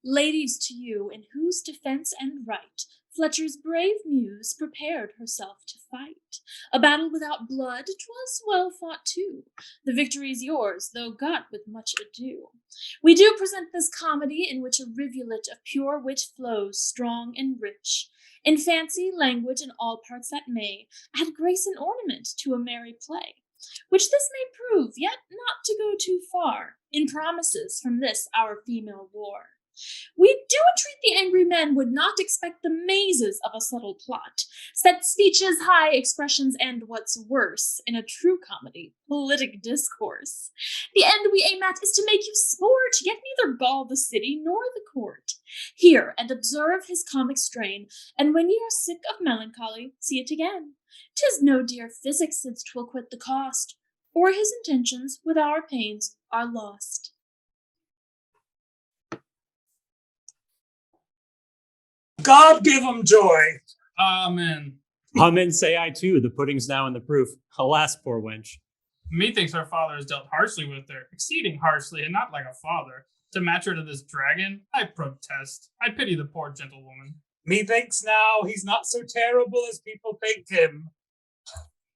Ladies to you, in whose defence and right Fletcher's brave muse prepared herself to fight. A battle without blood, 'twas well fought too. The victory's yours, though got with much ado. We do present this comedy in which a rivulet of pure wit flows, strong and rich. In fancy, language, and all parts that may add grace and ornament to a merry play. Which this may prove, yet not to go too far, in promises from this our female war. We do entreat the angry men would not expect the mazes of a subtle plot, set speeches, high expressions, and what's worse, in a true comedy, politic discourse. The end we aim at is to make you sport, yet neither gall the city nor the court. Hear and observe his comic strain, and when ye are sick of melancholy, see it again. 'Tis no dear physic, since 'twill quit the cost, or his intentions with our pains are lost. God give 'em joy. Amen. Amen, say I too. The pudding's now in the proof. Alas, poor wench. Methinks her father has dealt harshly with her, exceeding harshly, and not like a father. To match her to this dragon, I protest. I pity the poor gentlewoman. Methinks now he's not so terrible as people think him.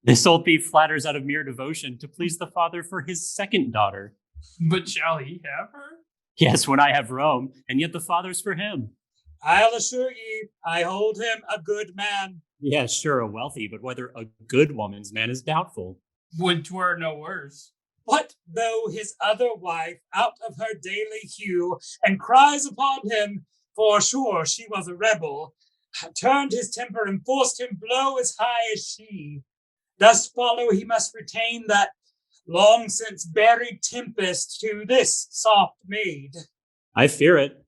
This old thief flatters out of mere devotion to please the father for his second daughter. But shall he have her? Yes, when I have Rome, and yet the father's for him. I'll assure ye, I hold him a good man. Yes, sure, a wealthy, but whether a good woman's man is doubtful. Would 'twere no worse. What though his other wife, out of her daily hue, and cries upon him, for sure she was a rebel, turned his temper and forced him blow as high as she. Thus follow he must retain that long since buried tempest to this soft maid. I fear it.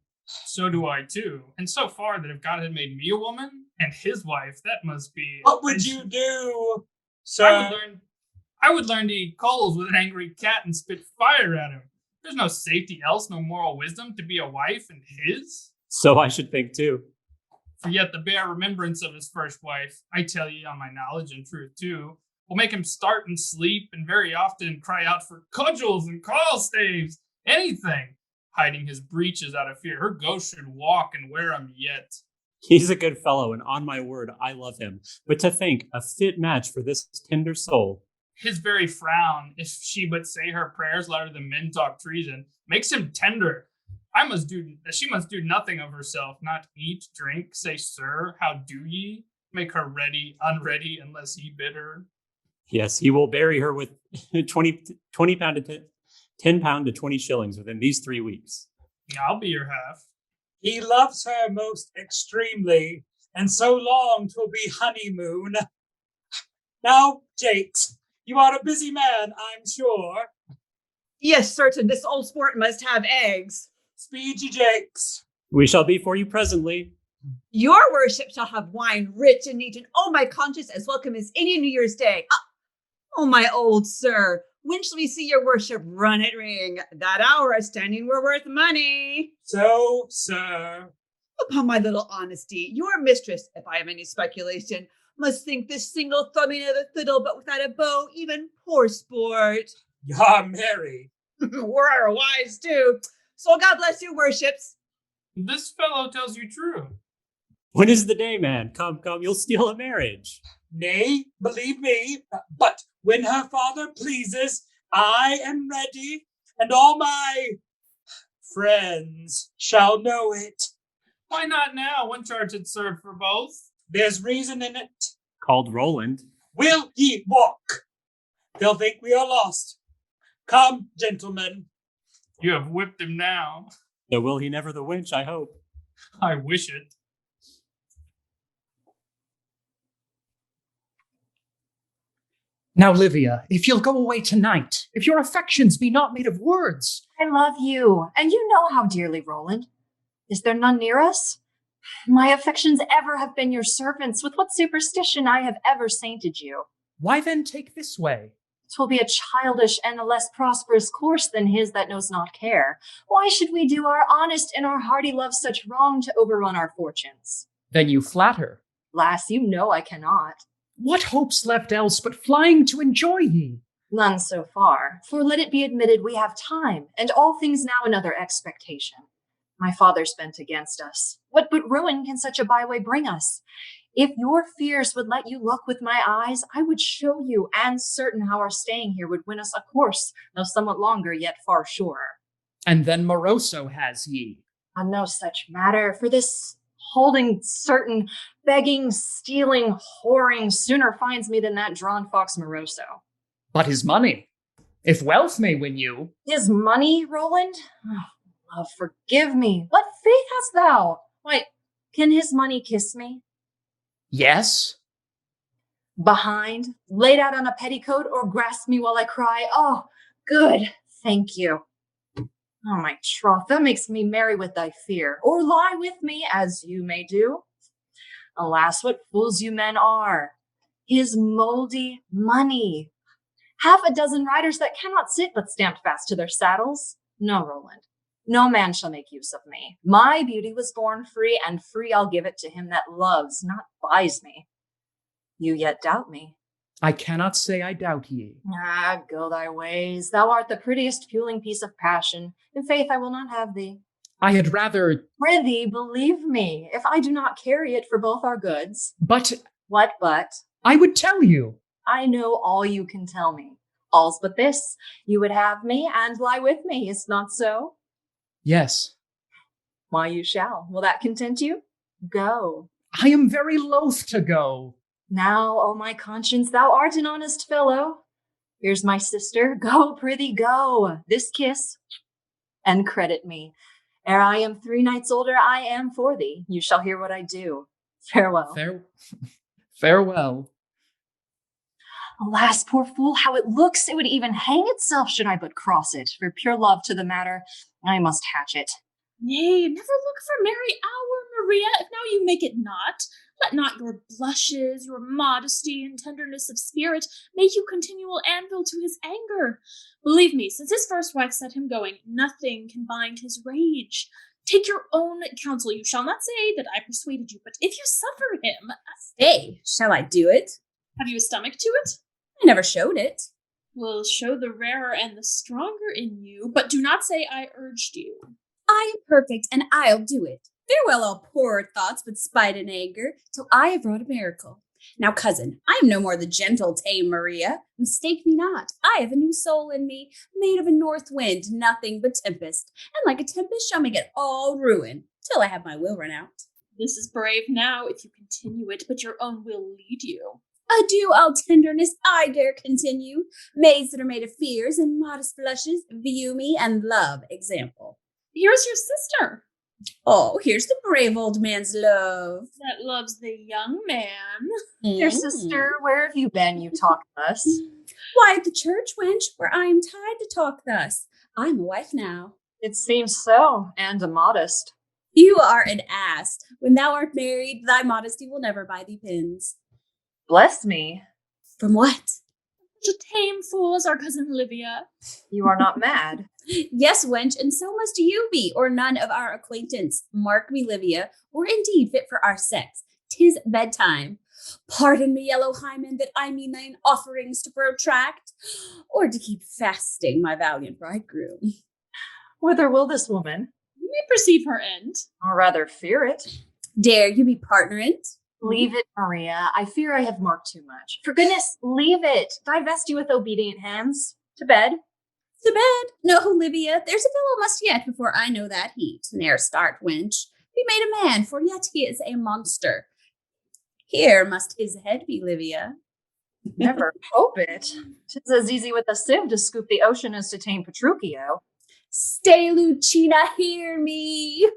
So do I too. And so far that if God had made me a woman and his wife, that must be. What would you do, sir? I would learn to eat coals with an angry cat and spit fire at him. There's no safety else, no moral wisdom to be a wife and his. So I should think too. For yet the bare remembrance of his first wife, I tell ye on my knowledge and truth too, will make him start and sleep and very often cry out for cudgels and caul staves, anything, hiding his breeches out of fear. Her ghost should walk and wear 'em yet. He's a good fellow, and on my word, I love him. But to think, a fit match for this tender soul. His very frown, if she but say her prayers louder than men talk treason, makes him tender. She must do nothing of herself, not eat, drink, say, sir, how do ye? Make her ready, unready, unless ye bid her. Yes, he will bury her with 20 pound to 10 pound to 20 shillings within these 3 weeks. I'll be your half. He loves her most extremely, and so long 'twill be honeymoon. Now, Jakes, you are a busy man, I'm sure. Yes, certain, this old sport must have eggs. Speed ye, Jakes. We shall be for you presently. Your worship shall have wine rich and neat, and oh, my conscience as welcome as any New Year's Day. Oh, my old sir, when shall we see your worship run it ring? That hour of standing were worth money. So, sir. Upon my little honesty, your mistress, if I have any speculation, must think this single thumbing of the fiddle, but without a bow, even poor sport. You're merry. We're our wives, too. So God bless your worships. This fellow tells you true. When is the day, man? Come, you'll steal a marriage. Nay, believe me, but when her father pleases, I am ready, and all my friends shall know it. Why not now? One charge had served for both. There's reason in it. Called Roland. Will ye walk? They'll think we are lost. Come, gentlemen. You have whipped him now. Though will he never the wench, I hope. I wish it. Now, Livia, if you'll go away tonight, if your affections be not made of words. I love you, and you know how dearly, Roland. Is there none near us? My affections ever have been your servants. With what superstition I have ever sainted you. Why then take this way? 'Twill be a childish and a less prosperous course than his that knows not care. Why should we do our honest and our hearty love such wrong to overrun our fortunes? Then you flatter. Lass, you know I cannot. What hopes left else but flying to enjoy ye? None so far, for let it be admitted we have time, and all things now another expectation. my father's bent against us. What but ruin can such a byway bring us? If your fears would let you look with my eyes, I would show you, and certain how our staying here would win us a course, though somewhat longer, yet far surer. And then Moroso has ye. On no such matter, for this holding certain, begging, stealing, whoring, sooner finds me than that drawn fox Moroso. But his money, if wealth may win you. His money, Roland? Oh, love, forgive me. What faith hast thou? Why, can his money kiss me? Yes. Behind, laid out on a petticoat, or grasp me while I cry, oh, good, thank you. Oh, my troth, that makes me merry with thy fear, or lie with me, as you may do. Alas, what fools you men are. His moldy money. Half a dozen riders that cannot sit but stamped fast to their saddles. No, Roland, no man shall make use of me. My beauty was born free, and free I'll give it to him that loves, not buys me. You yet doubt me. I cannot say I doubt ye. Ah, go thy ways. Thou art the prettiest fueling piece of passion. In faith, I will not have thee. I had rather. Prithee, believe me, if I do not carry it for both our goods. But. What but? I would tell you. I know all you can tell me. All's but this. You would have me and lie with me, is not so? Yes. Why, you shall. Will that content you? Go. I am very loath to go. Now, O my conscience, thou art an honest fellow. Here's my sister. Go, prithee, go. This kiss, and credit me. Ere I am 3 nights older, I am for thee. You shall hear what I do. Farewell. Farewell. Alas, poor fool, how it looks. It would even hang itself should I but cross it. For pure love to the matter, I must hatch it. Nay, never look for merry hour, Maria, if now you make it not. Let not your blushes, your modesty, and tenderness of spirit make you continual anvil to his anger. Believe me, since his first wife set him going, nothing can bind his rage. Take your own counsel. You shall not say that I persuaded you, but if you suffer him... Stay, shall I do it? Have you a stomach to it? I never showed it. Will show the rarer and the stronger in you, but do not say I urged you. I am perfect, and I'll do it. Farewell all poor thoughts, but spite and anger, till I have wrought a miracle. Now, cousin, I am no more the gentle tame Maria. Mistake me not. I have a new soul in me, made of a north wind, nothing but tempest. And like a tempest shall make it all ruin, till I have my will run out. This is brave now, if you continue it, but your own will lead you. Adieu, all tenderness, I dare continue. Maids that are made of fears and modest blushes, view me and love example. Here's your sister. Oh, here's the brave old man's love. That loves the young man. Dear sister, where have you been? You talk thus. Why, at the church, wench, where I am tied to talk thus. I'm a wife now. It seems so, and modest. You are an ass. When thou art married, thy modesty will never buy thee pins. Bless me. From what? Such a tame fool as our cousin Livia. You are not mad. Yes, wench, and so must you be, or none of our acquaintance. Mark me, Livia, or indeed fit for our sex. 'Tis bedtime. Pardon me, yellow hymen, that I mean thine offerings to protract, or to keep fasting my valiant bridegroom. Whither will this woman? You may perceive her end. Or rather fear it. Dare you be partnerant? Leave it, Maria. I fear I have marked too much. For goodness, leave it. Divest you with obedient hands. To bed. To bed? No, Livia, there's a fellow must yet, before I know that heat. Ne'er start, wench. Be made a man, for yet he is a monster. Here must his head be, Livia. Never hope it. 'Tis as easy with a sieve to scoop the ocean as to tame Petruchio. Stay, Lucina, hear me.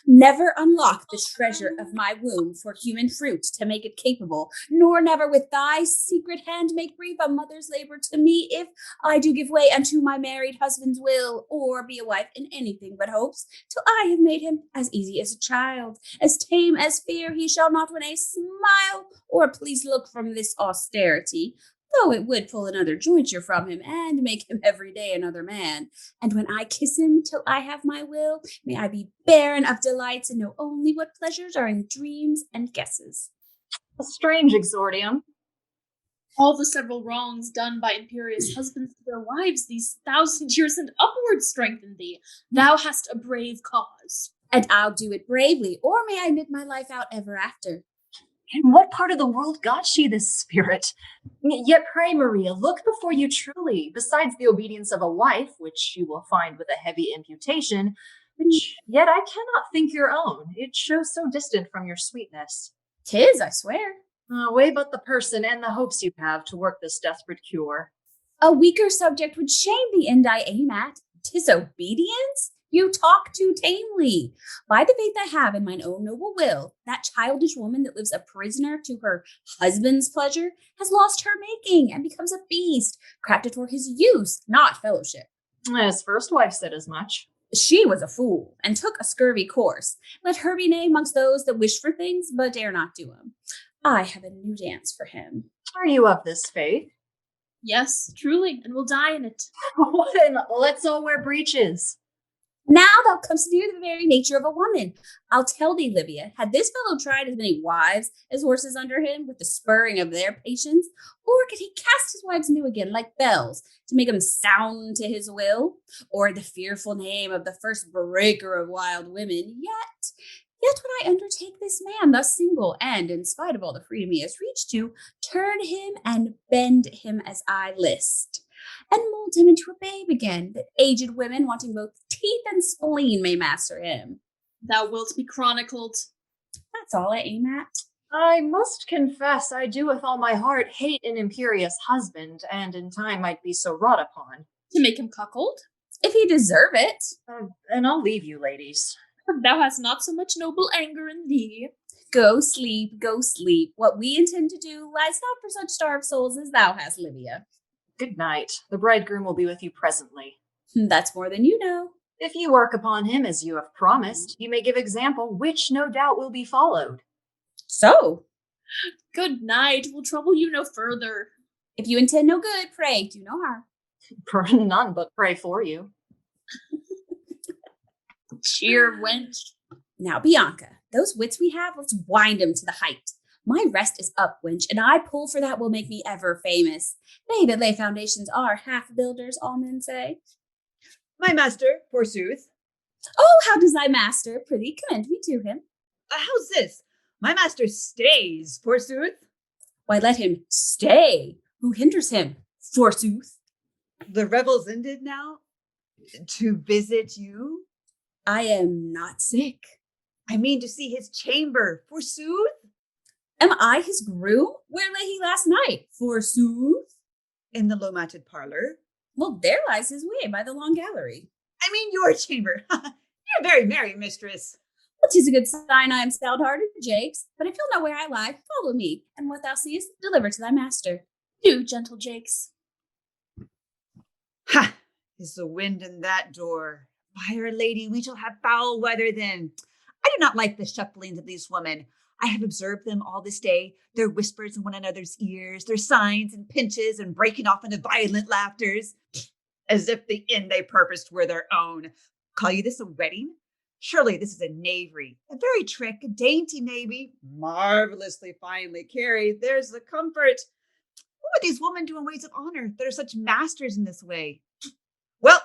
Never unlock the treasure of my womb for human fruit to make it capable, nor never with thy secret hand make brief a mother's labor to me, if I do give way unto my married husband's will, or be a wife in anything but hopes, till I have made him as easy as a child, as tame as fear. He shall not win a smile or a pleased look from this austerity, though it would pull another jointure from him and make him every day another man. And when I kiss him till I have my will, may I be barren of delights and know only what pleasures are in dreams and guesses. A strange exordium. All the several wrongs done by imperious husbands to their wives these 1,000 years and upwards strengthen thee. Thou hast a brave cause. And I'll do it bravely, or may I knit my life out ever after. In what part of the world got she this spirit? Yet pray, Maria, look before you truly. Besides the obedience of a wife, which you will find with a heavy imputation, which yet I cannot think your own. It shows so distant from your sweetness. 'Tis, I swear. Weigh but the person and the hopes you have to work this desperate cure. A weaker subject would shame the end I aim at. 'Tis obedience? You talk too tamely. By the faith I have in mine own noble will, that childish woman that lives a prisoner to her husband's pleasure has lost her making and becomes a beast, crafted for his use, not fellowship. His first wife said as much. She was a fool and took a scurvy course. Let her be named amongst those that wish for things but dare not do them. I have a new dance for him. Are you of this faith? Yes, truly, and will die in it. Then let's all wear breeches. Now thou comest near the very nature of a woman. I'll tell thee, Livia, had this fellow tried as many wives as horses under him with the spurring of their patience, or could he cast his wives new again like bells to make them sound to his will, or the fearful name of the first breaker of wild women, Yet would I undertake this man thus single, and, in spite of all the freedom he has reached to, turn him and bend him as I list, and mold him into a babe again, that aged women wanting both teeth and spleen may master him. Thou wilt be chronicled. That's all I aim at. I must confess I do with all my heart hate an imperious husband, and in time might be so wrought upon. To make him cuckold? If he deserve it. And I'll leave you, ladies. Thou hast not so much noble anger in thee. Go sleep, go sleep. What we intend to do lies not for such starved souls as thou hast, Livia. Good night. The bridegroom will be with you presently. That's more than you know. If you work upon him as you have promised, you may give example, which no doubt will be followed. So, Good night, we'll trouble you no further. if you intend no good, pray do no harm. None but pray for you. Cheer, wench. Now, Bianca, those wits we have, let's wind 'em to the height. My rest is up, wench, and I pull for that will make me ever famous. They that lay foundations are half builders, all men say. My master, forsooth. Oh, how does thy master? Prithee, commend me to him. How's this? My master stays, forsooth. Why, let him stay. Who hinders him, forsooth? The revel's ended now. To visit you? I am not sick. I mean to see his chamber, forsooth. Am I his groom? Where lay he last night, forsooth? In the low-matted parlor. Well, there lies his way by the long gallery. I mean your chamber. You're very merry, mistress. Well, 'tis a good sign I am stout-hearted, Jakes. But if you'll know where I lie, follow me, and what thou seest, deliver to thy master. Do, gentle Jakes. Ha! Is the wind in that door? By Our Lady, we shall have foul weather then. I do not like the shufflings of these women. I have observed them all this day, their whispers in one another's ears, their signs and pinches and breaking off into violent laughters, as if the end they purposed were their own. Call you this a wedding? Surely this is a knavery, a very trick, a dainty navy, marvelously finely carried. There's the comfort. What would these women do in ways of honor that are such masters in this way? Well,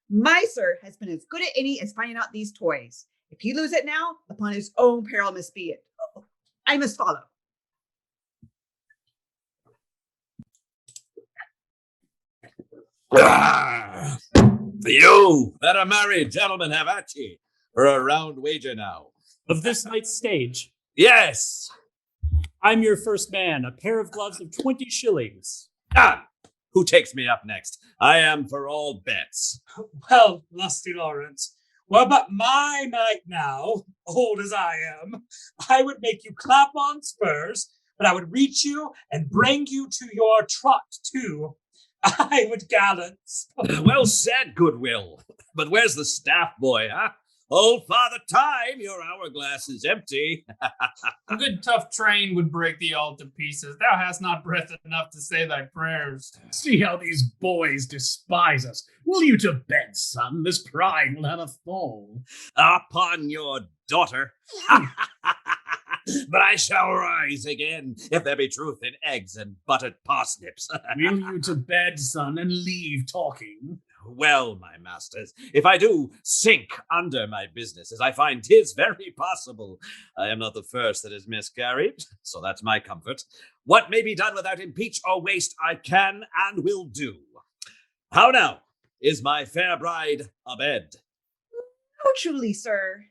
my sir has been as good at any as finding out these toys. If he lose it now, upon his own peril must be it. Oh, I must follow. You that are married gentlemen have at ye for a round wager now. Of this night's stage, Yes. I'm your first man, a pair of gloves of 20 shillings. Done. Who takes me up next? I am for all bets. Well, lusty Lawrence, were but my night now, old as I am, I would make you clap on spurs, but I would reach you and bring you to your trot too. I would gallants. Well said, Goodwill. But where's the staff boy, huh? Old Father Time, your hourglass is empty. A good tough train would break thee all to pieces. Thou hast not breath enough to say thy prayers. See how these boys despise us. Will you to bed, son? This pride will have a fall. Upon your daughter. But I shall rise again, if there be truth in eggs and buttered parsnips. Will you to bed, son, and leave talking? Well, my masters, if I do sink under my business, as I find 'tis very possible, I am not the first that has miscarried, so that's my comfort. What may be done without impeach or waste, I can and will do. How now? Is my fair bride abed? Oh, truly, sir.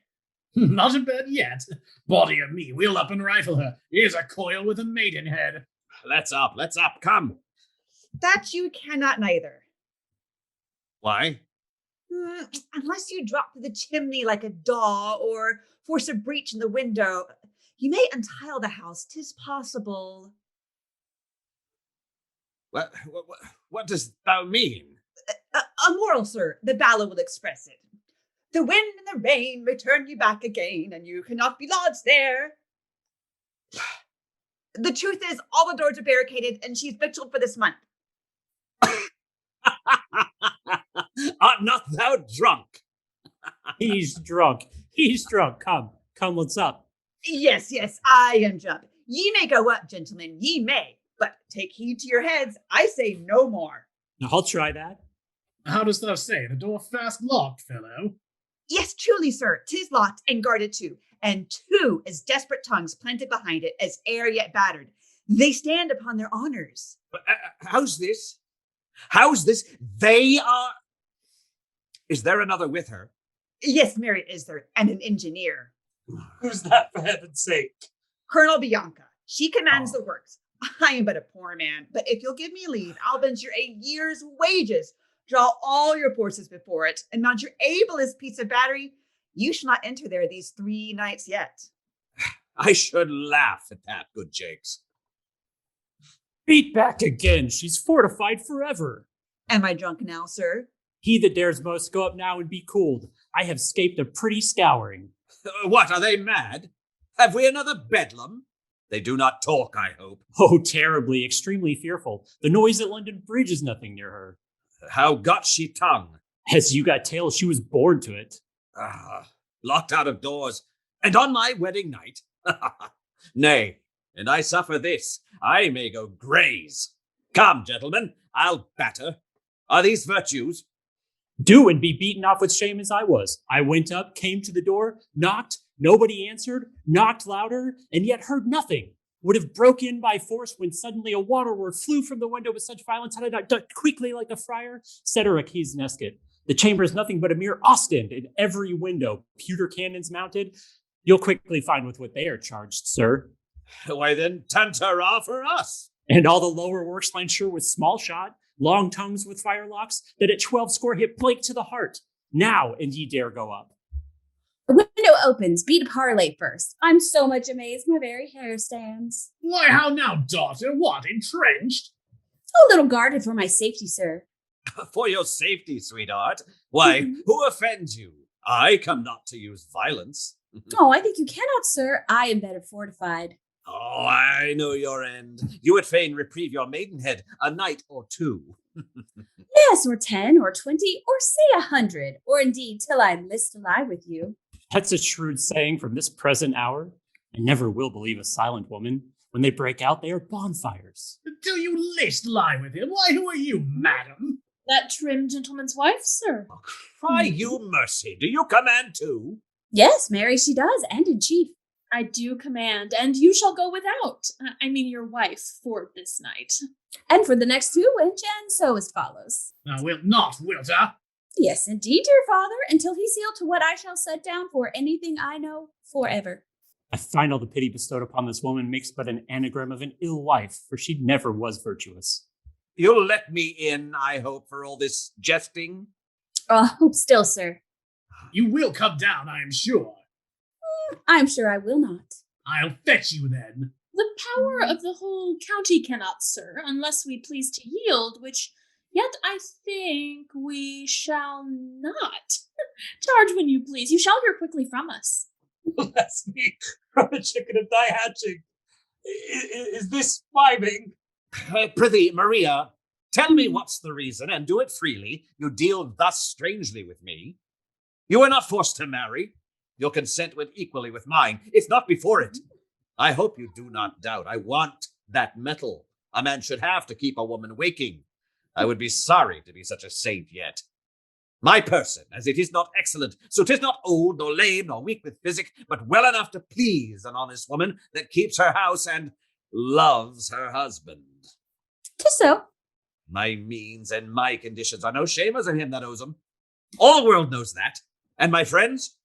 Not a bed yet. Body of me, we'll up and rifle her. Here's a coil with a maidenhead. Let's up, come. That you cannot neither. Why? Unless you drop through the chimney like a daw or force a breach in the window. You may untile the house, 'tis possible. What does thou mean? A moral, sir. The ballad will express it. The wind and the rain return you back again, and you cannot be lodged there. The truth is, all the doors are barricaded, and she's victualled for this month. Art not thou drunk? He's drunk. He's drunk. Come, what's up? Yes, I am drunk. Ye may go up, gentlemen, ye may, but take heed to your heads. I say no more. I'll try that. How dost thou say? The door fast locked, fellow? Yes, truly, sir, 'tis locked and guarded too, and 2 as desperate tongues planted behind it as ere yet battered. They stand upon their honors. How's this? How's this? They are... Is there another with her? Yes, Mary is there, and an engineer. Who's that, for heaven's sake? Colonel Bianca. She commands the works. I am but a poor man, but if you'll give me leave, I'll venture a year's wages. Draw all your forces before it, and mount your ablest piece of battery. You shall not enter there these 3 nights yet. I should laugh at that, good Jakes. Beat back again. She's fortified forever. Am I drunk now, sir? He that dares most go up now and be cooled. I have scaped a pretty scouring. What, are they mad? Have we another bedlam? They do not talk, I hope. Oh, terribly, extremely fearful. The noise at London Bridge is nothing near her. How got she tongue? As you got tale, she was born to it. Locked out of doors, and on my wedding night? Nay, and I suffer this. I may go graze. Come, gentlemen, I'll batter. Are these virtues? Do and be beaten off with shame as I was. I went up, came to the door, knocked, nobody answered, knocked louder, and yet heard nothing. Would have broke in by force when suddenly a waterword flew from the window with such violence had I not ducked quickly like a friar, cetera quis nescit. The chamber is nothing but a mere ostend in every window, pewter cannons mounted. You'll quickly find with what they are charged, sir. Why then, tantara for us. And all the lower works line sure with small shot, long tongues with firelocks, that at 12 score hit blank to the heart. Now, and ye dare go up. The window opens. Beat a parley first. I'm so much amazed my very hair stands. Why, how now, daughter? What, entrenched? A little guarded for my safety, sir. For your safety, sweetheart. Why, who offends you? I come not to use violence. Oh, I think you cannot, sir. I am better fortified. Oh, I know your end. You would fain reprieve your maidenhead a night or 2. Yes, or 10, or 20, or say 100, or indeed till I list alive with you. That's a shrewd saying from this present hour. I never will believe a silent woman. When they break out, they are bonfires. Do you list lie with him? Why, who are you, madam? That trim gentleman's wife, sir. Oh, cry you mercy. Do you command too? Yes, Mary, she does, and in chief. I do command, and you shall go without. I mean your wife, for this night. And for the next 2 wench, and so as follows. Thou wilt not, wilt thou? Yes, indeed, dear father, until he seal to what I shall set down for anything I know forever. I find all the pity bestowed upon this woman makes but an anagram of an ill wife, for she never was virtuous. You'll let me in, I hope, for all this jesting? Hope still, sir. You will come down, I am sure. I'm sure I will not. I'll fetch you then. The power of the whole county cannot, sir, unless we please to yield, which yet I think we shall not. Charge when you please. You shall hear quickly from us. Bless me from a chicken of thy hatching. Is this miming? Prithee, Maria, tell me what's the reason, and do it freely. You deal thus strangely with me. You are not forced to marry. Your consent went equally with mine, if not before it. I hope you do not doubt. I want that metal a man should have to keep a woman waking. I would be sorry to be such a saint yet. My person, as it is not excellent, so 'tis not old, nor lame, nor weak with physic, but well enough to please an honest woman that keeps her house and loves her husband. 'Tis so. My means and my conditions are no shamers of him that owes them. All the world knows that. And my friends,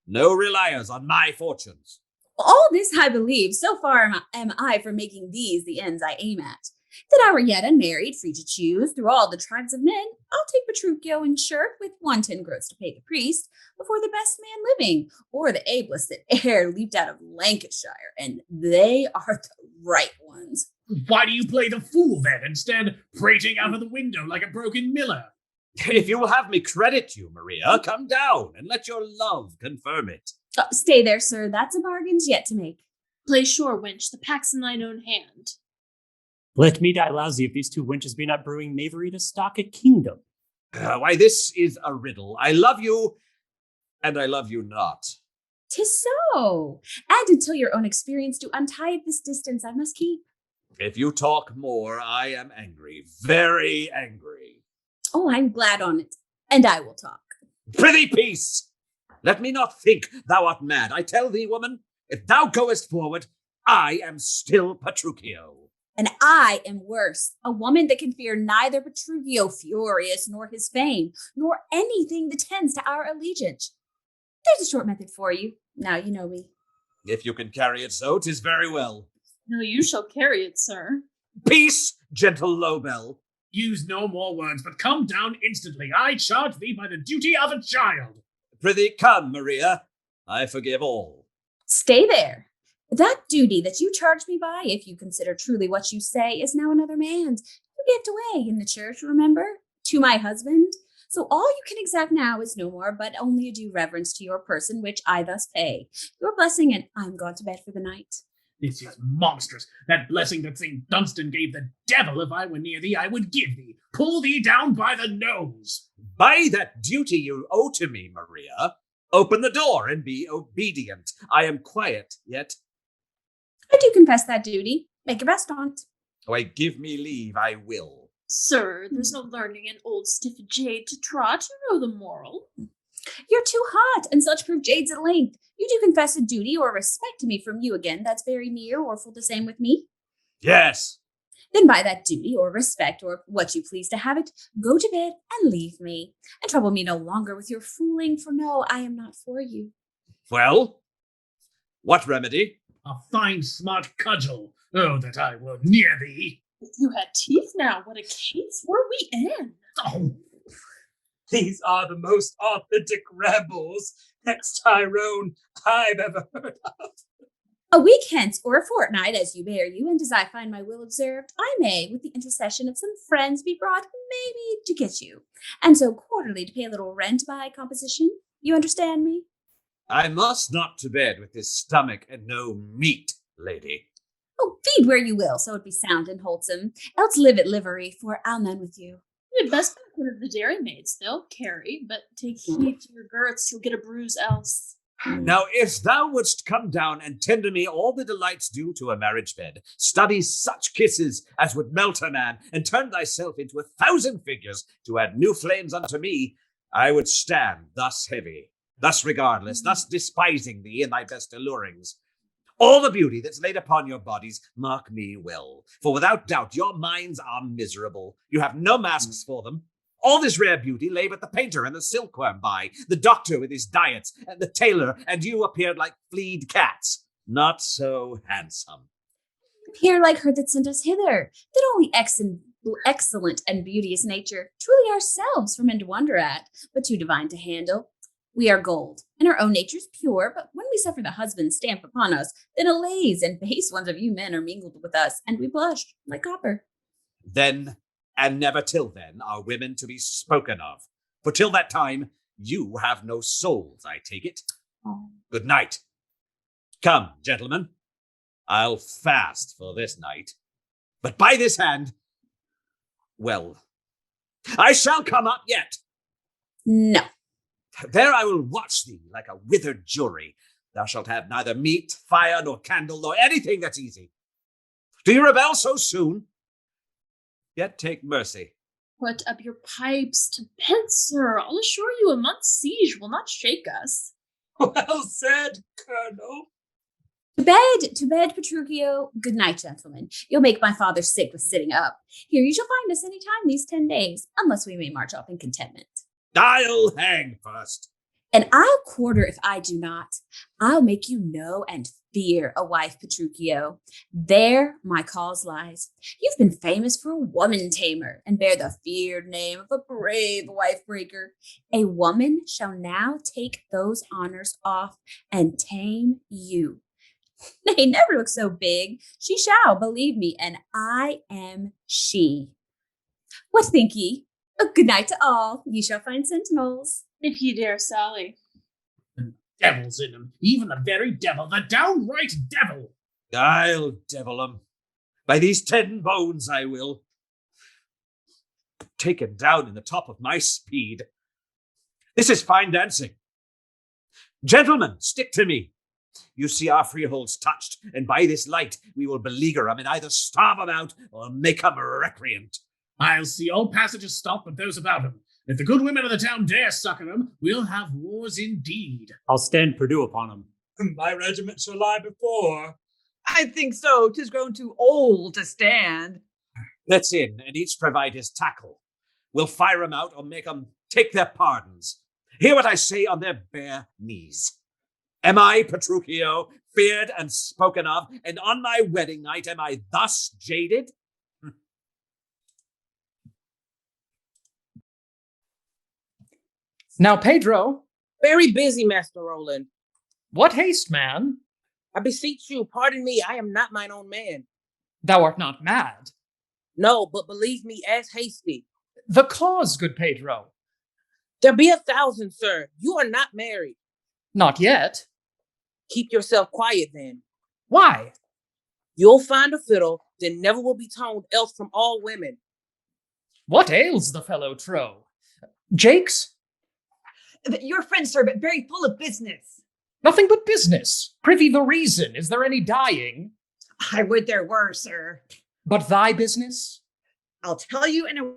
no reliers on my fortunes. All this I believe, so far am I from making these the ends I aim at. That I were yet unmarried, free to choose through all the tribes of men, I'll take Petruchio in shirt with 110 gross to pay the priest before the best man living, or the ablest that e'er leaped out of Lancashire, and they are the right ones. Why do you play the fool then, and stand prating out of the window like a broken miller? If you will have me credit you, Maria, come down and let your love confirm it. Stay there, sir, that's a bargain's yet to make. Play sure, wench, the pack's in thine own hand. Let me die lousy if these two wenches be not brewing knavery to stock a kingdom. Why, this is a riddle. I love you, and I love you not. 'Tis so. And until your own experience do untie this distance I must keep. If you talk more, I am angry, very angry. Oh, I'm glad on't, and I will talk. Prithee, peace! Let me not think thou art mad. I tell thee, woman, if thou goest forward, I am still Petruchio. And I am worse, a woman that can fear neither Petruchio Furious nor his fame, nor anything that tends to our allegiance. There's a short method for you. Now you know me. If you can carry it so, 'tis very well. No, you shall carry it, sir. Peace, gentle Lobel. Use no more words, but come down instantly. I charge thee by the duty of a child. Prithee, come, Maria. I forgive all. Stay there. That duty that you charged me by, if you consider truly what you say, is now another man's. You gave it away in the church, remember, to my husband. So all you can exact now is no more, but only a due reverence to your person, which I thus pay. Your blessing, and I'm gone to bed for the night. This is monstrous. That blessing that St. Dunstan gave the devil if I were near thee, I would give thee. Pull thee down by the nose. By that duty you owe to me, Maria, open the door and be obedient. I am quiet yet. I do confess that duty. Make your best on't. Why, give me leave, I will. Sir, there's no learning an old stiff jade to trot. You know the moral. You're too hot, and such prove jades at length. You do confess a duty or respect to me from you again that's very near or full the same with me? Yes. Then by that duty or respect or what you please to have it, go to bed and leave me, and trouble me no longer with your fooling, for no, I am not for you. Well, what remedy? A fine smart cudgel. Oh, that I were near thee. If you had teeth now, what a case were we in? Oh, These are the most authentic rebels, ex Tyrone, I've ever heard of. A week hence, or a fortnight, as you bear you, and as I find my will observed, I may, with the intercession of some friends, be brought maybe to get you, and so quarterly to pay a little rent by composition. You understand me? I must not to bed with this stomach and no meat, lady. Oh, feed where you will, so it be sound and wholesome, else live at livery, for I'll none with you. You'd best be one of the dairymaids. They'll carry, but take heed to your girths. You'll get a bruise else. Now, if thou wouldst come down and tender me all the delights due to a marriage bed, study such kisses as would melt a man, and turn thyself into 1,000 figures to add new flames unto me, I would stand thus heavy, thus regardless, thus despising thee in thy best allurings. All the beauty that's laid upon your bodies, mark me well, for without doubt your minds are miserable. You have no masks for them. All this rare beauty lay but the painter and the silkworm by, the doctor with his diets, and the tailor, and you appeared like flea'd cats, not so handsome. Appear like her that sent us hither, that only excellent and beauteous nature, truly ourselves for men to wonder at, but too divine to handle. We are gold, and our own nature's pure, but when we suffer the husband's stamp upon us, then allays and base ones of you men are mingled with us, and we blush like copper. Then, and never till then, are women to be spoken of. For till that time, you have no souls, I take it. Oh. Good night. Come, gentlemen, I'll fast for this night. But by this hand, well, I shall come up yet. No. There I will watch thee like a withered jury. Thou shalt have neither meat, fire, nor candle, nor anything that's easy. Do you rebel so soon? Yet take mercy. Put up your pipes to bed, sir. I'll assure you a month's siege will not shake us. Well said, Colonel. To bed, Petruchio. Good night, gentlemen. You'll make my father sick with sitting up. Here, you shall find us any time these 10 days, unless we may march off in contentment. I'll hang first. And I'll quarter if I do not. I'll make you know and fear a wife, Petruchio. There my cause lies. You've been famous for a woman tamer, and bear the feared name of a brave wife breaker. A woman shall now take those honors off and tame you. Nay, never look so big. She shall, believe me, and I am she. What think ye? A good night to all. Ye shall find sentinels. If ye dare sally. Devils in him, even the very devil, the downright devil. I'll devil 'em. By these 10 bones I will. Take him down in the top of my speed. This is fine dancing. Gentlemen, stick to me. You see our freeholds touched, and by this light we will beleaguer 'em and either starve 'em out or make 'em recreant. I'll see all passages stop with those about him. If the good women of the town dare succor him, we'll have wars indeed. I'll stand Purdue upon him. My regiment shall lie before. I think so. 'Tis grown too old to stand. Let's in, and each provide his tackle. We'll fire 'em out or make 'em take their pardons. Hear what I say on their bare knees. Am I, Petruchio, feared and spoken of, and on my wedding night am I thus jaded? Now, Pedro, Very busy, Master Roland. what haste, man? I beseech you, pardon me, I am not mine own man. Thou art not mad. No, but believe me, as hasty. The cause, good Pedro. There be 1,000, sir. You are not married. Not yet. Keep yourself quiet then. Why? You'll find a fiddle, then never will be toned else from all women. What ails the fellow Tro? Jakes? Your friend, sir, but very full of business. Nothing but business. Prithee the reason. Is there any dying? I would there were, sir. But thy business? I'll tell you in a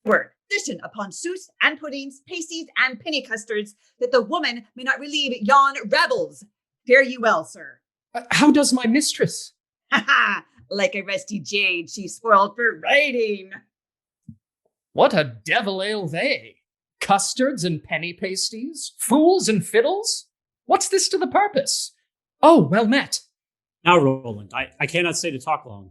word. Listen upon soups and puddings, pasties and penny custards, that the woman may not relieve yon rebels. Fare you well, sir. How does my mistress? Ha ha! Like a rusty jade, she's spoiled for riding. What a devil ail they? Custards and penny pasties? Fools and fiddles? What's this to the purpose? Oh, well met. Now, Roland, I cannot stay to talk long.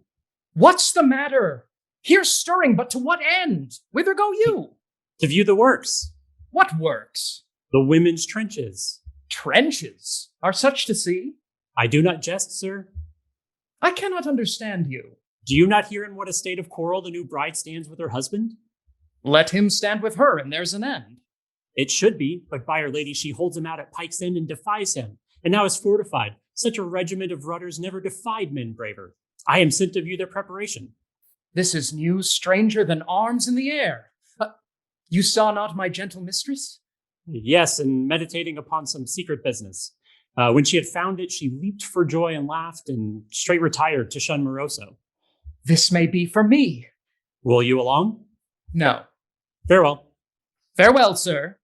What's the matter? Here stirring, but to what end? Whither go you? To view the works. What works? The women's trenches. Trenches? Are such to see? I do not jest, sir. I cannot understand you. Do you not hear in what a state of quarrel the new bride stands with her husband? Let him stand with her, and there's an end. It should be, but by Our Lady she holds him out at Pike's End and defies him, and now is fortified. Such a regiment of rudders never defied men braver. I am sent to view their preparation. This is news stranger than arms in the air. You saw not my gentle mistress? Yes, and meditating upon some secret business. When she had found it, she leaped for joy and laughed, and straight retired to shun Moroso. This may be for me. Will you along? No. Farewell. Farewell, sir.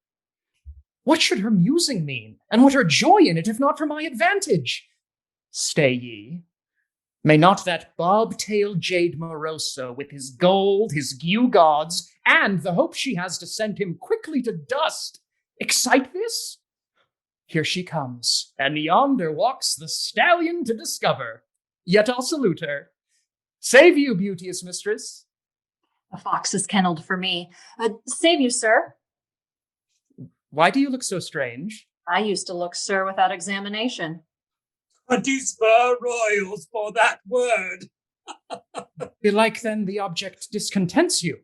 What should her musing mean, and what her joy in it, if not for my advantage? Stay ye. May not that bob-tailed jade Moroso, with his gold, his gewgaws, and the hope she has to send him quickly to dust, excite this? Here she comes, and yonder walks the stallion to discover. Yet I'll salute her. Save you, beauteous mistress. A fox is kennelled for me. Save you, sir. Why do you look so strange? I used to look, sir, without examination. 20 spur royals for that word. Belike then the object discontents you.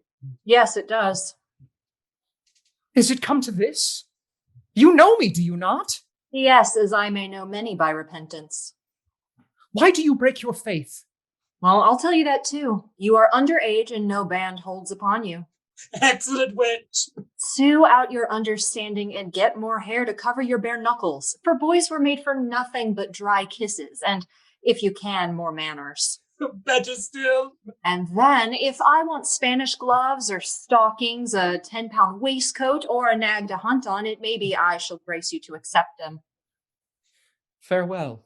Yes, it does. Is it come to this? You know me, do you not? Yes, as I may know many by repentance. Why do you break your faith? Well, I'll tell you that too. You are underage and no band holds upon you. Excellent witch. Sue out your understanding and get more hair to cover your bare knuckles, for boys were made for nothing but dry kisses, and, if you can, more manners. Better still. And then, if I want Spanish gloves or stockings, a 10-pound waistcoat, or a nag to hunt on, it may be I shall grace you to accept them. Farewell.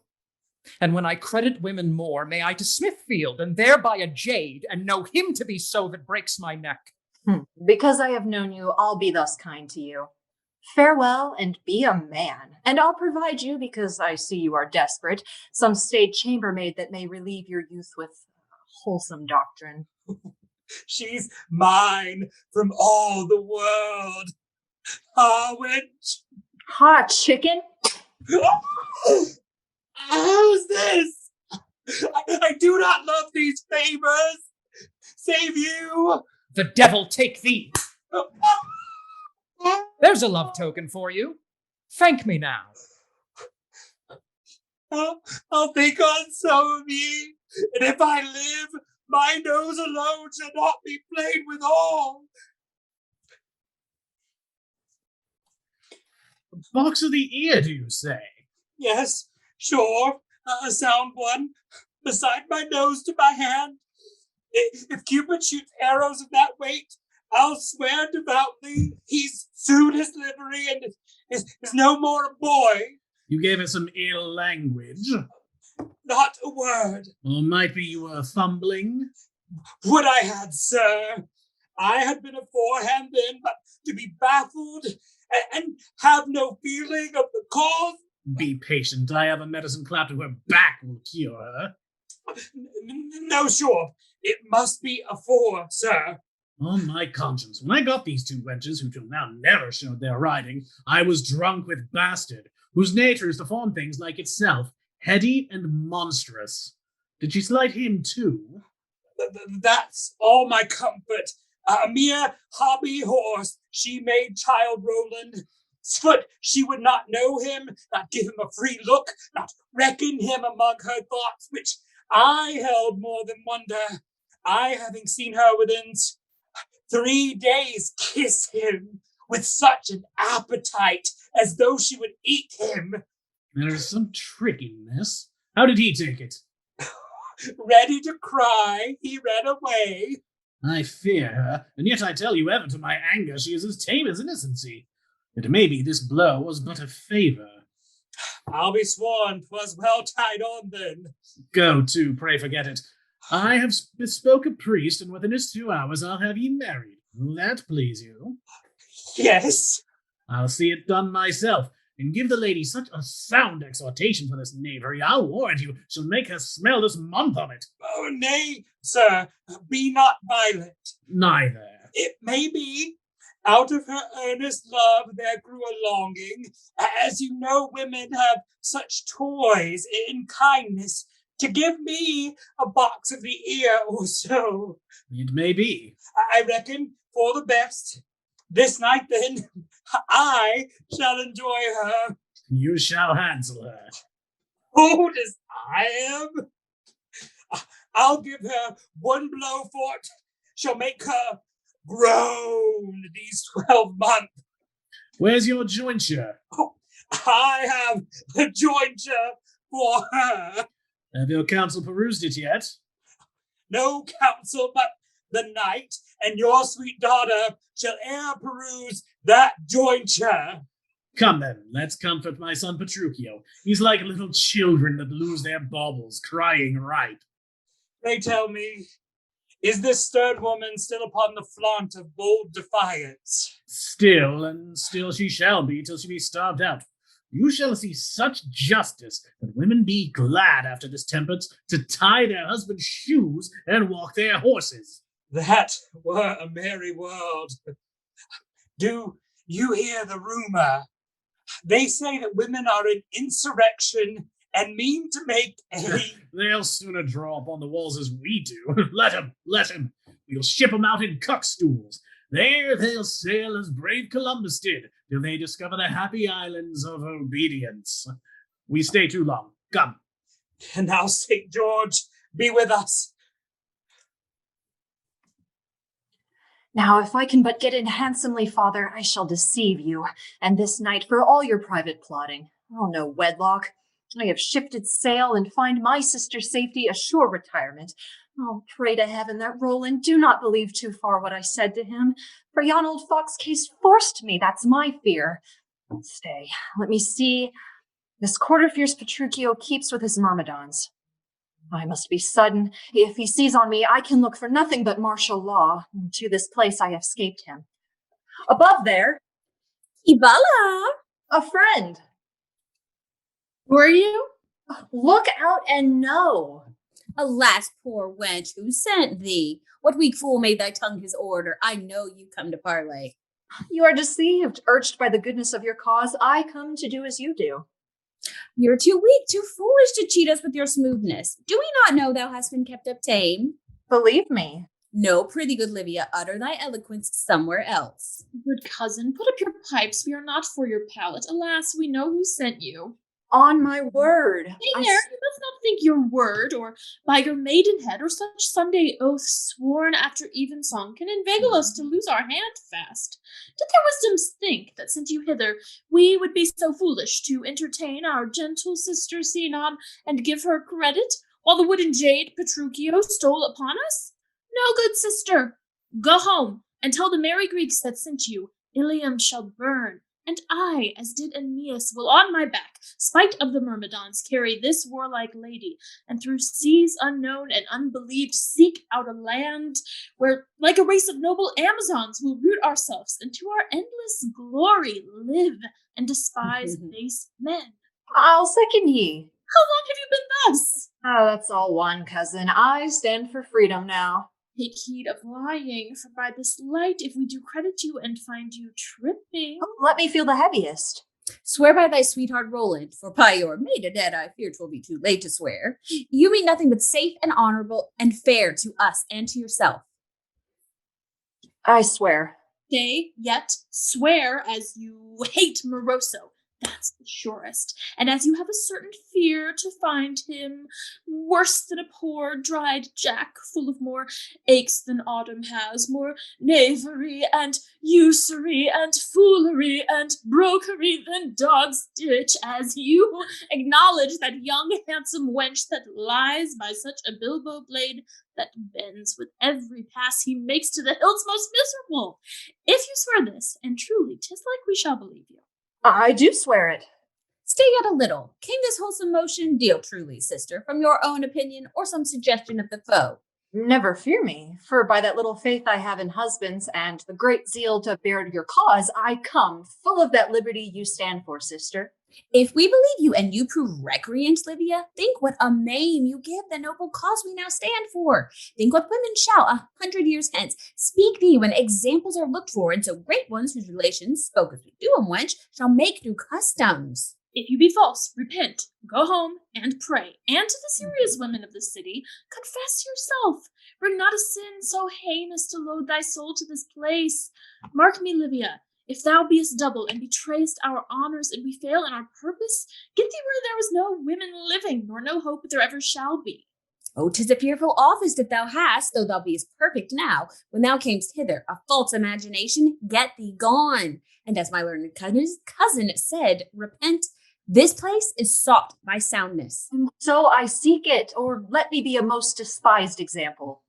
And when I credit women more, may I to Smithfield, and there buy a jade, and know him to be so that breaks my neck. Because I have known you, I'll be thus kind to you. Farewell, and be a man. And I'll provide you, because I see you are desperate, some staid chambermaid that may relieve your youth with wholesome doctrine. She's mine from all the world. Ah, wench. Hot chicken? How's this? I do not love these favors. Save you. The devil take thee! There's a love token for you. Thank me now. I'll think on some of ye, and if I live, my nose alone shall not be played withal. Box of the ear, do you say? Yes, sure, a sound one, beside my nose to my hand. If Cupid shoots arrows of that weight, I'll swear devoutly he's sued his livery and is no more a boy. You gave us some ill language. Not a word. Or might be you were fumbling? Would I had, sir. I had been aforehand then, but to be baffled and have no feeling of the cause. Be patient. I have a medicine clapped to her back will cure her. No, sure. It must be afore, sir. On my conscience, when I got these two wenches, who till now never showed their riding, I was drunk with bastard, whose nature is to form things like itself, heady and monstrous. Did she slight him too? That's all my comfort. A mere hobby horse she made child Roland. Foot she would not know him, not give him a free look, not reckon him among her thoughts, which I held more than wonder. I, having seen her within 3 days, kiss him with such an appetite as though she would eat him. There's some trick in this. How did he take it? Ready to cry, he ran away. I fear her, and yet I tell you ever to my anger she is as tame as innocency. It may be this blow was but a favour. I'll be sworn 'twas well tied on then. Go to, pray forget it. I have bespoke a priest, and within his 2 hours I'll have ye married. Will that please you? Yes. I'll see it done myself, and give the lady such a sound exhortation for this knavery, I'll warrant you she'll make her smell this month of it. Oh, nay, sir, be not violent. Neither. It may be, out of her earnest love there grew a longing. As you know, women have such toys in kindness, to give me a box of the ear or so. It may be. I reckon for the best. This night, then, I shall enjoy her. You shall hansel her. Old as I am, I'll give her one blow for it. Shall make her groan these 12 months. Where's your jointure? Oh, I have a jointure for her. Have your counsel perused it yet? No counsel but the night, and your sweet daughter shall e'er peruse that jointure. Come then, let's comfort my son Petruchio. He's like little children that lose their baubles, crying ripe. Pray tell me, is this stern woman still upon the flaunt of bold defiance? Still, and still she shall be till she be starved out. You shall see such justice that women be glad after this temperance to tie their husbands' shoes and walk their horses. That were a merry world. Do you hear the rumor? They say that women are in insurrection and mean to make a... They'll sooner draw up on the walls as we do. Let 'em. We'll ship 'em out in cuck-stools. There they'll sail as brave Columbus did, till they discover the happy islands of obedience. We stay too long. Come. And now, St. George, be with us. Now, if I can but get in handsomely, father, I shall deceive you, and this night for all your private plotting. Oh, no wedlock. I have shifted sail and find my sister's safety a sure retirement. Oh, pray to heaven that Roland do not believe too far what I said to him, for yon old fox case forced me, that's my fear. Stay, let me see. This quarter fierce Petruchio keeps with his myrmidons. I must be sudden. If he sees on me, I can look for nothing but martial law. To this place I have escaped him. Above there, Ibala! a friend. Were you? Look out and know. Alas, poor wench, who sent thee? What weak fool made thy tongue his order? I know you come to parley. You are deceived. Urged by the goodness of your cause, I come to do as you do. You're too weak, too foolish to cheat us with your smoothness. Do we not know thou hast been kept up tame? Believe me. No, prithee, good Livia, utter thy eloquence somewhere else. Good cousin, put up your pipes. We are not for your palate. Alas, we know who sent you. On my word. Tamer, you must not think your word, or by your maidenhead, or such Sunday oath sworn after evensong, can inveigle us to lose our hand fast. Did their wisdoms think that sent you hither, we would be so foolish to entertain our gentle sister Sinon and give her credit, while the wooden jade Petruchio stole upon us? No, good sister. Go home, and tell the merry Greeks that sent you, Ilium shall burn, and I, as did Aeneas, will on my back, spite of the Myrmidons, carry this warlike lady, and through seas unknown and unbelieved seek out a land where, like a race of noble Amazons, we'll root ourselves, and to our endless glory live and despise base men. I'll second ye. How long have you been thus? Oh, that's all one, cousin. I stand for freedom now. Take heed of lying, for by this light, if we do credit you and find you tripping. Let me feel the heaviest. Swear by thy sweetheart Roland, for by your maidenhead I fear 'twill be too late to swear. You mean nothing but safe and honorable and fair to us and to yourself. I swear. Stay, yet swear as you hate Moroso. That's the surest. And as you have a certain fear to find him, worse than a poor dried jack, full of more aches than autumn has, more knavery and usury and foolery and brokery than dog's ditch, as you acknowledge that young handsome wench that lies by such a bilbo blade that bends with every pass he makes to the hills most miserable. If you swear this, and truly 'tis like we shall believe you. I do swear it. Stay yet a little. Came this wholesome motion, deal truly, sister, from your own opinion or some suggestion of the foe? Never fear me, for by that little faith I have in husbands and the great zeal to bear your cause, I come full of that liberty you stand for, sister. If we believe you and you prove recreant, Livia, think what a name you give the noble cause we now stand for. Think what women shall 100 years hence speak thee when examples are looked for, and so great ones whose relations, spoke as we do 'em, wench, shall make new customs. If you be false, repent, go home, and pray. And to the serious women of the city, confess yourself. Bring not a sin so heinous to load thy soul to this place. Mark me, Livia. If thou beest double and betrayest our honors, and we fail in our purpose, get thee where there is no women living, nor no hope there ever shall be. Oh, 'tis a fearful office that thou hast, though thou beest perfect now. When thou camest hither, a false imagination, get thee gone. And as my learned cousin said, repent. This place is sought by soundness. So I seek it, or let me be a most despised example.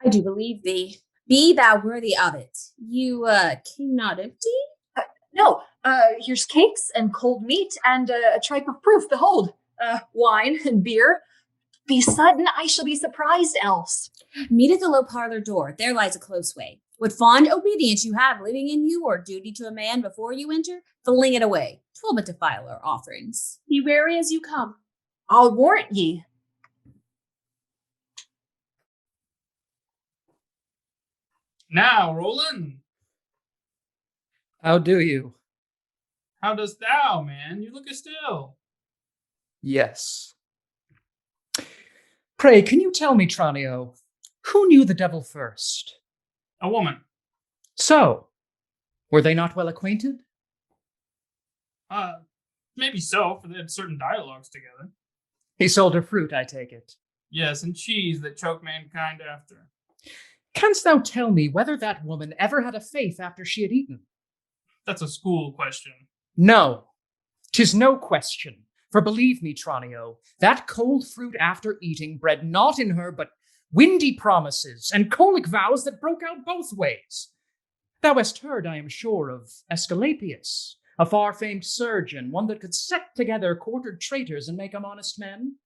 I do believe thee. Be thou worthy of it. You came not empty? No, here's cakes and cold meat and a tripe of proof. Behold, wine and beer. Be sudden, I shall be surprised else. Meet at the low parlor door. There lies a close way. What fond obedience you have living in you, or duty to a man before you enter, fling it away. 'Twill but defile our offerings. Be wary as you come. I'll warrant ye. Now, Roland, How do you? how dost thou, man? You look still. Yes. Pray, can you tell me, Tranio, who knew the devil first? A woman. So, were they not well acquainted? Maybe so, for they had certain dialogues together. He sold her fruit, I take it. Yes, and cheese that choke mankind after. Canst thou tell me whether that woman ever had a faith after she had eaten? That's a school question. No, 'tis no question. For believe me, Tranio, that cold fruit after eating bred not in her but windy promises and colic vows that broke out both ways. Thou hast heard, I am sure, of Aesculapius, a far-famed surgeon, one that could set together quartered traitors and make 'em honest men.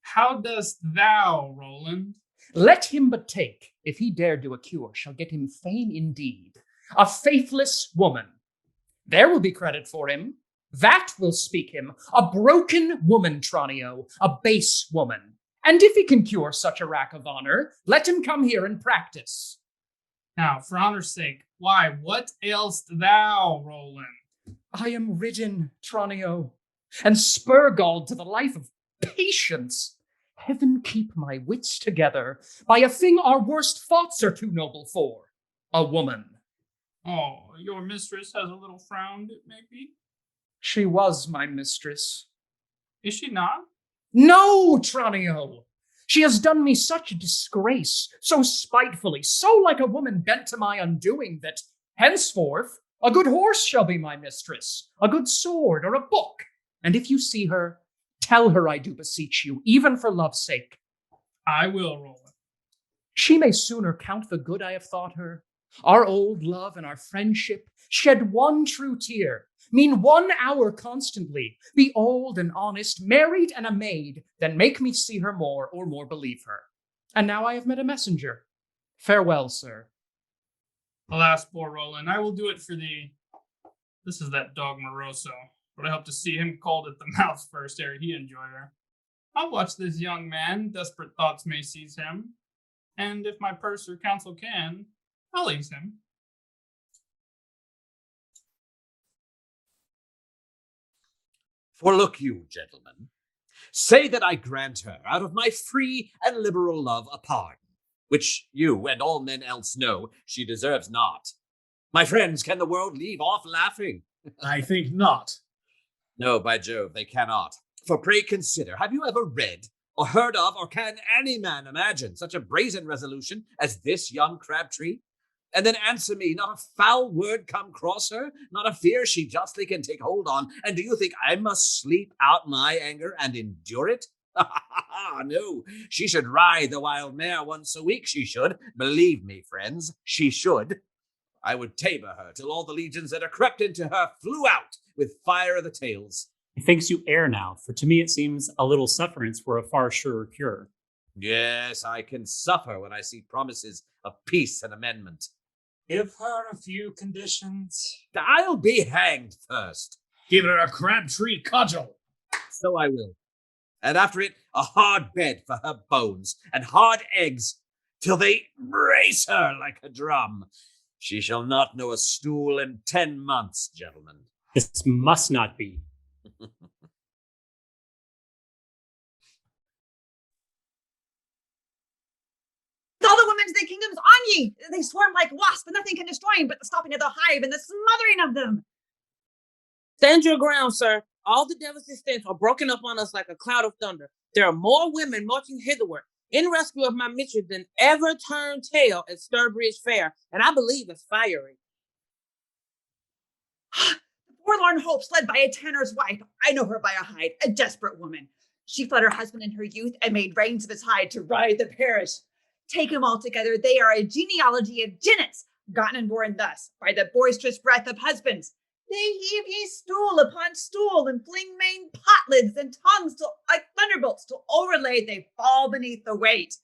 How dost thou, Roland? Let him but take, if he dare do a cure, shall get him fame indeed. A faithless woman. There will be credit for him. That will speak him. A broken woman, Tranio, a base woman. And if he can cure such a rack of honor, let him come here and practice. Now, for honor's sake, why, what ailst thou, Roland? I am ridden, Tranio, and spur-galled to the life of patience. Heaven keep my wits together by a thing our worst thoughts are too noble for, a woman. Oh, your mistress has a little frowned, it may be. She was my mistress. Is she not? No, Tranio! She has done me such disgrace, so spitefully, so like a woman bent to my undoing, that henceforth a good horse shall be my mistress, a good sword or a book. And if you see her, tell her I do beseech you, even for love's sake. I will, Roland. She may sooner count the good I have thought her, our old love and our friendship, shed one true tear, mean 1 hour constantly, be old and honest, married and a maid, than make me see her more or more believe her. And now I have met a messenger. Farewell, sir. Alas, poor Roland, I will do it for thee. This is that dog Moroso, but I hope to see him cold at the mouth first ere he enjoy her. I'll watch this young man, desperate thoughts may seize him, and if my purse or counsel can, I'll ease him. For look you, gentlemen, say that I grant her, out of my free and liberal love, a pardon, which you and all men else know she deserves not. My friends, can the world leave off laughing? I think not. No, by Jove, they cannot. For pray consider, have you ever read or heard of, or can any man imagine such a brazen resolution as this young Crabtree? And then answer me, not a foul word come cross her, not a fear she justly can take hold on, and do you think I must sleep out my anger and endure it? No, she should ride the wild mare once a week, she should. Believe me, friends, she should. I would tamer her till all the legions that are crept into her flew out with fire of the tails. Methinks you err now, for to me it seems a little sufferance were a far surer cure. Yes, I can suffer when I see promises of peace and amendment. Give her a few conditions. I'll be hanged first. Give her a Crabtree cudgel. So I will. And after it, a hard bed for her bones, and hard eggs, till they brace her like a drum. She shall not know a stool in 10 months, gentlemen. This must not be. All the women's their kingdoms on ye! They swarm like wasps, but nothing can destroy them but the stopping of the hive and the smothering of them. Stand your ground, sir. All the devil's stench are broken up on us like a cloud of thunder. There are more women marching hitherward in rescue of my mistress than ever turned tail at Sturbridge Fair, and I believe it's fiery. The forlorn hopes led by a tanner's wife. I know her by a hide, a desperate woman. She fled her husband in her youth and made reins of his hide to ride the parish. Take them all together, they are a genealogy of ginnets, gotten and born thus, by the boisterous breath of husbands. They heave ye stool upon stool, and fling main potlids and tongues till, like thunderbolts, till overlaid they fall beneath the weight.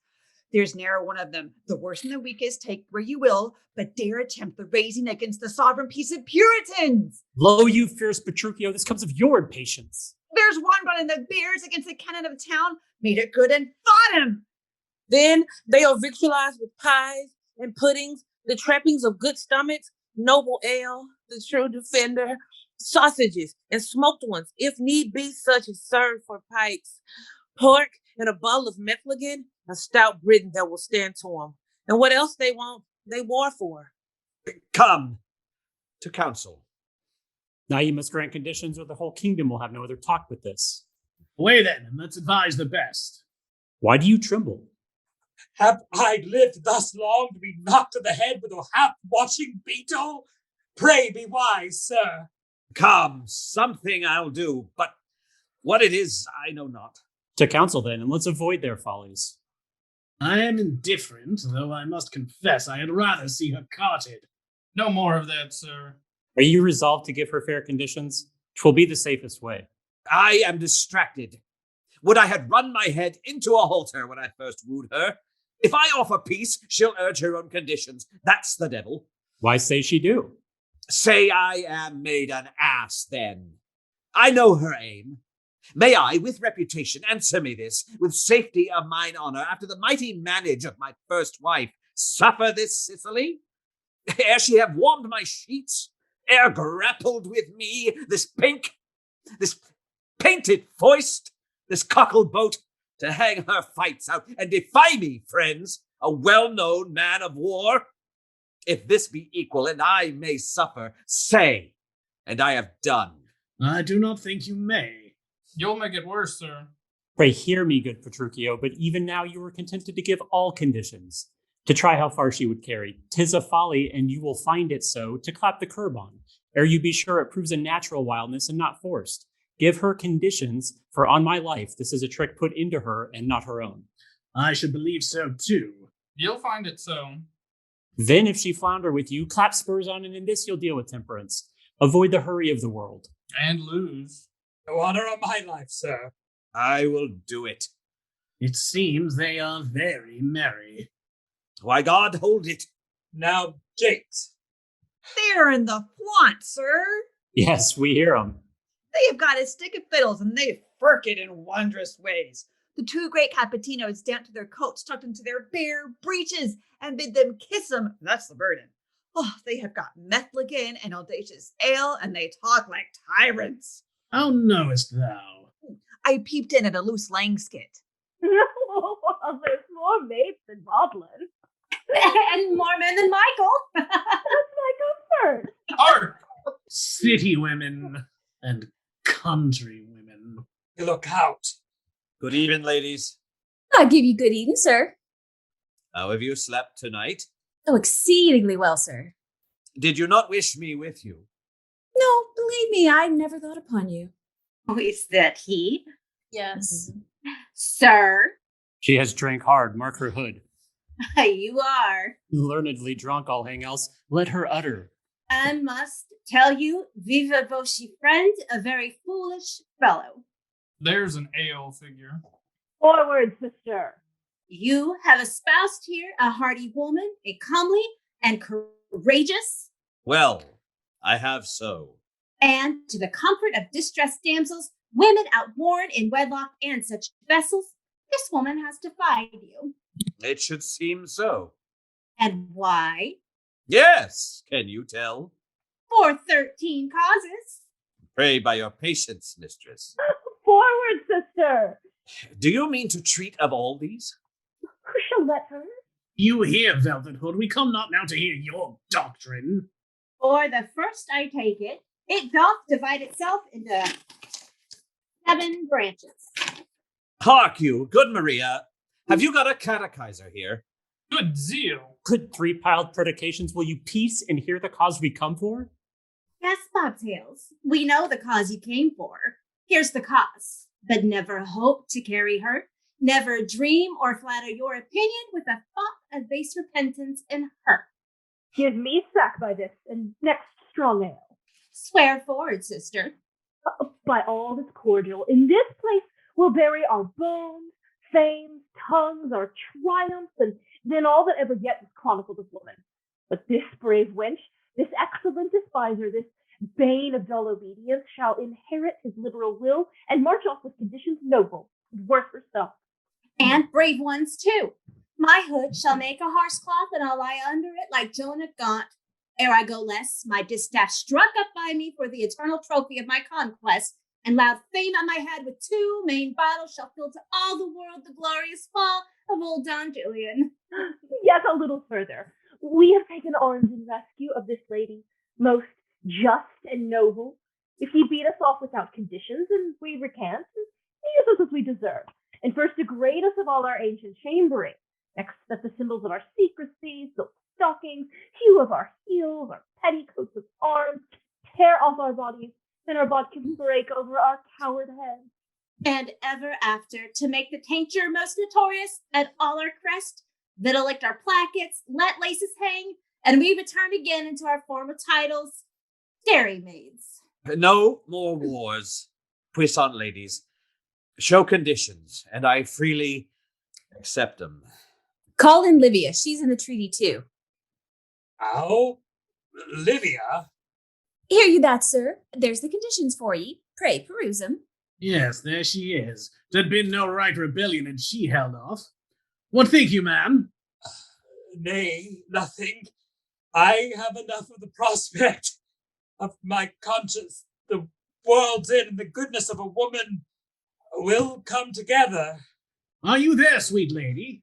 There's ne'er one of them, the worst and the weakest, take where you will, but dare attempt the raising against the sovereign peace of Puritans. Lo, you fierce Petruchio, this comes of your impatience. There's one running the bears against the cannon of town, made it good and fought him. Then they are victualized with pies and puddings, the trappings of good stomachs, noble ale, the true defender, sausages and smoked ones, if need be, such as served for pikes, pork and a bottle of Mecklenburg, a stout Briton that will stand to them. And what else they want, they war for. Come to council. Now you must grant conditions, or the whole kingdom will have no other talk with this. Away then, and let's advise the best. Why do you tremble? Have I lived thus long to be knocked on the head with a half-watching beetle? Pray be wise, sir. Come, something I'll do, but What it is, I know not. To counsel then, and let's avoid their follies. I am indifferent, though I must confess I had rather see her carted. No more of that, sir. Are you resolved to give her fair conditions? 'Twill be the safest way. I am distracted. Would I had run my head into a halter when I first wooed her. If I offer peace, she'll urge her own conditions. That's the devil. Why say she do? Say I am made an ass, then. I know her aim. May I, with reputation, answer me this, with safety of mine honor, after the mighty manage of my first wife, suffer this Sicily? Ere she have warmed my sheets, ere grappled with me, this painted foist, this cockle boat, to hang her fights out, and defy me, friends, a well-known man of war? If this be equal, and I may suffer, say, and I have done. I do not think you may. You'll make it worse, sir. Pray hear me, good Petruchio, but even now you were contented to give all conditions, to try how far she would carry. 'Tis a folly, and you will find it so, to clap the curb on, ere you be sure it proves a natural wildness and not forced. Give her conditions, for on my life this is a trick put into her and not her own. I should believe so too. You'll find it so. Then if she flounder with you, clap spurs on, and in this you'll deal with temperance. Avoid the hurry of the world. And lose. No honor on my life, sir. I will do it. It seems they are very merry. Why, God hold it. Now, Jakes. They're in the flaunt, sir. Yes, we hear 'em. They have got a stick of fiddles, and they firk it in wondrous ways. The two great cappuccinos down to their coats, tucked into their bare breeches, and bid them kiss them. That's the burden. Oh, they have got Metlegen and audacious ale, and they talk like tyrants. How knowest thou? I peeped in at a loose lang skit. Well, there's more maids than Boblin. And more men than Michael. That's my concern. Hark! City women and country women. Look out. Good evening, ladies. I'll give you good evening, sir. How have you slept tonight? Oh, exceedingly well, sir. Did you not wish me with you? No, believe me, I never thought upon you. Oh, is that he? Yes. Sir, She has drank hard, mark her hood. you are. Learnedly drunk, all hang else. Let her utter. I must tell you, viva voce friend, a very foolish fellow. There's an ale figure. Forward, sister. You have espoused here a hardy woman, a comely and courageous, Well, I have so. and to the comfort of distressed damsels, women outworn in wedlock and such vessels, this woman has defied you. It should seem so. And why? Yes, can you tell? For 13 causes. Pray by your patience, mistress. Forward, sister. Do you mean to treat of all these? Who shall let her? You hear, Velvet Hood, we come not now to hear your doctrine. For the first, I take it, it doth divide itself into 7 branches. Hark you, good Maria. Have you got a catechizer here? Good zeal. Good three-piled predications, will you peace and hear the cause we come for? Yes, Bobtails, we know the cause you came for. Here's the cause. But never hope to carry her. Never dream or flatter your opinion with a thought of base repentance in her. Give me sack by this, and next strong ale. Swear forward, sister. By all that's cordial, in this place we'll bury our bones, fames, tongues, our triumphs, and then all that ever yet was chronicled of woman. But this brave wench, this excellent despiser, this bane of dull obedience, shall inherit his liberal will and march off with conditions noble and worth herself. And brave ones, too. My hood shall make a horse cloth, and I'll lie under it like Joan of Gaunt. Ere I go less, my distaff struck up by me for the eternal trophy of my conquest, and loud fame on my head with 2 main bottles shall fill to all the world the glorious fall of old Don Julian. Yet a little further. We have taken arms in rescue of this lady, most just and noble. If he beat us off without conditions, and we recant, he use us as we deserve, and first degrade us of all our ancient chambering. Next, that the symbols of our secrecy, silk stockings, hue of our heels, our petticoats of arms, tear off our bodies, then our bod can break over our coward heads. And ever after, to make the tincture most notorious at all our crest, that'll lick our plackets, let laces hang, and we return again into our former titles, dairy maids. No more wars. Puissant ladies. Show conditions, and I freely accept them. Call in Livia. She's in the treaty too. How? Livia? Hear you that, sir. There's the conditions for ye. Pray peruse 'em. Yes, there she is. There'd been no right rebellion, and she held off. What think you, ma'am? Nay, nothing. I have enough of the prospect of my conscience, the world's end, and the goodness of a woman will come together. Are you there, sweet lady?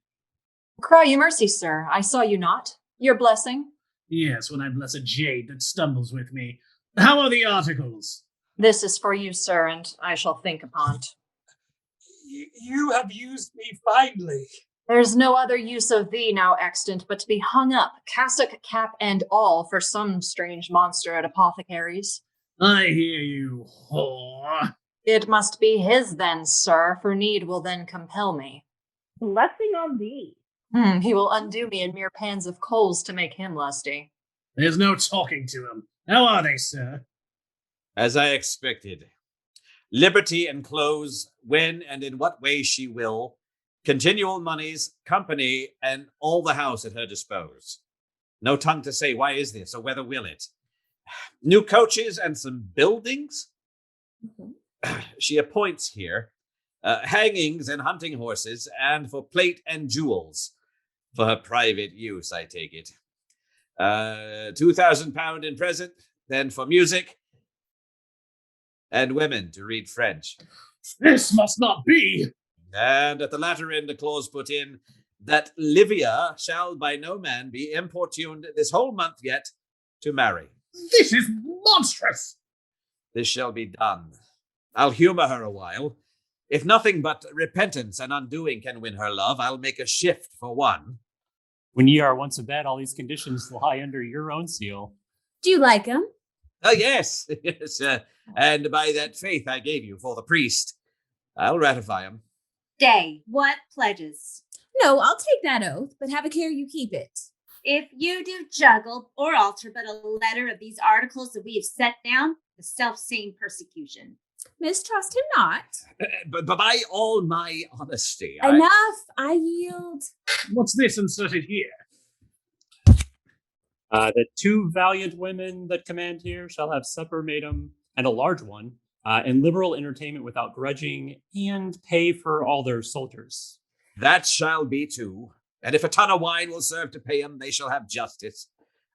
Cry you mercy, sir. I saw you not. Your blessing? Yes, when I bless a jade that stumbles with me. How are the articles? This is for you, sir, and I shall think upon't. You have used me finely. There's no other use of thee now extant but to be hung up, cassock, cap, and all, for some strange monster at apothecary's. I hear you, whore. It must be his then, sir, for need will then compel me. Blessing on thee. He will undo me in mere pans of coals to make him lusty. There's no talking to him. How are they, sir? As I expected. Liberty enclose when and in what way she will, continual monies, company, and all the house at her dispose. No tongue to say why is this, or whether will it. New coaches and some buildings? She appoints here, hangings and hunting horses, and for plate and jewels. For her private use, I take it. £2,000 in present, then for music, and women to read French. This must not be. And at the latter end, a clause put in that Livia shall by no man be importuned this whole month yet to marry. This is monstrous. This shall be done. I'll humor her a while. If nothing but repentance and undoing can win her love, I'll make a shift for one. When ye are once abed, all these conditions lie under your own seal. Do you like 'em? Oh, yes, yes. And by that faith I gave you for the priest, I'll ratify them. Day, what pledges? No, I'll take that oath, but have a care you keep it. If you do juggle or alter but a letter of these articles that we have set down, the self-same persecution. Mistrust him not. But by all my honesty, Enough, I yield. What's this inserted here? The 2 valiant women that command here shall have supper made 'em, and a large one, and liberal entertainment without grudging, and pay for all their soldiers. That shall be too. And if a ton of wine will serve to pay 'em, they shall have justice.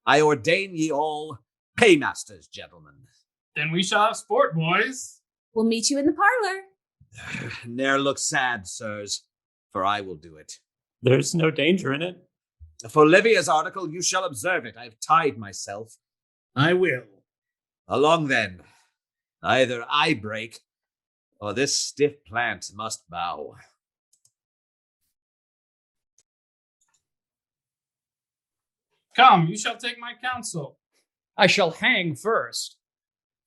I ordain ye all paymasters, gentlemen. Then we shall have sport, boys. We'll meet you in the parlor. Ne'er look sad, sirs, for I will do it. There's no danger in it. For Livia's article, you shall observe it. I have tied myself. I will. Along then. Either I break, or this stiff plant must bow. Come, you shall take my counsel. I shall hang first.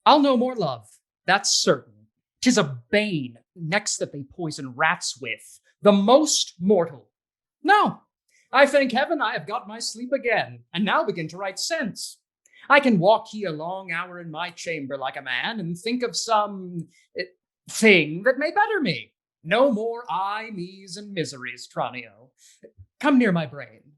I'll no more love, that's certain. 'Tis a bane, next that they poison rats with, the most mortal. No, I thank heaven I have got my sleep again, and now begin to write sense. I can walk ye a long hour in my chamber like a man, and think of some thing that may better me. No more I, me's, and miseries, Tranio. Come near my brain.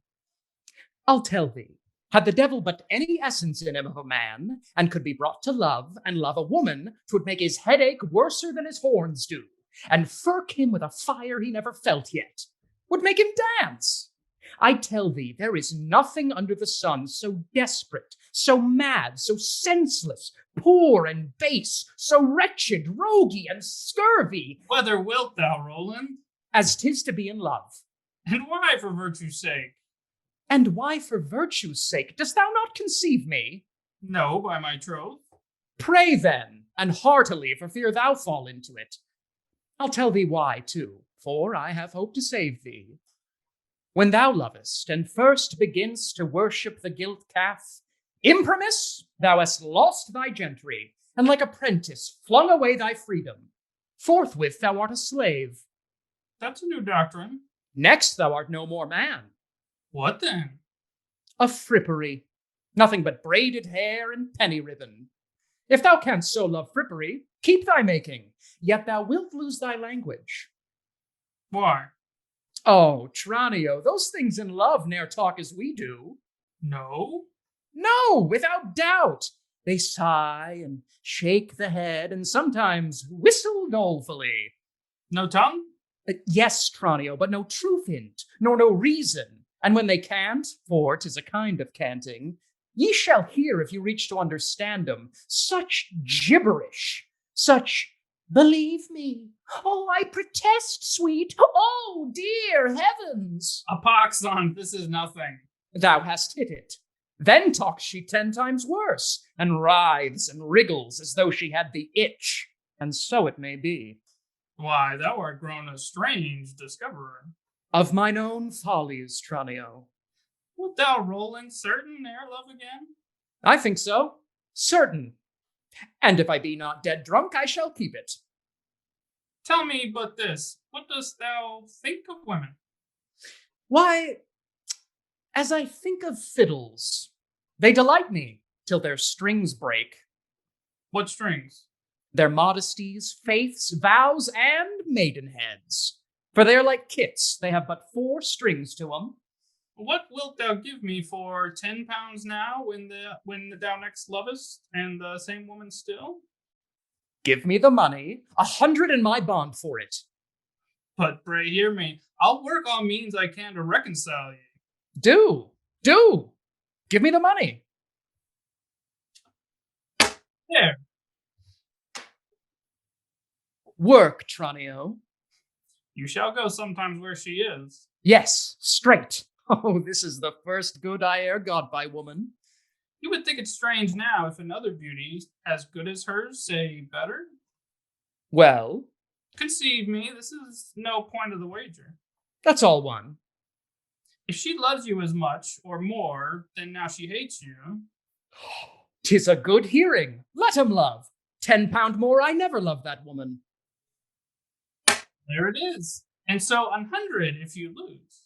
I'll tell thee, had the devil but any essence in him of a man, and could be brought to love, and love a woman, 'twould make his headache worser than his horns do, and firk him with a fire he never felt yet, would make him dance. I tell thee, there is nothing under the sun so desperate, so mad, so senseless, poor and base, so wretched, roguey, and scurvy, Whether wilt thou, Roland? as 'tis to be in love. And why, for virtue's sake? And why, for virtue's sake, dost thou not conceive me? No, by my troth. Pray then, and heartily, for fear thou fall into it. I'll tell thee why, too, for I have hope to save thee. When thou lovest, and first beginst to worship the gilt calf, imprimis, thou hast lost thy gentry, and like a prentice flung away thy freedom. Forthwith thou art a slave. That's a new doctrine. Next thou art no more man. What then? A frippery. Nothing but braided hair and penny ribbon. If thou canst so love frippery, keep thy making, yet thou wilt lose thy language. Why? Oh, Tranio, those things in love ne'er talk as we do. No? No, without doubt. They sigh and shake the head and sometimes whistle dolefully. No tongue? Yes, Tranio, but no truth in't, nor no reason. And when they cant, for 'tis a kind of canting, ye shall hear if you reach to understand 'em, such gibberish, such believe me. Oh, I protest, sweet. Oh, dear heavens. A pox on, this is nothing. Thou hast hit it. Then talks she 10 times worse, and writhes and wriggles as though she had the itch. And so it may be. Why, thou art grown a strange discoverer. Of mine own follies, Tranio. Wilt thou rolling certain ere love again? I think so. Certain. And if I be not dead drunk, I shall keep it. Tell me but this, what dost thou think of women? Why, as I think of fiddles, they delight me till their strings break. What strings? Their modesties, faiths, vows, and maidenheads. For they are like kits, they have but 4 strings to 'em. What wilt thou give me for 10 pounds now when thou next lovest, and the same woman still? Give me the money, 100 in my bond for it. But pray hear me, I'll work all means I can to reconcile ye. Do. Give me the money. There. Work, Tranio. You shall go sometimes where she is. Yes, straight. Oh, this is the first good I e'er got by woman. You would think it strange now if another beauty as good as hers, say better. Well? Conceive me, this is no point of the wager. That's all one. If she loves you as much, or more, than now she hates you. 'Tis a good hearing. Let him love. 10 pound more, I never loved that woman. There it is. And so 100 if you lose.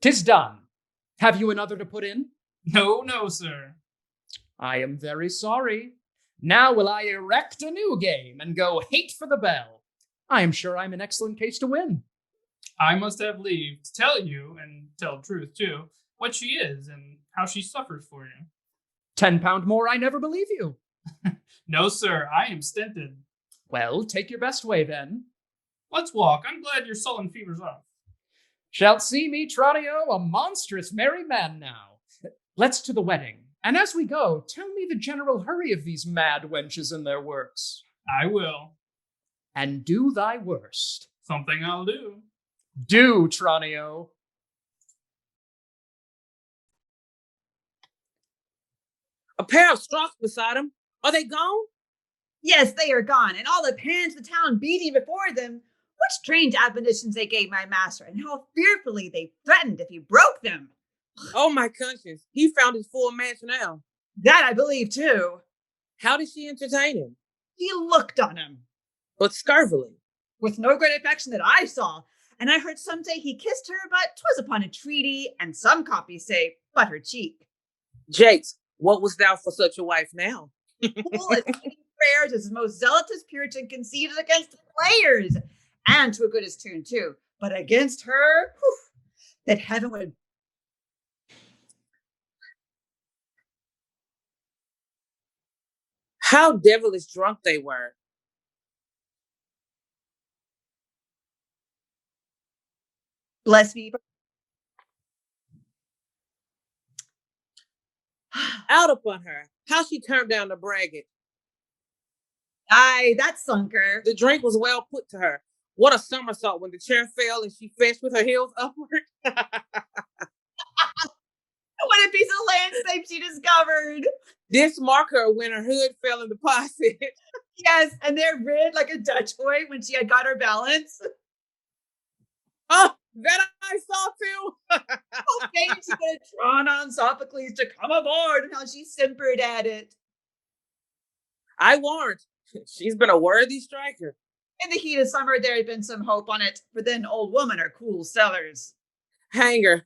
'Tis done. Have you another to put in? No, sir. I am very sorry. Now will I erect a new game and go hate for the bell. I am sure I'm in excellent case to win. I must have leave to tell you, and tell truth too, what she is and how she suffers for you. 10 pound more, I never believe you. No, sir, I am stinted. Well, take your best way then. Let's walk. I'm glad your sullen fever's off. Shalt see me, Tranio, a monstrous merry man now. Let's to the wedding. And as we go, tell me the general hurry of these mad wenches and their works. I will. And do thy worst. Something I'll do. Do, Tranio. A pair of strocks beside him. Are they gone? Yes, they are gone, and all the pans of the town beating before them. What strange admonitions they gave my master, and how fearfully they threatened if he broke them. Oh, my conscience. He found his full match now. That I believe, too. How did she entertain him? He looked on him. But scurvily. With no great affection that I saw. And I heard some say he kissed her, but 'twas upon a treaty, and some copies say, but her cheek. Jakes, what was thou for such a wife now? Full as many prayers as his most zealous Puritan conceded against the players, and to a good his tune, too. But against her, whew, that heaven would. How devilish drunk they were. Bless me. Out upon her. How she turned down the braggart. Aye, that sunk her. The drink was well put to her. What a somersault when the chair fell and she fetched with her heels upward. What a piece of landscape she discovered. This marked her when her hood fell in the pocket. Yes, and they're rid like a Dutch boy when she had got her balance. Oh, that I saw too. How faint she could have drawn on Sophocles to come aboard, and how she simpered at it. I warrant she's been a worthy striker. In the heat of summer, there had been some hope on it, for then old women are cool sellers. Hanger.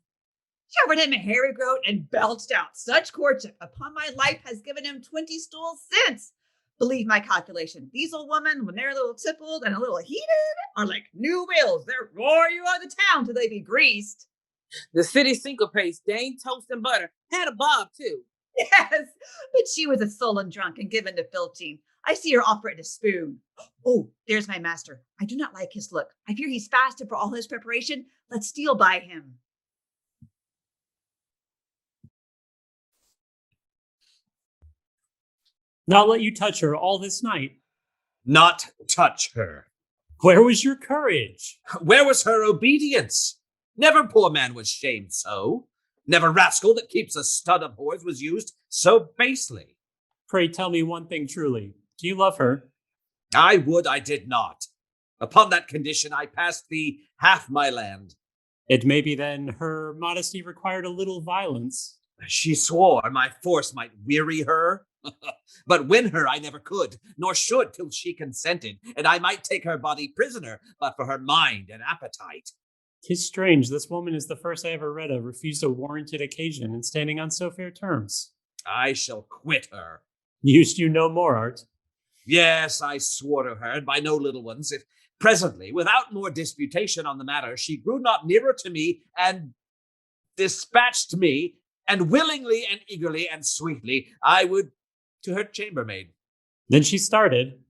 Covered him in hairy groat and belched out such courtship upon my life has given him 20 stools since. Believe my calculation, these old women, when they're a little tippled and a little heated, are like new wheels. They're roar you out of the town till they be greased. The city syncopates, Dane toast and butter. Had a bob, too. Yes, but she was a sullen drunk and given to filching. I see her offer it a spoon. Oh, there's my master. I do not like his look. I fear he's fasted for all his preparation. Let's steal by him. Not let you touch her all this night. Not touch her. Where was your courage? Where was her obedience? Never poor man was shamed so. Never rascal that keeps a stud of whores was used so basely. Pray tell me one thing truly. Do you love her? I would I did not. Upon that condition I passed thee half my land. It may be then her modesty required a little violence. She swore my force might weary her. But win her I never could, nor should till she consented, and I might take her body prisoner, but for her mind and appetite. 'Tis strange, this woman is the first I ever read of refused a warranted occasion and standing on so fair terms. I shall quit her. Used you no more, Art? Yes, I swore to her, and by no little ones, if presently, without more disputation on the matter, she grew not nearer to me, and dispatched me, and willingly and eagerly and sweetly, I would to her chambermaid. Then she started.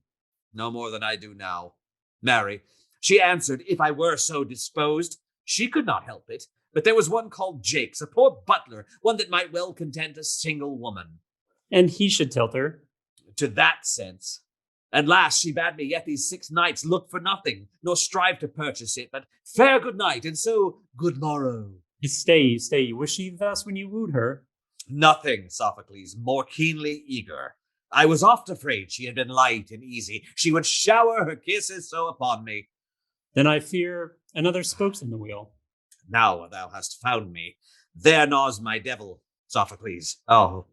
No more than I do now. Marry, she answered, if I were so disposed, she could not help it, but there was one called Jakes, a poor butler, one that might well content a single woman. And he should tilt her. To that sense. And last she bade me yet these 6 nights look for nothing, nor strive to purchase it, but fair good night, and so good morrow. Stay. Was she thus when you wooed her? Nothing, Sophocles, more keenly eager. I was oft afraid she had been light and easy. She would shower her kisses so upon me. Then I fear another spokes in the wheel. Now thou hast found me. There gnaws my devil, Sophocles. Oh,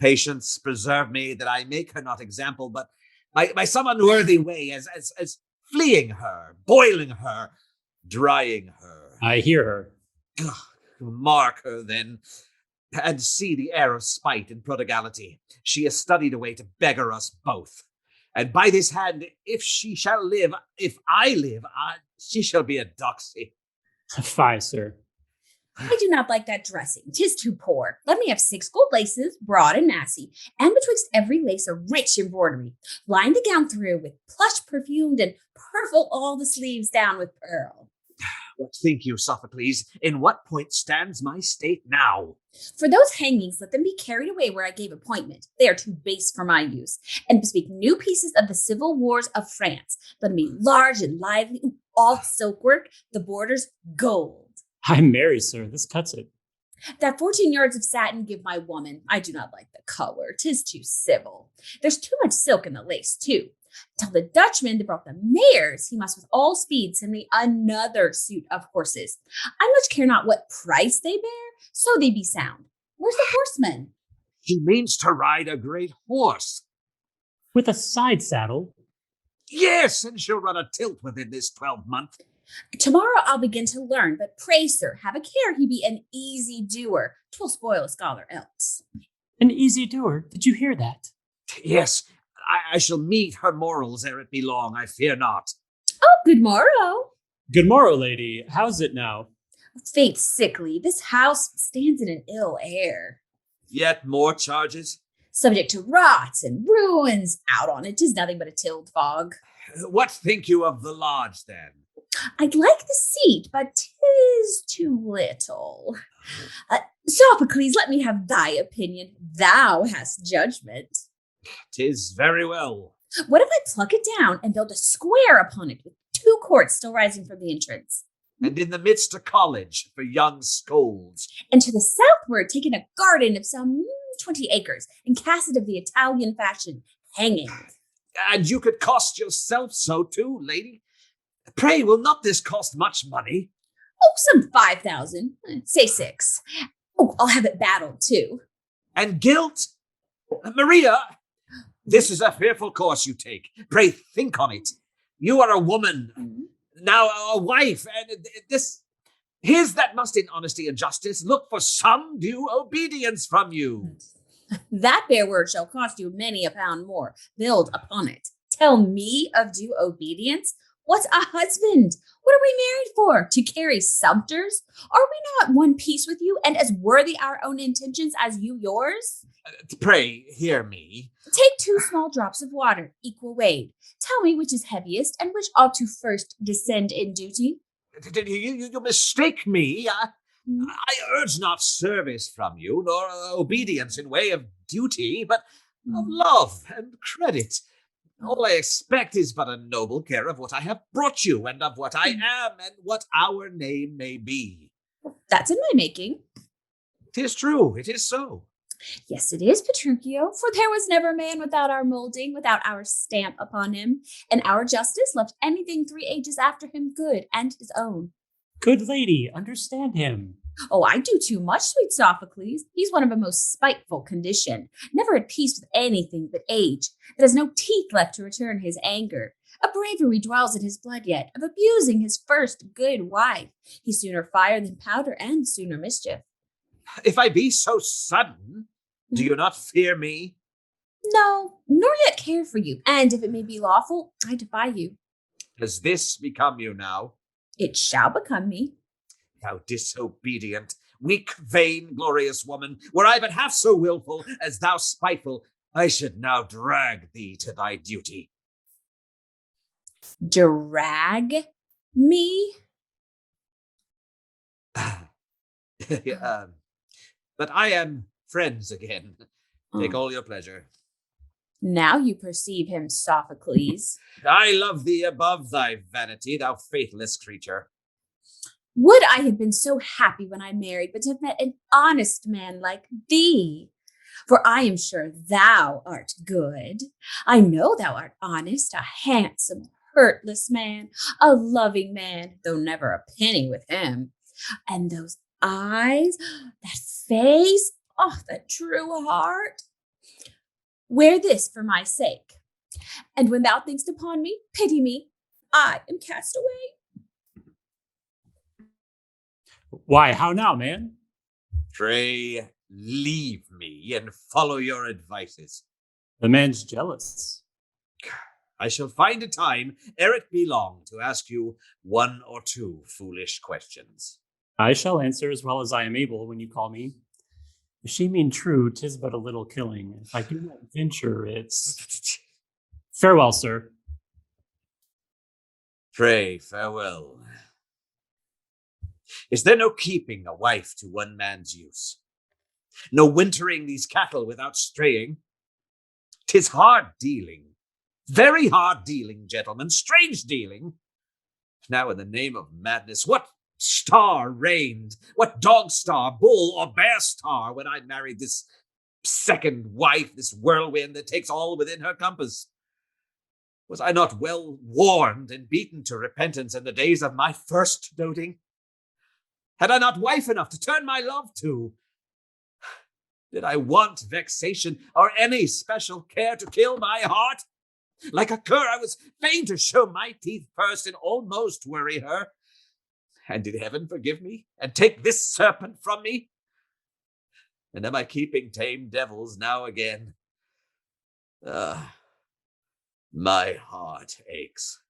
patience, preserve me that I make her not example, but by some unworthy way, as fleeing her, boiling her, drying her. I hear her. Mark her then, and see the air of spite and prodigality. She has studied a way to beggar us both. And by this hand, if she shall live, if I live, she shall be a doxy. Fie, sir. I do not like that dressing. 'Tis too poor. Let me have 6 gold laces, broad and massy, and betwixt every lace a rich embroidery. Line the gown through with plush perfumed, and purfle all the sleeves down with pearl. What think you, Sophocles? In what point stands my state now? For those hangings, let them be carried away where I gave appointment. They are too base for my use. And bespeak new pieces of the civil wars of France. Let them be large and lively, all silkwork, the borders gold. I'm merry, sir. This cuts it. That 14 yards of satin give my woman. I do not like the color. 'Tis too civil. There's too much silk in the lace, too. Tell the Dutchman that brought the mares he must with all speed send me another suit of horses. I much care not what price they bear, so they be sound. Where's the horseman? She means to ride a great horse. With a side saddle? Yes, and she'll run a tilt within this 12-month. Tomorrow I'll begin to learn, but pray, sir, have a care he be an easy doer. 'Twill spoil a scholar else. An easy doer? Did you hear that? Yes, I shall meet her morals ere it be long, I fear not. Oh, good morrow. Good morrow, lady. How's it now? Fate sickly. This house stands in an ill air. Yet more charges? Subject to rots and ruins. Out on it 'tis nothing but a tilled fog. What think you of the lodge, then? I'd like the seat, but 'tis too little. Sophocles, let me have thy opinion. Thou hast judgment. 'Tis very well. What if I pluck it down and build a square upon it with 2 courts still rising from the entrance? And in the midst a college for young scolds. And to the southward taking a garden of some 20 acres and cast it of the Italian fashion, hanging. And you could cost yourself so too, lady. Pray, will not this cost much money? Oh, some 5,000. Say 6. Oh, I'll have it battled too. And gilt? Maria, this is a fearful course you take. Pray, think on it. You are a woman, now a wife, and his that must in honesty and justice look for some due obedience from you. That bare word shall cost you many a pound more. Build upon it. Tell me of due obedience? What's a husband? What are we married for? To carry sumpters? Are we not one piece with you and as worthy our own intentions as you yours? Pray, hear me. Take 2 small drops of water, equal weight. Tell me which is heaviest and which ought to first descend in duty. You mistake me. I urge not service from you, nor obedience in way of duty, but of love and credit. All I expect is but a noble care of what I have brought you, and of what I am, and what our name may be. That's in my making. 'Tis true, it is so. Yes, it is, Petruchio, for there was never man without our molding, without our stamp upon him, and our justice left anything 3 ages after him good and his own. Good lady, understand him. Oh, I do too much, sweet Sophocles. He's one of a most spiteful condition, never at peace with anything but age, that has no teeth left to return his anger. A bravery dwells in his blood yet, of abusing his first good wife. He's sooner fire than powder, and sooner mischief. If I be so sudden, do you not fear me? No, nor yet care for you, and if it may be lawful, I defy you. Does this become you now? It shall become me. Thou disobedient, weak, vain, glorious woman, were I but half so willful as thou spiteful, I should now drag thee to thy duty. Drag me? But I am friends again. Take all your pleasure. Now you perceive him, Sophocles. I love thee above thy vanity, thou faithless creature. Would I had been so happy when I married, but to have met an honest man like thee. For I am sure thou art good. I know thou art honest, a handsome, hurtless man, a loving man, though never a penny with him. And those eyes, that face, oh, that true heart. Wear this for my sake. And when thou thinkst upon me, pity me. I am cast away. Why, how now, man? Pray, leave me and follow your advices. The man's jealous. I shall find a time, ere it be long, to ask you 1 or 2 foolish questions. I shall answer as well as I am able when you call me. If she mean true, 'tis but a little killing. If I do not venture, it's... Farewell, sir. Pray, farewell. Is there no keeping a wife to one man's use? No wintering these cattle without straying? 'Tis hard dealing, very hard dealing, gentlemen, strange dealing. Now, in the name of madness, what star reigned? What dog star, bull, or bear star when I married this second wife, this whirlwind that takes all within her compass? Was I not well warned and beaten to repentance in the days of my first doting? Had I not wife enough to turn my love to? Did I want vexation or any special care to kill my heart? Like a cur, I was fain to show my teeth first and almost worry her. And did heaven forgive me and take this serpent from me? And am I keeping tame devils now again? My heart aches.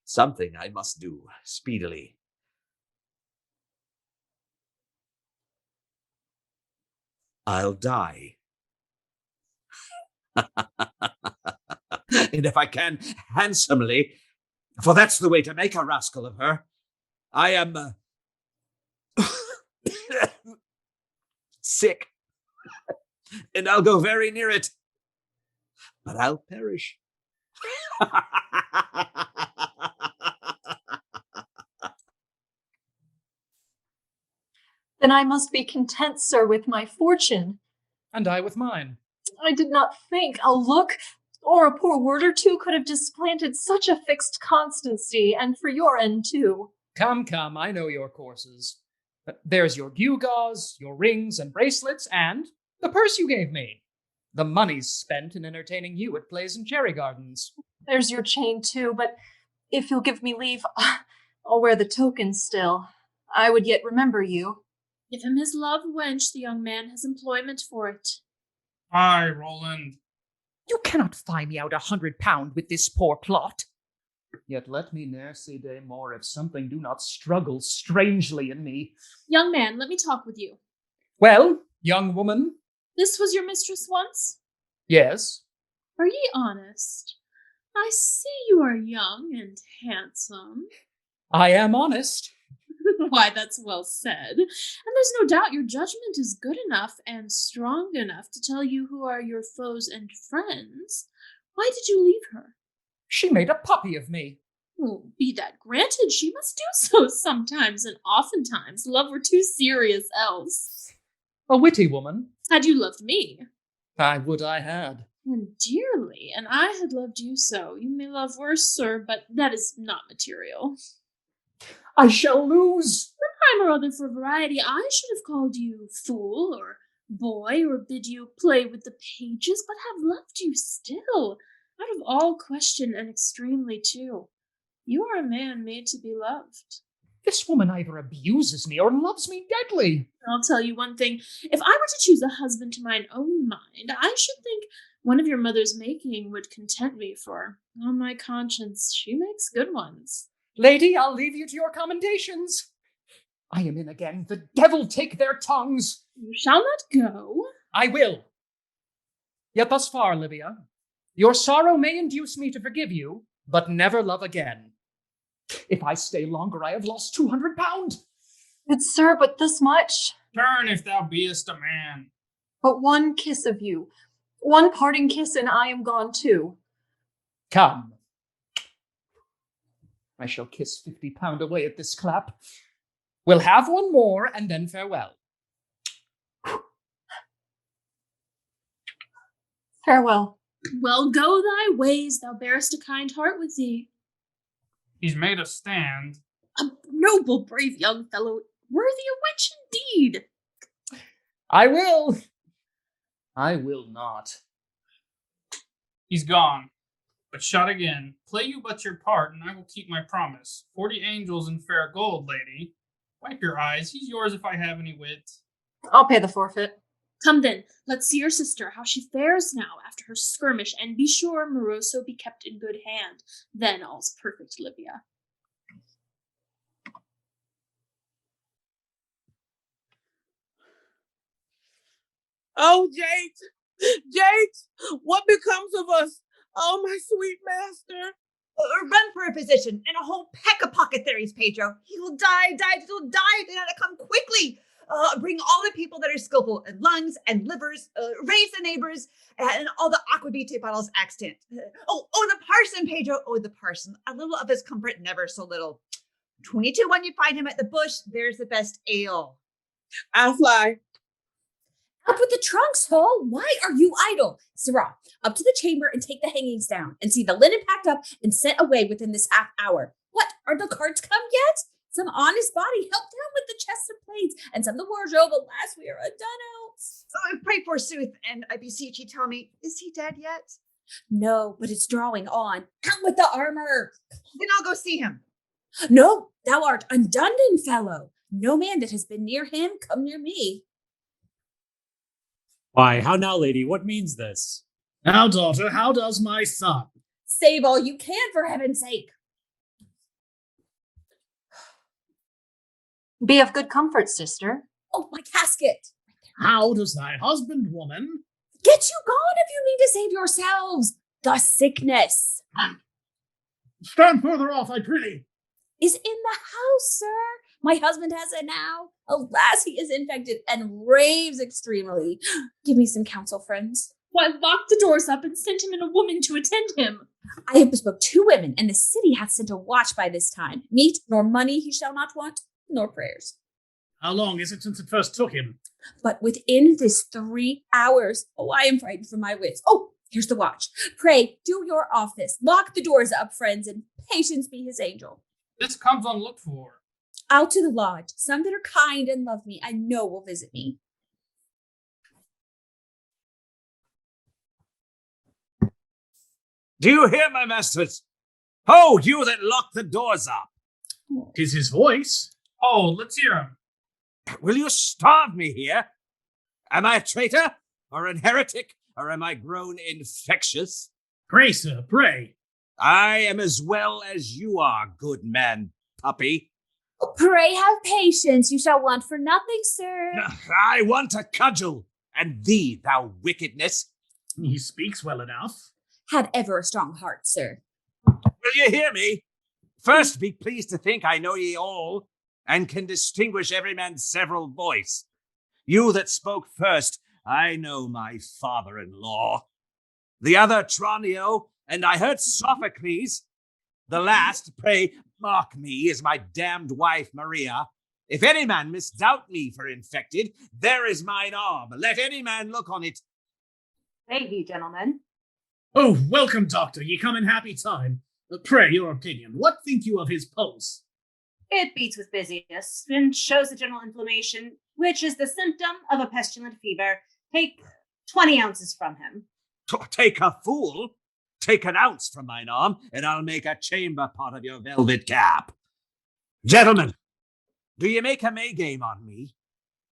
Something I must do speedily. I'll die. And if I can, handsomely, for that's the way to make a rascal of her. I am sick, and I'll go very near it, but I'll perish. Then I must be content, sir, with my fortune. And I with mine. I did not think a look or a poor word or two could have displanted such a fixed constancy, and for your end too. Come, come, I know your courses. But there's your gewgaws, your rings and bracelets, and the purse you gave me. The money's spent in entertaining you at plays and cherry gardens. There's your chain too, but if you'll give me leave, I'll wear the token still. I would yet remember you. Give him his love, wench. The young man has employment for it. Aye, Roland. You cannot fy me out £100 with this poor plot. Yet let me ne'er say day more if something do not struggle strangely in me. Young man, let me talk with you. Well, young woman? This was your mistress once? Yes. Are ye honest? I see you are young and handsome. I am honest. Why, that's well said. And there's no doubt your judgment is good enough and strong enough to tell you who are your foes and friends. Why did you leave her? She made a puppy of me. Oh, be that granted, she must do so sometimes, and oftentimes love were too serious else. A witty woman. Had you loved me? I would I had. And dearly, and I had loved you so. You may love worse, sir, but that is not material. I shall lose. Some time or other for variety, I should have called you fool or boy, or bid you play with the pages, but have loved you still, out of all question, and extremely too. You are a man made to be loved. This woman either abuses me or loves me deadly. I'll tell you one thing. If I were to choose a husband to mine own mind, I should think one of your mother's making would content me, for, on my conscience, she makes good ones. Lady, I'll leave you to your commendations. I am in again. The devil take their tongues. You shall not go. I will. Yet thus far, Livia, your sorrow may induce me to forgive you, but never love again. If I stay longer, I have lost £200. Good sir, but this much? Turn if thou beest a man. But one kiss of you, one parting kiss, and I am gone too. Come. I shall kiss £50 away at this clap. We'll have one more, and then farewell. Farewell. Well, go thy ways, thou bearest a kind heart with thee. He's made a stand. A noble, brave young fellow, worthy a witch indeed. I will. I will not. He's gone. But shot again. Play you but your part, and I will keep my promise. 40 angels in fair gold, lady. Wipe your eyes. He's yours if I have any wit. I'll pay the forfeit. Come then, let's see your sister, how she fares now after her skirmish, and be sure Moroso be kept in good hand. Then all's perfect, Livia. Oh, Jake, what becomes of us? Oh, my sweet master. Run for a physician and a whole peck of pocket theories, Pedro. He will die. He'll die. They gotta come quickly. Bring all the people that are skillful in lungs and livers, raise the neighbors, and all the aquavitae bottles extant. Oh, the parson, Pedro. Oh, the parson. A little of his comfort, never so little. 22 when you find him at the bush, there's the best ale. I'll fly. Up with the trunks, Hull. Why are you idle? Sirrah, up to the chamber and take the hangings down, and see the linen packed up and sent away within this half hour. What, are the carts come yet? Some honest body help down with the chest of plates, and some the wardrobe. Alas, we are undone else. Oh, pray forsooth, and I beseech you, tell me, is he dead yet? No, but it's drawing on. Out with the armor. Then I'll go see him. No, thou art undone, fellow. No man that has been near him come near me. Why, how now, lady? What means this? Now, daughter, how does my son? Save all you can, for heaven's sake. Be of good comfort, sister. Oh, my casket. How does thy husband, woman? Get you gone if you mean to save yourselves. The sickness Stand further off, I prithee. is in the house, sir. My husband has it now. Alas, he is infected and raves extremely. Give me some counsel, friends. Why, lock the doors up and send him in a woman to attend him. I have bespoke 2 women, and the city hath sent a watch by this time. Meat nor money he shall not want, nor prayers. How long is it since it first took him? But within this 3 hours, I am frightened for my wits. Oh, here's the watch. Pray, do your office. Lock the doors up, friends, and patience be his angel. This comes unlooked for. Out to the lodge. Some that are kind and love me, I know will visit me. Do you hear, my masters? Ho, you that locked the doors up! 'Tis his voice. Oh, let's hear him. Will you starve me here? Am I a traitor, or an heretic, or am I grown infectious? Pray, sir, pray. I am as well as you are, good man, puppy. Pray have patience. You shall want for nothing, sir. I want a cudgel, and thee, thou wickedness. He speaks well enough. Have ever a strong heart, sir. Will you hear me? First, be pleased to think I know ye all, and can distinguish every man's several voice. You that spoke first, I know my father-in-law. The other Tranio, and I heard Sophocles. The last, pray, mark me, is my damned wife Maria. If any man misdoubt me for infected, there is mine arm. Let any man look on it. Thank you, gentlemen. Oh, welcome, doctor. Ye come in happy time. Pray, your opinion. What think you of his pulse? It beats with busyness and shows a general inflammation, which is the symptom of a pestilent fever. Take 20 ounces from him. Take a fool. Take an ounce from mine arm, and I'll make a chamber pot of your velvet cap. Gentlemen, do you make a May game on me?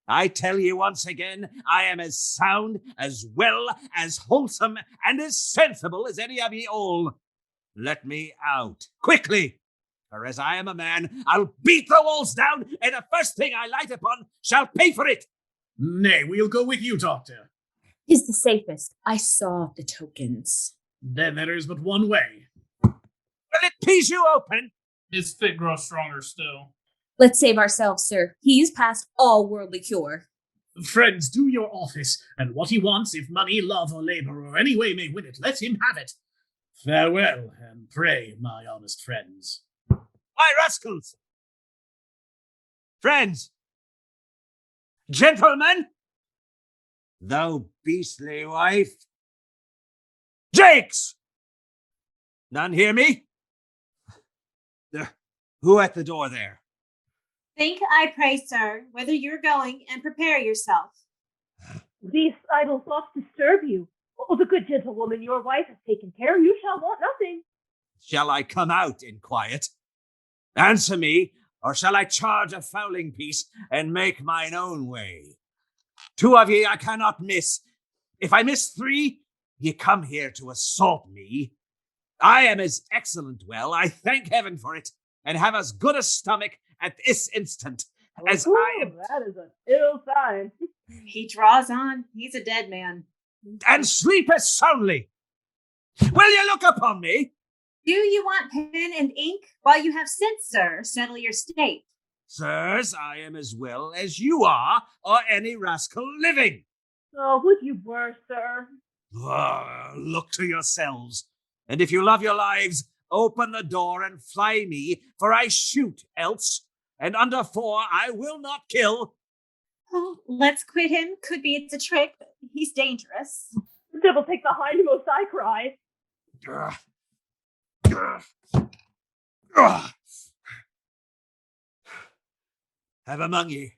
I tell you once again, I am as sound, as well, as wholesome, and as sensible as any of ye all. Let me out, quickly, for as I am a man, I'll beat the walls down, and the first thing I light upon shall pay for it. Nay, we'll go with you, doctor. 'Tis the safest. I saw the tokens. Then there is but one way. Will it please you open? His fit grows stronger still. Let's save ourselves, sir. He's past all worldly cure. Friends, do your office, and what he wants, if money, love, or labor, or any way may win it, let him have it. Farewell, and pray, my honest friends. Why, rascals! Friends! Gentlemen! Thou beastly wife! Jakes! None hear me? Who at the door there? Think, I pray, sir, whither you're going, and prepare yourself. These idle thoughts disturb you. Oh, the good gentlewoman, your wife, has taken care. You shall want nothing. Shall I come out in quiet? Answer me, or shall I charge a fowling piece and make mine own way? 2 of ye I cannot miss. If I miss 3, ye come here to assault me. I am as excellent well, I thank heaven for it, and have as good a stomach at this instant as I am. That is an ill sign. He draws on. He's a dead man. And sleep as soundly. Will you look upon me? Do you want pen and ink? While you have sense, sir, settle your state. Sirs, I am as well as you are, or any rascal living. Oh, would you were, sir? Look to yourselves, and if you love your lives, open the door and fly me, for I shoot else, and under 4 I will not kill. Oh, let's quit him. Could be it's a trick, but he's dangerous. The devil take the hindmost, I cry. Have among ye.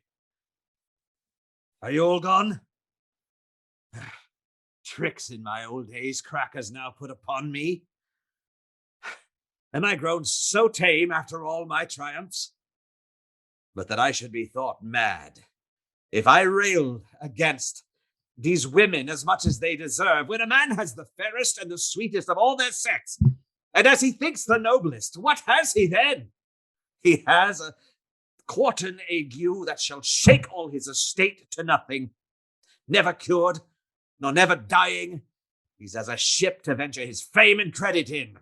Are you all gone? Tricks in my old days crackers now put upon me. Am I grown so tame after all my triumphs? But that I should be thought mad if I railed against these women as much as they deserve, when a man has the fairest and the sweetest of all their sex, and as he thinks the noblest, what has he then? He has a quartan ague that shall shake all his estate to nothing. Never cured, nor never dying, he's as a ship to venture his fame and credit in,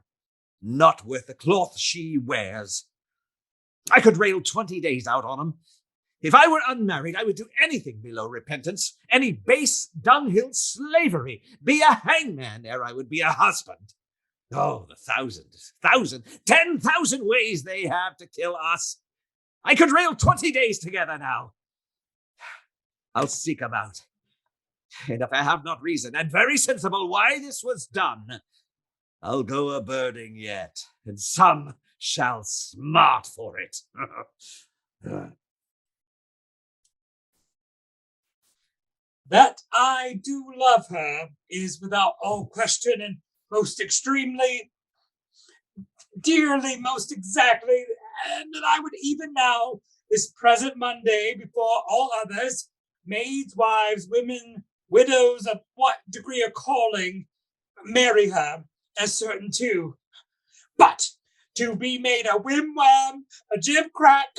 not worth the cloth she wears. I could rail 20 days out on him. If I were unmarried, I would do anything below repentance, any base dunghill slavery, be a hangman ere I would be a husband. Oh, the 10,000 ways they have to kill us. I could rail 20 days together now. I'll seek about, and if I have not reason, and very sensible, why this was done, I'll go a birding yet, and some shall smart for it. That I do love her is without all question, and most extremely, dearly, most exactly, and that I would even now, this present Monday, before all others, maids, wives, women, widows of what degree of calling, marry her, as certain too. But to be made a whim-wham, a jib-crack,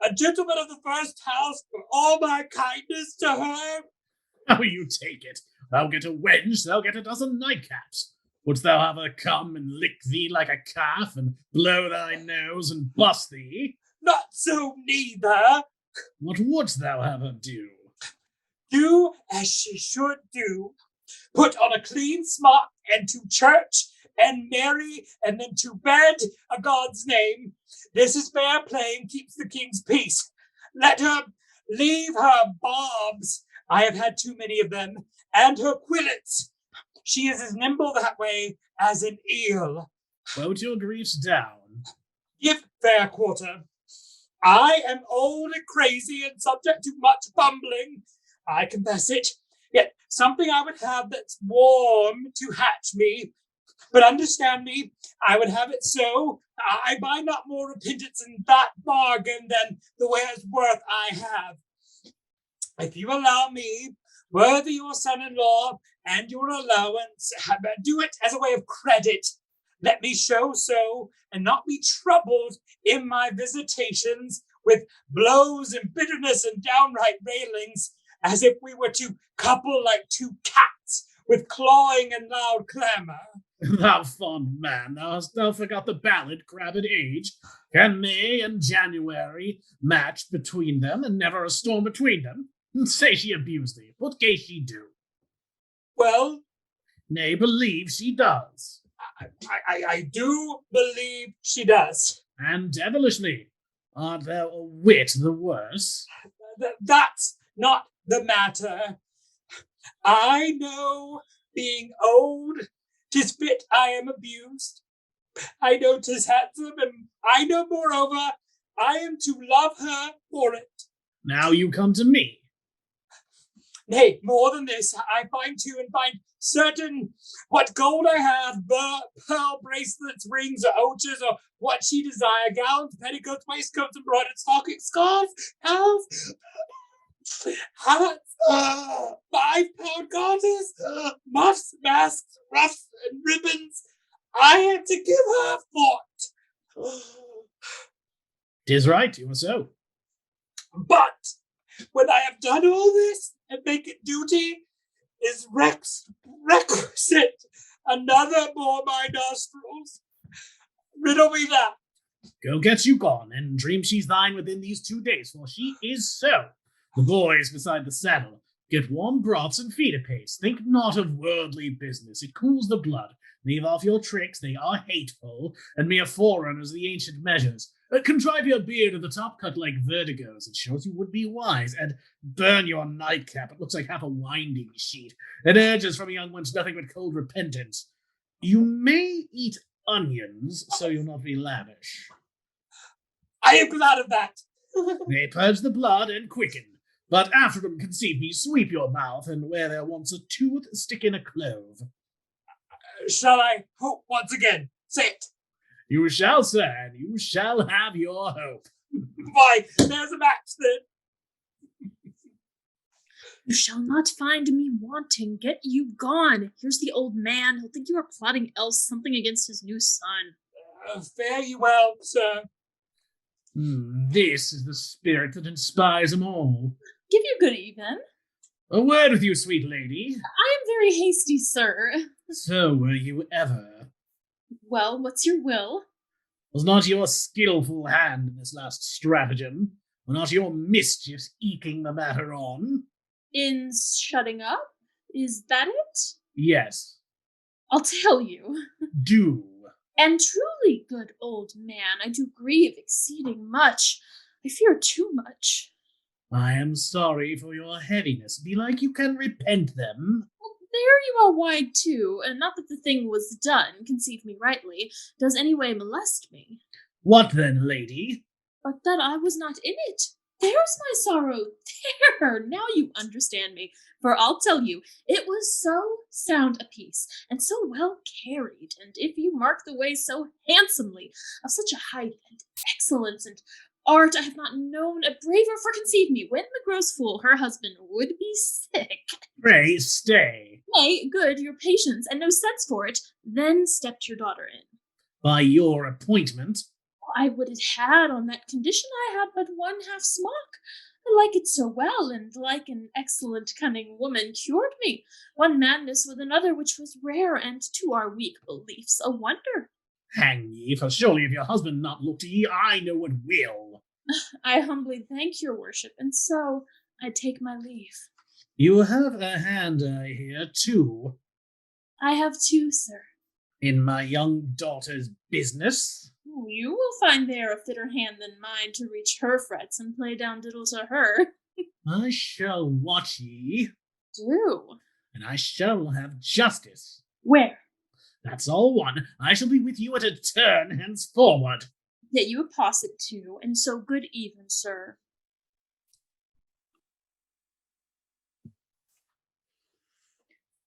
a gentleman of the first house for all my kindness to her. How you take it? Thou get a wench, thou get a dozen nightcaps. Wouldst thou have her come and lick thee like a calf, and blow thy nose and bust thee? Not so neither. What wouldst thou have her do? Do as she should do. Put on a clean smock and to church and marry and then to bed, a God's name. This is fair play and keeps the king's peace. Let her leave her bobs. I have had too many of them, and her quillets. She is as nimble that way as an eel. Quote your griefs down. Give fair quarter. I am old and crazy and subject to much bumbling. I confess it. Yet something I would have that's warm to hatch me. But understand me, I would have it so. I buy not more repentance in that bargain than the ware's worth I have. If you allow me, worthy your son-in-law, and your allowance, do it as a way of credit. Let me show so, and not be troubled in my visitations with blows and bitterness and downright railings, as if we were to couple like two cats with clawing and loud clamour. Thou fond man, hast thou forgot the ballad, crabbed age? Can May and January match between them, and never a storm between them? Say she abuse thee, what gay she do? Well, nay, believe she does. I do believe she does. And devilishly. Art thou a whit the worse? That's not the matter. I know, being old, 'tis fit I am abused. I know 'tis handsome, and I know, moreover, I am to love her for it. Now you come to me. Nay, more than this, I find too, and find certain what gold I have, pearl bracelets, rings, or ouches, or what she desire, gowns, petticoats, waistcoats, embroidered stockings, scarves, hats, 5-pound garters, muffs, masks, ruffs, and ribbons. I am to give her for't. 'Tis right, you are so. But when I have done all this and make it duty, is requisite another more my nostrils. Riddle me that. Go get you gone, and dream she's thine within these 2 days, for she is so. The boys beside the saddle, get warm broths and feed apace. Think not of worldly business, it cools the blood. Leave off your tricks, they are hateful, and mere forerunners of the ancient measures. Contrive your beard at the top cut like vertigos, it shows you would be wise, and burn your nightcap, it looks like half a winding sheet. It urges from a young ones nothing but cold repentance. You may eat onions, so you'll not be lavish. I am glad of that. They purge the blood and quicken, but after them conceive me, sweep your mouth, and where there wants a tooth, stick in a clove. Shall I hope once again? Say it. You shall, sir, and you shall have your hope. Why, there's a match then. You shall not find me wanting. Get you gone. Here's the old man. He'll think you are plotting else something against his new son. Fare you well, sir. This is the spirit that inspires them all. Give you good even. A word with you, sweet lady. I am very hasty, sir. So were you ever. Well, what's your will? Was not your skillful hand in this last stratagem? Were not your mischiefs eking the matter on? In shutting up? Is that it? Yes. I'll tell you. Do. And truly, good old man, I do grieve exceeding much. I fear too much. I am sorry for your heaviness. Belike you can repent them. Well, there you are wide too, and not that the thing was done, conceive me rightly, does any way molest me. What then, lady? But that I was not in it. There's my sorrow. There, now you understand me. For I'll tell you, it was so sound a piece, and so well carried, and if you mark the way so handsomely, of such a height and excellence and art, I have not known a braver. For conceive me, when the gross fool, her husband, would be sick. Pray stay. Nay, good, your patience, and no sense for it, then stepped your daughter in. By your appointment. I would have had on that condition I had but one half smock. I like it so well, and like an excellent cunning woman cured me. One madness with another, which was rare, and to our weak beliefs a wonder. Hang ye, for surely if your husband not look to ye, I know what will. I humbly thank your worship, and so I take my leave. You have a hand, I hear, too. I have two, sir. In my young daughter's business? You will find there a fitter hand than mine to reach her frets and play down diddle to her. I shall watch ye. Do. And I shall have justice. Where? That's all one. I shall be with you at a turn henceforward. Yet you apposite too, and so good even, sir.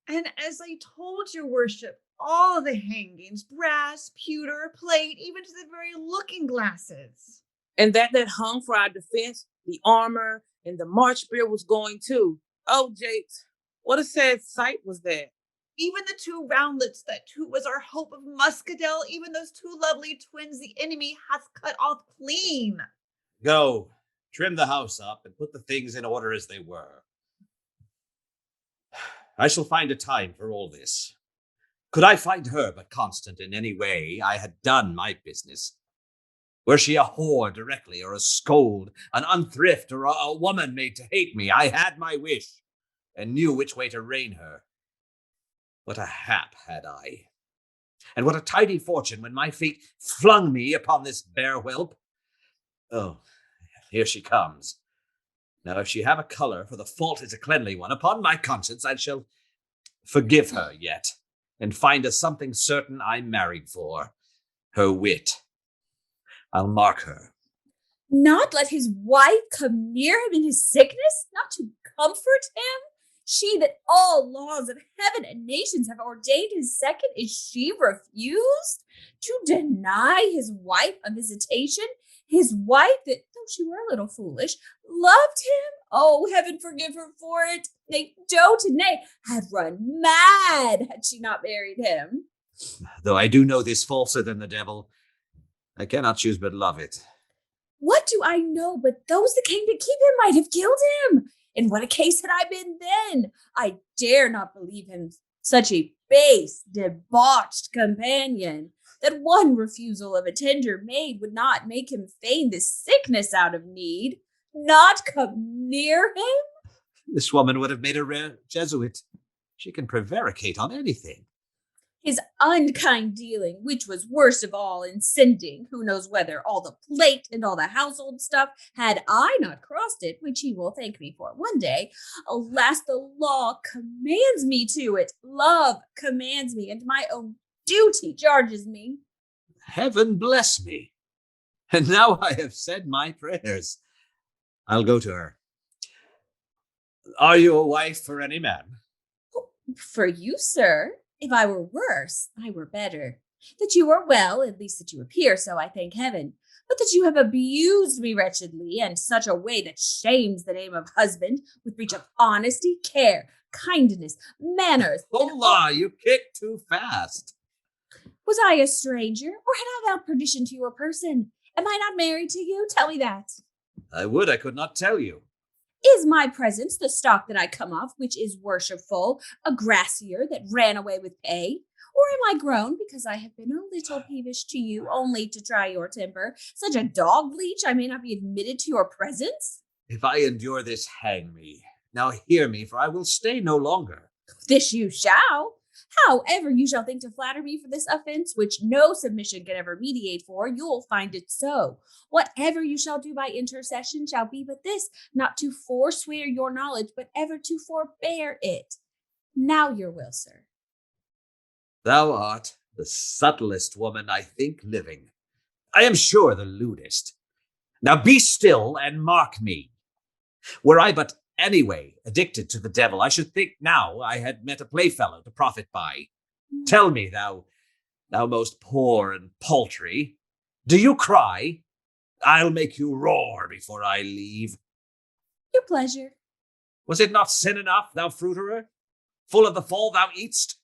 And as I told your worship, all the hangings, brass, pewter, plate, even to the very looking glasses. And that hung for our defense, the armor, and the march beer was going too. Oh, Jakes, what a sad sight was that. Even the two roundlets that too was our hope of muscadel, even those two lovely twins the enemy hath cut off clean. Go, trim the house up and put the things in order as they were. I shall find a time for all this. Could I find her but constant in any way, I had done my business. Were she a whore directly, or a scold, an unthrift, or a woman made to hate me, I had my wish, and knew which way to rein her. What a hap had I, and what a tidy fortune when my fate flung me upon this bare whelp. Oh, here she comes. Now if she have a colour, for the fault is a cleanly one, upon my conscience I shall forgive her yet, and find a something certain I'm married for, her wit. I'll mark her. Not let his wife come near him in his sickness, not to comfort him? She that all laws of heaven and nations have ordained his second, is she refused to deny his wife a visitation? His wife that, though she were a little foolish, loved him? Oh, heaven forgive her for it. They dote and nay, had run mad had she not married him. Though I do know this falser than the devil, I cannot choose but love it. What do I know but those that came to keep him might have killed him? In what a case had I been then? I dare not believe him such a base, debauched companion, that one refusal of a tender maid would not make him feign this sickness out of need. Not come near him? This woman would have made a rare Jesuit. She can prevaricate on anything. His unkind dealing, which was worst of all in sending, who knows whether all the plate and all the household stuff, had I not crossed it, which he will thank me for one day. Alas, the law commands me to it. Love commands me, and my own duty charges me. Heaven bless me. And now I have said my prayers. I'll go to her. Are you a wife for any man? For you, sir. If I were worse, I were better. That you are well, at least that you appear so, I thank heaven. But that you have abused me wretchedly, and such a way that shames the name of husband, with breach of honesty, care, kindness, manners. Hola, you kick too fast. Was I a stranger, or had I vowed perdition to your person? Am I not married to you? Tell me that. I would, I could not tell you. Is my presence, the stock that I come off, which is worshipful, a grassier that ran away with pay? Or am I grown because I have been a little peevish to you, only to try your temper? Such a dog leech I may not be admitted to your presence? If I endure this, hang me. Now hear me, for I will stay no longer. This you shall. However you shall think to flatter me for this offense, which no submission can ever mediate for, you'll find it so. Whatever you shall do by intercession shall be but this, not to forswear your knowledge, but ever to forbear it. Now your will, sir. Thou art the subtlest woman I think living. I am sure the lewdest. Now be still and mark me. Were I but anyway addicted to the devil, I should think now I had met a playfellow to profit by. Tell me, thou most poor and paltry, do you cry? I'll make you roar before I leave. Your pleasure. Was it not sin enough, thou fruiterer? Full of the fall thou eat'st?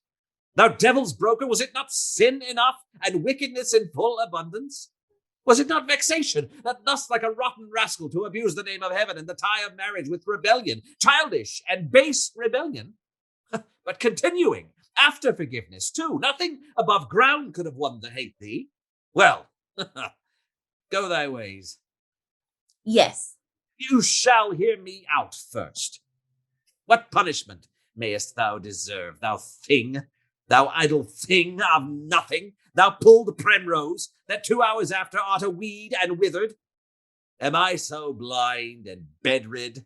Thou devil's broker, was it not sin enough, and wickedness in full abundance? Was it not vexation, that thus like a rotten rascal to abuse the name of heaven and the tie of marriage with rebellion, childish and base rebellion? But continuing, after forgiveness too, nothing above ground could have won to hate thee. Well, go thy ways. Yes. You shall hear me out first. What punishment mayest thou deserve, thou thing, thou idle thing of nothing, thou pulled primrose, that 2 hours after art a weed and withered? Am I so blind and bedrid?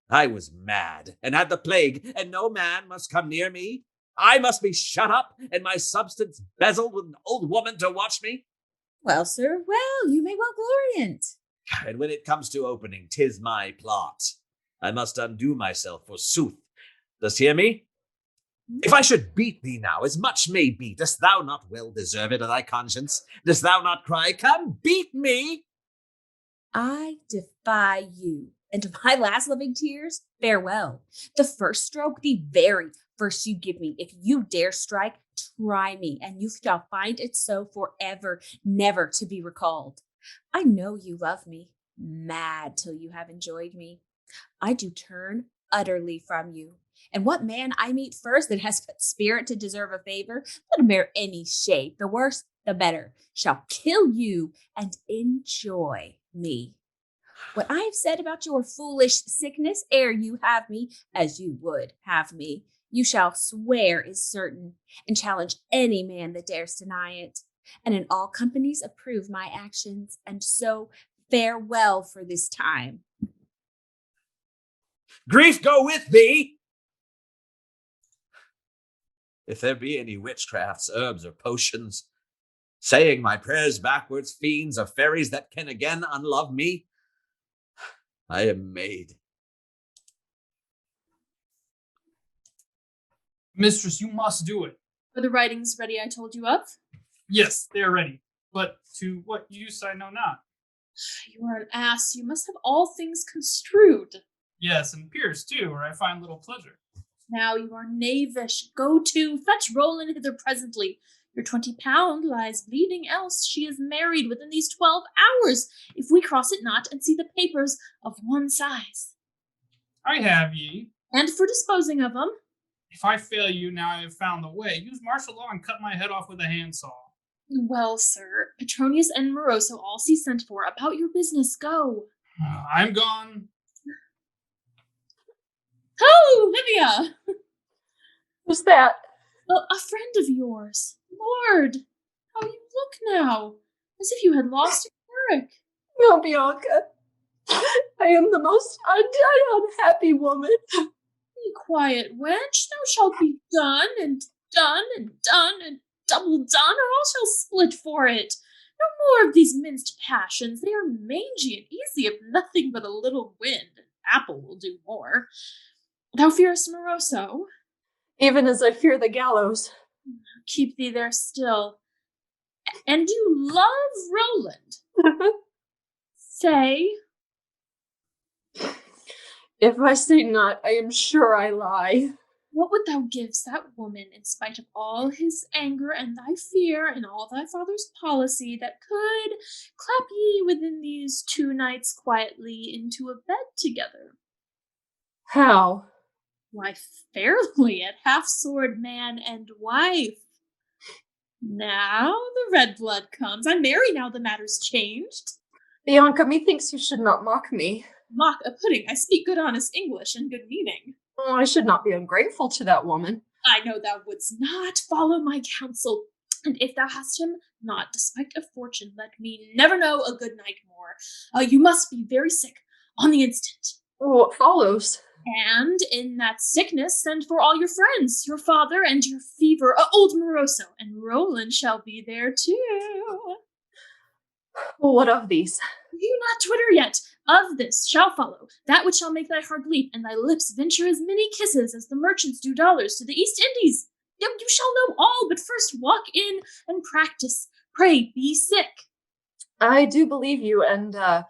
I was mad, and had the plague, and no man must come near me? I must be shut up, and my substance bezzled with an old woman to watch me? Well, sir, well, you may well glory in't. And when it comes to opening, 'tis my plot. I must undo myself, forsooth. Dost hear me? If I should beat thee now, as much may be, dost thou not well deserve it of thy conscience? Dost thou not cry, come, beat me? I defy you. And to my last living tears, farewell. The first stroke, the very first you give me, if you dare strike, try me, and you shall find it so forever, never to be recalled. I know you love me, mad till you have enjoyed me. I do turn utterly from you. And what man I meet first that has but spirit to deserve a favor, let him bear any shape, the worse, the better, shall kill you and enjoy me. What I have said about your foolish sickness, ere you have me, as you would have me, you shall swear is certain, and challenge any man that dares deny it. And in all companies approve my actions, and so farewell for this time. Grief go with thee! If there be any witchcrafts, herbs, or potions, saying my prayers backwards, fiends or fairies that can again unlove me, I am made. Mistress, you must do it. Are the writings ready I told you of? Yes, they are ready. But to what use I know not. You are an ass. You must have all things construed. Yes, and peers too, where I find little pleasure. Now you are knavish. Go to, fetch Roland hither presently. Your 20 pound lies bleeding, else she is married within these 12 hours, if we cross it not and see the papers of one size. I have ye. And for disposing of them, If I fail you, now I have found the way. Use martial law and cut my head off with a handsaw. well, sir, Petronius and Moroso all see sent for. About your business, go. I'm gone. Oh, Livia! Who's that? A friend of yours. Lord, how you look now, as if you had lost your Eric. Oh, Bianca. I am the most unhappy woman. Be quiet, wench. Thou shalt be done and done and done and double done, or all shall split for it. No more of these minced passions. They are mangy and easy of nothing but a little wind. An apple will do more. Thou fearest Moroso? Even as I fear the gallows. Keep thee there still. And you love Roland? Say. If I say not, I am sure I lie. What would thou give that woman, in spite of all his anger and thy fear and all thy father's policy, that could clap ye within these 2 nights quietly into a bed together? How? Why, fairly, at half-sword man and wife. Now the red blood comes. I'm merry now the matter's changed. Bianca, methinks you should not mock me. Mock a pudding. I speak good honest English and good meaning. Oh, I should not be ungrateful to that woman. I know thou wouldst not follow my counsel, and if thou hast him not, despite of fortune, let me never know a good night more. You must be very sick on the instant. What follows? And in that sickness, send for all your friends, your father and your fever, old Moroso, and Roland shall be there too. What of these? You not twitter yet. Of this shall follow that which shall make thy heart leap, and thy lips venture as many kisses as the merchants do dollars to the East Indies. You shall know all, but first walk in and practice. Pray, be sick. I do believe you, and I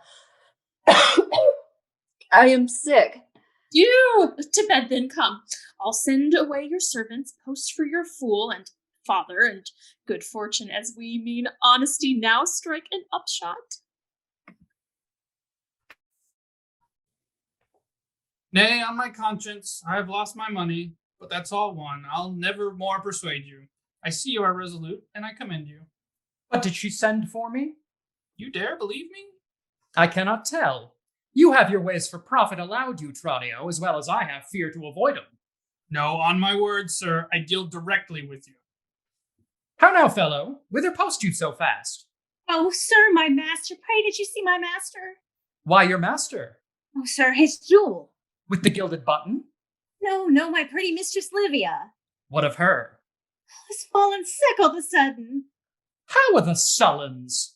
am sick. You to bed then, come. I'll send away your servants, post for your fool and father, and good fortune, as we mean honesty now strike an upshot. Nay, on my conscience, I have lost my money, but that's all one. I'll never more persuade you. I see you are resolute, and I commend you. What did she send for me? You dare believe me? I cannot tell. You have your ways for profit allowed you, Tranio, as well as I have fear to avoid them. No, on my word, sir, I deal directly with you. How now, fellow? Whither post you so fast? Oh, sir, my master. Pray, did you see my master? Why, your master? Oh, sir, his jewel. With the gilded button? No, my pretty mistress Livia. What of her? Has fallen sick all of a sudden. How are the sullens?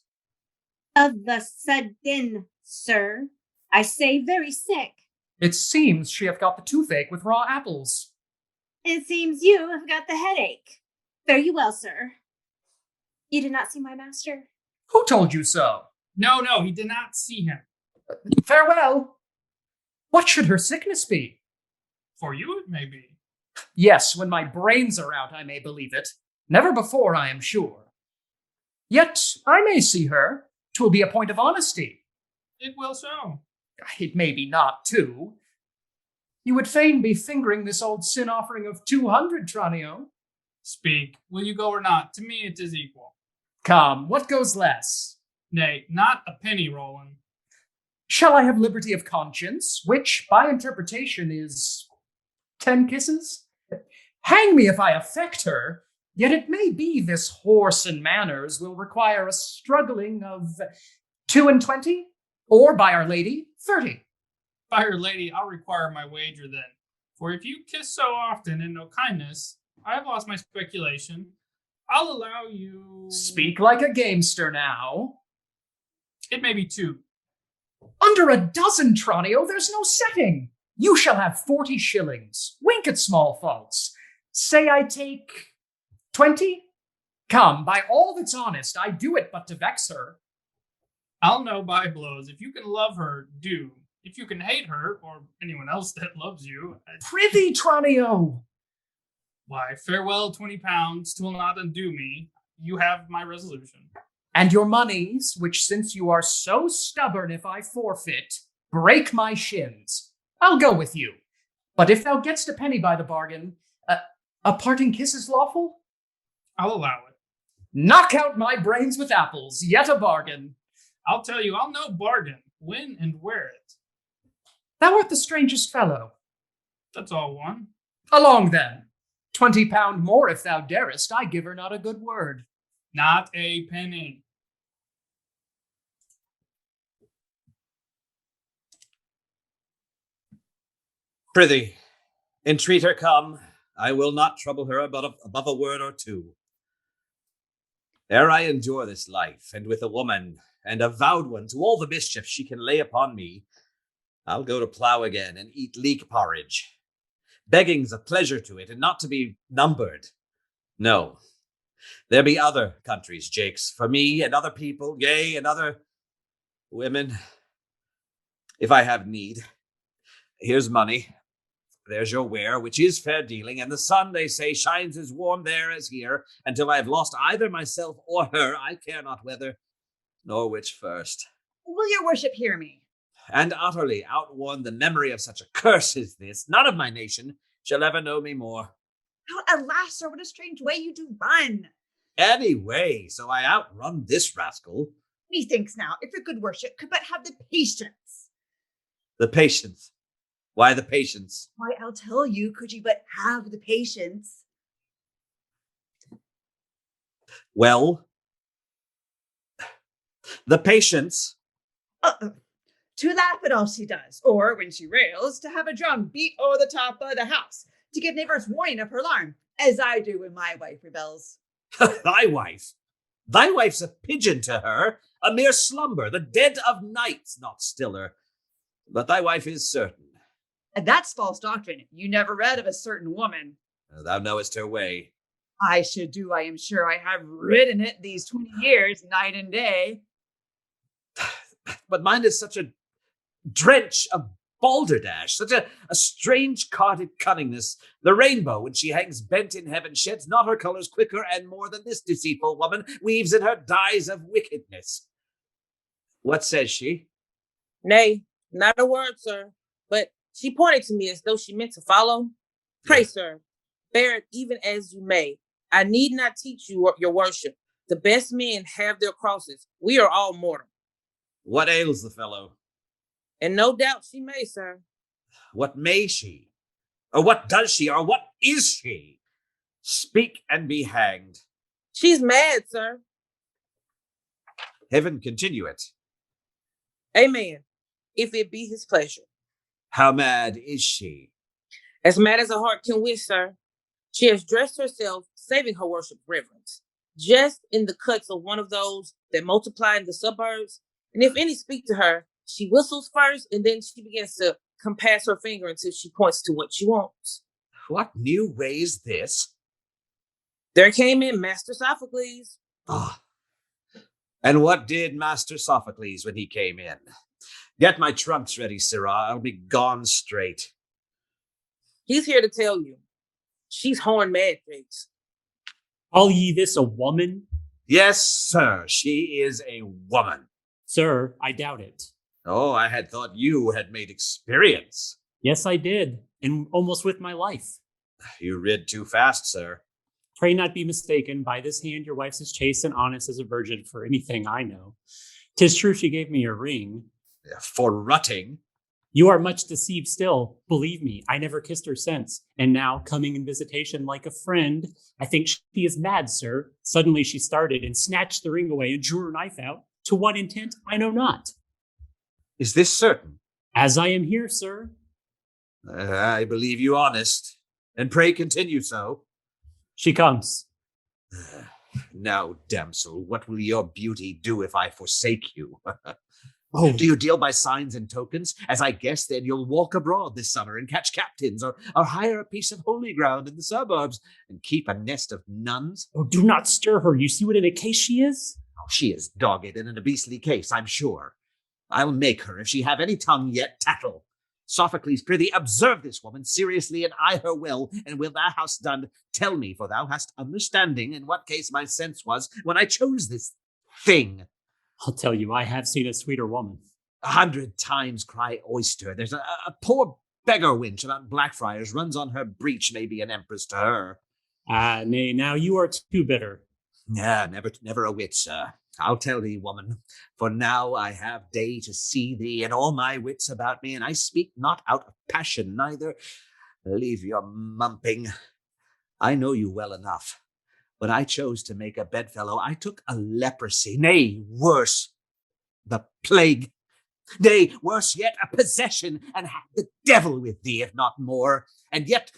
Of the sudden, sir. I say very sick. It seems she hath got the toothache with raw apples. It seems you have got the headache. Fare you well, sir. You did not see my master? Who told you so? No, he did not see him. Farewell. What should her sickness be? For you it may be. Yes, when my brains are out, I may believe it. Never before, I am sure. Yet I may see her. 'Twill be a point of honesty. It will so. It may be not, too. You would fain be fingering this old sin offering of 200, Tranio. Speak, will you go or not? To me it is equal. Come, what goes less? Nay, not a penny, Roland. Shall I have liberty of conscience, which, by interpretation, is 10 kisses? Hang me if I affect her, yet it may be this horse and manners will require a struggling of 22, or, by Our Lady, 30. By Our Lady, I'll require my wager then. For if you kiss so often and no kindness, I have lost my speculation. I'll allow you... Speak like a gamester now. It may be 2. Under a dozen, Tranio, there's no setting. You shall have 40 shillings. Wink at small faults. Say I take 20? Come, by all that's honest, I do it but to vex her. I'll know by blows. If you can love her, do. If you can hate her, or anyone else that loves you... Prithee, Tranio! Why, farewell, 20 pounds. 'Twill not undo me. You have my resolution. And your monies, which since you are so stubborn if I forfeit, break my shins. I'll go with you. But if thou getst a penny by the bargain, a parting kiss is lawful? I'll allow it. Knock out my brains with apples, yet a bargain. I'll tell you, I'll no bargain. When and where it. Thou art the strangest fellow. That's all one. Along then. 20 pound more if thou darest, I give her not a good word. Not a penny. Prithee, entreat her come. I will not trouble her above a word or two. Ere I endure this life, and with a woman, and a vowed one to all the mischief she can lay upon me, I'll go to plough again and eat leek porridge. Begging's a pleasure to it, and not to be numbered. No, there be other countries, Jakes, for me and other people, yea, and other women, if I have need. Here's money. There's your ware, which is fair dealing, and the sun, they say, shines as warm there as here, until I have lost either myself or her, I care not whether, nor which first. Will your worship hear me? And utterly outworn the memory of such a curse as this, none of my nation shall ever know me more. Oh, alas, sir, what a strange way you do run. Any way, so I outrun this rascal. Methinks now, if your good worship could but have the patience. The patience. Why the patience? Why, I'll tell you, could you but have the patience. Well, the patience. To laugh at all she does, or when she rails, to have a drum beat o'er the top of the house, to give neighbors warning of her alarm, as I do when my wife rebels. Thy wife? Thy wife's a pigeon to her. a mere slumber, the dead of night, not stiller. But thy wife is certain. And that's false doctrine. You never read of a certain woman. Thou knowest her way. I should do, I am sure. I have ridden it these 20 years, night and day. But mine is such a drench of balderdash, such a strange carded cunningness. The rainbow, when she hangs bent in heaven, sheds not her colors quicker and more than this deceitful woman weaves in her dyes of wickedness. What says she? Nay, not a word, sir. But she pointed to me as though she meant to follow. Pray, sir, bear it even as you may. I need not teach you your worship. The best men have their crosses. We are all mortal. What ails the fellow? And no doubt she may, sir. What may she? Or what does she? Or what is she? Speak and be hanged. She's mad, sir. Heaven continue it. Amen. If it be his pleasure. How mad is she? As mad as a heart can wish, sir. She has dressed herself, saving her worship reverence, just in the cuts of one of those that multiply in the suburbs. And if any speak to her, she whistles first, and then she begins to compass her finger until she points to what she wants. What new way is this? There came in Master Sophocles. Ah. And what did Master Sophocles when he came in? Get my trunks ready, sirrah. I'll be gone straight. He's here to tell you. She's horn mad, Jakes. Call ye this a woman? Yes, sir, she is a woman. Sir, I doubt it. Oh, I had thought you had made experience. Yes, I did, and almost with my life. You rid too fast, sir. Pray not be mistaken. By this hand your wife's as chaste and honest as a virgin for anything I know. 'Tis true she gave me a ring. For rutting. You are much deceived still. Believe me, I never kissed her since. And now, coming in visitation like a friend, I think she is mad, sir. Suddenly she started and snatched the ring away and drew her knife out. To what intent, I know not. Is this certain? As I am here, sir. I believe you honest. And pray continue so. She comes. Now, damsel, what will your beauty do if I forsake you? Oh, do you deal by signs and tokens? As I guess, then you'll walk abroad this summer and catch captains, or hire a piece of holy ground in the suburbs and keep a nest of nuns? Oh, do not stir her. You see what in a case she is? Oh, she is dogged and in a beastly case, I'm sure. I'll make her, if she have any tongue yet, tattle. Sophocles, prithee, observe this woman seriously and eye her well, and will thou hast done, tell me, for thou hast understanding, in what case my sense was when I chose this thing. I'll tell you, I have seen a sweeter woman. 100 times cry oyster. There's a poor beggar wench about Blackfriars runs on her breech, maybe an empress to her. Ah, nay, now you are too bitter. Never a whit, sir. I'll tell thee, woman, for now I have day to see thee and all my wits about me, and I speak not out of passion, neither. Leave your mumping. I know you well enough. When I chose to make a bedfellow, I took a leprosy, nay, worse, the plague, nay, worse yet, a possession, and had the devil with thee, if not more, and yet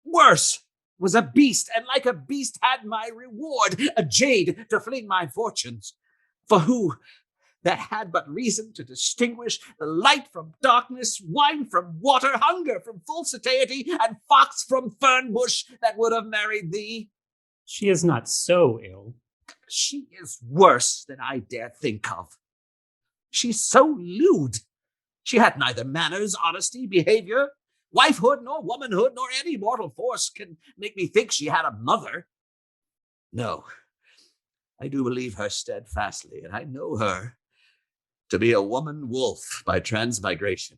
worse, was a beast, and like a beast had my reward, a jade to fling my fortunes. For who that had but reason to distinguish the light from darkness, wine from water, hunger from full satiety, and fox from fern bush that would have married thee? She is not so ill. She is worse than I dare think of. She's so lewd. She had neither manners, honesty, behavior, wifehood, nor womanhood, nor any mortal force can make me think she had a mother. No, I do believe her steadfastly, and I know her to be a woman wolf by transmigration.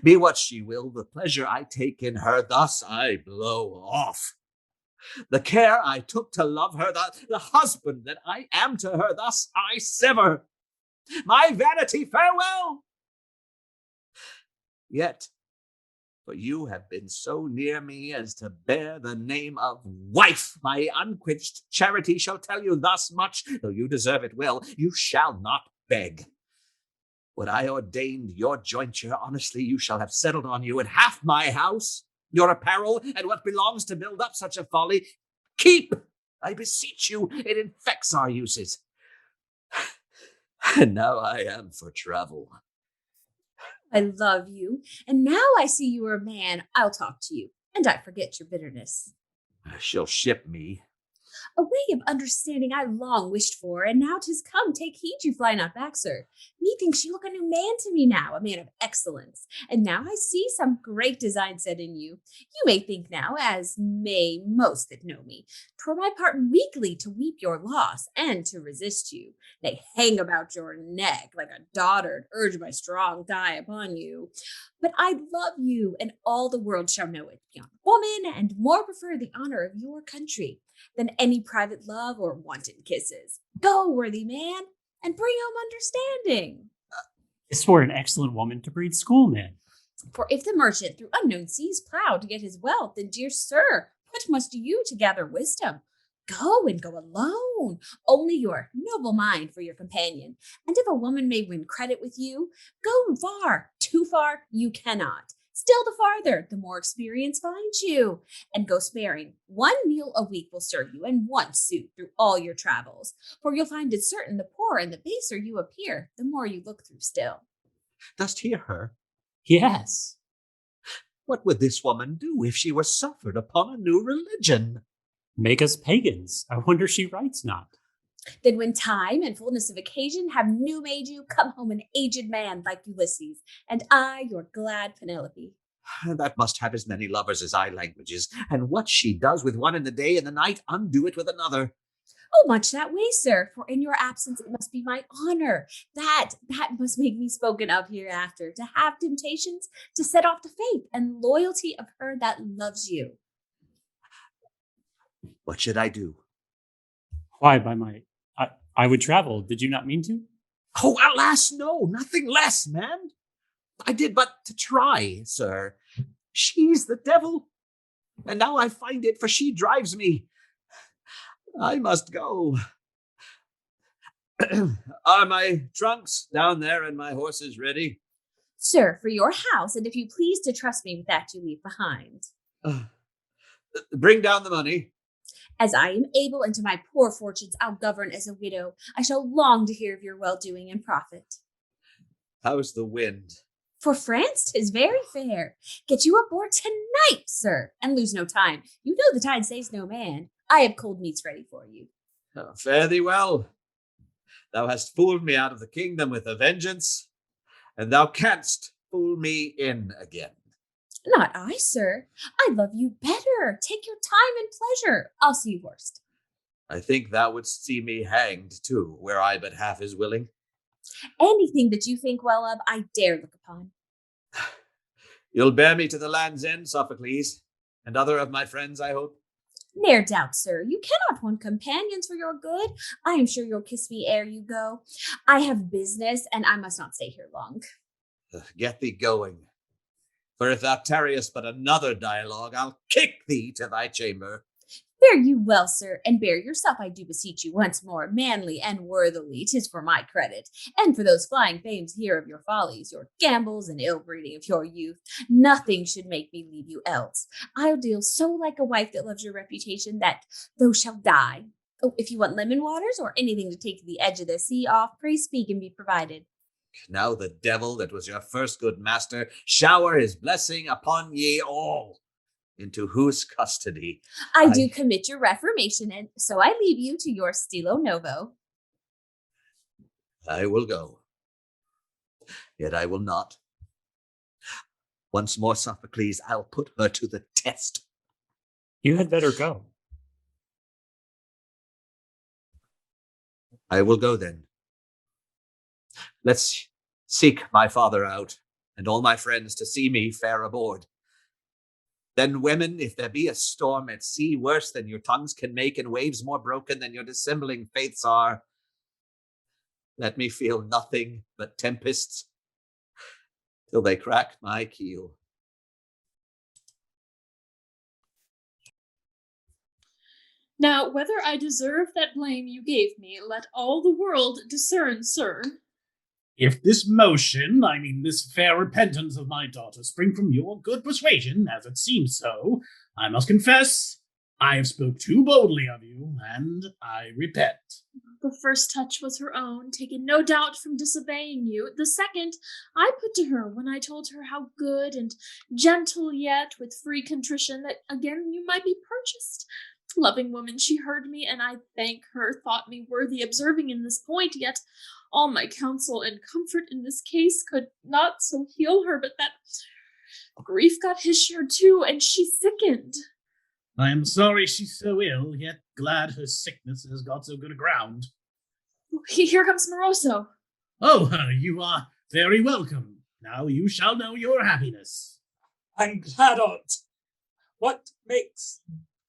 Be what she will, the pleasure I take in her, thus I blow off. The care I took to love her, the husband that I am to her, thus I sever. My vanity, farewell! Yet, for you have been so near me as to bear the name of wife, my unquenched charity shall tell you thus much, though you deserve it well, you shall not beg. When I ordained your jointure, honestly you shall have settled on you, and half my house, your apparel, and what belongs to build up such a folly, keep, I beseech you, it infects our uses. And now I am for travel. I love you, and now I see you are a man, I'll talk to you, and I forget your bitterness. She'll ship me. A way of understanding I long wished for, and now 'tis come. Take heed you fly not back, sir. Methinks you look a new man to me now, a man of excellence. And now I see some great design set in you. You may think now, as may most that know me, 'twere my part weakly to weep your loss, and to resist you. Nay, hang about your neck like a dotard, urge my strong thigh upon you. But I love you, and all the world shall know it, beyond woman, and more prefer the honor of your country than any private love or wanton kisses. Go, worthy man, and bring home understanding. This were an excellent woman to breed schoolmen. For if the merchant through unknown seas ploughed to get his wealth, then, dear sir, what must you to gather wisdom? Go and go alone. Only your noble mind for your companion. And if a woman may win credit with you, go far. Too far you cannot. Still the farther, the more experience finds you. And go sparing. 1 meal a week will serve you, and 1 suit through all your travels. For you'll find it certain the poorer and the baser you appear, the more you look through still. Dost hear her? Yes. What would this woman do if she were suffered upon a new religion? Make us pagans. I wonder she writes not. Then when time and fullness of occasion have new made you, come home an aged man like Ulysses, and I your glad Penelope. That must have as many lovers as I languages, and what she does with one in the day and the night, undo it with another. Oh, much that way, sir, for in your absence it must be my honor. That must make me spoken of hereafter, to have temptations, to set off the faith and loyalty of her that loves you. What should I do? Why, I would travel. Did you not mean to? Oh, alas, no, nothing less, man. I did but to try, sir. She's the devil, and now I find it, for she drives me. I must go. Are my trunks down there and my horses ready? Sir, for your house, and if you please to trust me with that you leave behind. Bring down the money. As I am able, and to my poor fortunes I'll govern as a widow, I shall long to hear of your well-doing and profit. How's the wind? For France, 'tis very fair. Get you aboard tonight, sir, and lose no time. You know the tide saves no man. I have cold meats ready for you. Fare thee well. Thou hast fooled me out of the kingdom with a vengeance, and thou canst fool me in again. Not I, sir. I love you better. Take your time and pleasure. I'll see you horsed. I think thou wouldst see me hanged, too, were I but half as willing. Anything that you think well of, I dare look upon. You'll bear me to the land's end, Sophocles, and other of my friends, I hope? Ne'er doubt, sir. You cannot want companions for your good. I am sure you'll kiss me ere you go. I have business, and I must not stay here long. Get thee going. For if thou tarriest but another dialogue, I'll kick thee to thy chamber. Fare you well, sir, and bear yourself, I do beseech you, once more, manly and worthily. 'Tis for my credit, and for those flying fames here of your follies, your gambols, and ill-breeding of your youth. Nothing should make me leave you else. I'll deal so like a wife that loves your reputation that thou shalt die. Oh, if you want lemon waters or anything to take the edge of the sea off, pray speak and be provided. Now the devil that was your first good master shower his blessing upon ye all, into whose custody I do commit your reformation, and so I leave you to your stilo novo. I will go, yet I will not. Once more, Sophocles, I'll put her to the test. You had better go. I will go then. Let's seek my father out, and all my friends to see me fare aboard. Then, women, if there be a storm at sea worse than your tongues can make, and waves more broken than your dissembling faiths are, let me feel nothing but tempests till they crack my keel. Now, whether I deserve that blame you gave me, let all the world discern, sir. If this motion, this fair repentance of my daughter, spring from your good persuasion, as it seems so, I must confess I have spoke too boldly of you, and I repent. The first touch was her own, taken no doubt from disobeying you. The second I put to her when I told her how good and gentle, yet with free contrition, that again you might be purchased. Loving woman, she heard me, and I thank her, thought me worthy observing in this point, yet all my counsel and comfort in this case could not so heal her, but that grief got his share too, and she sickened. I am sorry she's so ill, yet glad her sickness has got so good a ground. Here comes Moroso. Oh, you are very welcome. Now you shall know your happiness. I'm glad on't. What makes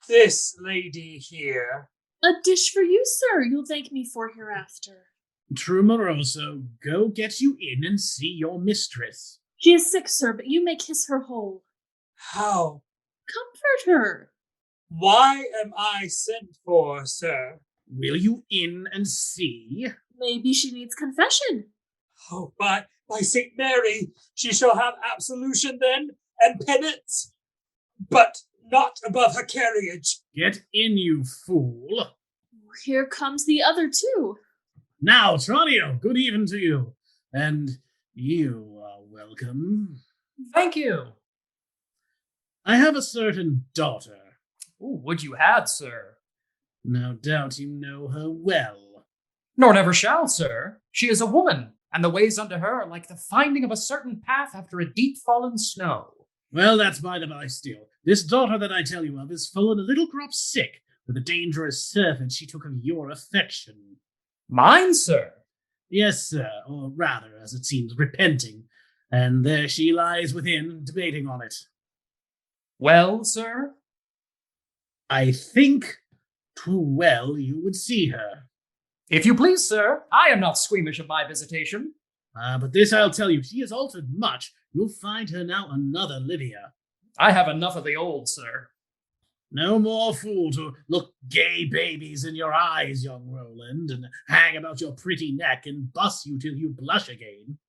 this lady here? A dish for you, sir, you'll thank me for hereafter. True Moroso, go get you in and see your mistress. She is sick, sir, but you may kiss her whole. How? Comfort her. Why am I sent for, sir? Will you in and see? Maybe she needs confession. Oh, by St. Mary, she shall have absolution then, and penance, but not above her carriage. Get in, you fool. Here comes the other two. Now, Tranio, good even to you. And you are welcome. Thank you. I have a certain daughter. Ooh, would you had, sir? No doubt you know her well. Nor never shall, sir. She is a woman, and the ways unto her are like the finding of a certain path after a deep fallen snow. Well, that's by the by still. This daughter that I tell you of is fallen a little crop sick with a dangerous servant she took of your affection. Mine, sir? Yes, sir, or rather, as it seems, repenting. And there she lies within, debating on it. Well, sir? I think too well you would see her. If you please, sir, I am not squeamish of my visitation. But this I'll tell you, she has altered much. You'll find her now another Livia. I have enough of the old, sir. No more fool to look gay babies in your eyes, young Roland, and hang about your pretty neck and buss you till you blush again.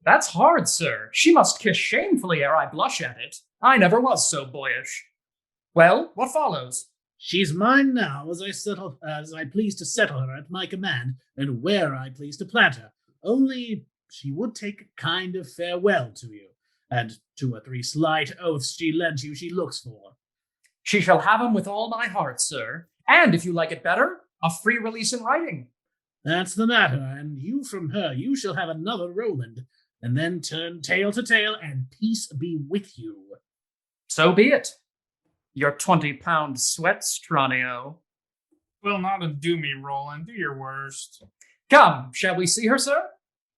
That's hard, sir. She must kiss shamefully ere I blush at it. I never was so boyish. Well, what follows? She's mine now, as I please to settle her at my command, and where I please to plant her. Only she would take a kind of farewell to you, and 2 or 3 slight oaths she lent you she looks for. She shall have 'em with all my heart, sir, and if you like it better, a free release in writing. That's the matter, and you from her, you shall have another Roland, and then turn tail to tail, and peace be with you. So be it. Your 20-pound sweats, Tranio. Will not undo me, Roland. Do your worst. Come, shall we see her, sir?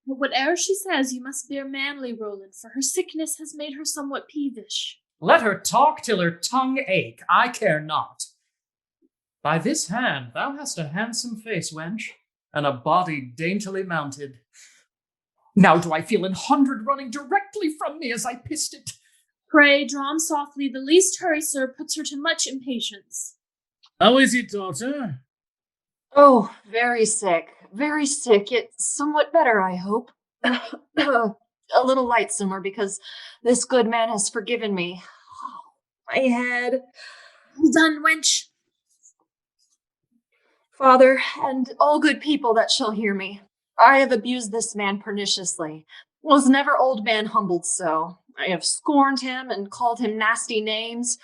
Whate'er she says, you must bear manly, Roland, for her sickness has made her somewhat peevish. Let her talk till her tongue ache, I care not. By this hand, thou hast a handsome face, wench, and a body daintily mounted. Now do I feel 100 running directly from me as I pissed it. Pray, draw softly. The least hurry, sir, puts her to much impatience. How is it, daughter? Oh, very sick, yet somewhat better, I hope. A little lightsomer, because this good man has forgiven me. My head. Well done, wench. Father, and all good people that shall hear me, I have abused this man perniciously. Was never old man humbled so. I have scorned him and called him nasty names.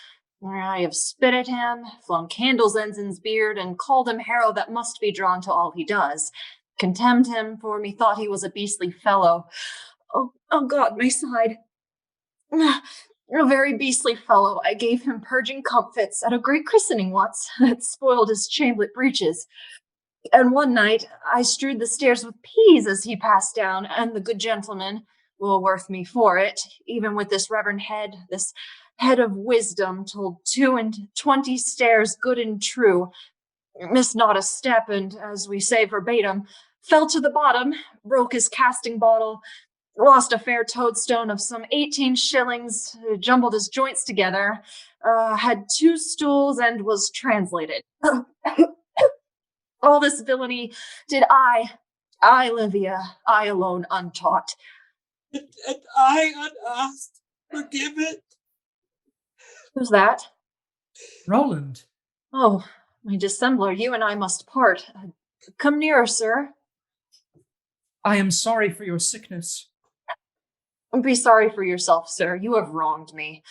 I have spit at him, flung candles ends in his beard, and called him harrow that must be drawn to all he does. Contemned him, for methought he was a beastly fellow. Oh God, my side. A very beastly fellow. I gave him purging comfits at a great christening once that spoiled his chamblet breeches. And one night I strewed the stairs with peas as he passed down, and the good gentleman, will worth me for it, even with this reverend head, this head of wisdom, told 22 stairs good and true, missed not a step, and, as we say verbatim, fell to the bottom, broke his casting bottle, lost a fair toadstone of some 18 shillings, jumbled his joints together, had 2 stools, and was translated. All this villainy did I, Livia, I alone untaught. And I, unasked, forgive it? Who's that? Roland. Oh, my dissembler, you and I must part. Come nearer, sir. I am sorry for your sickness. Be sorry for yourself, sir. You have wronged me.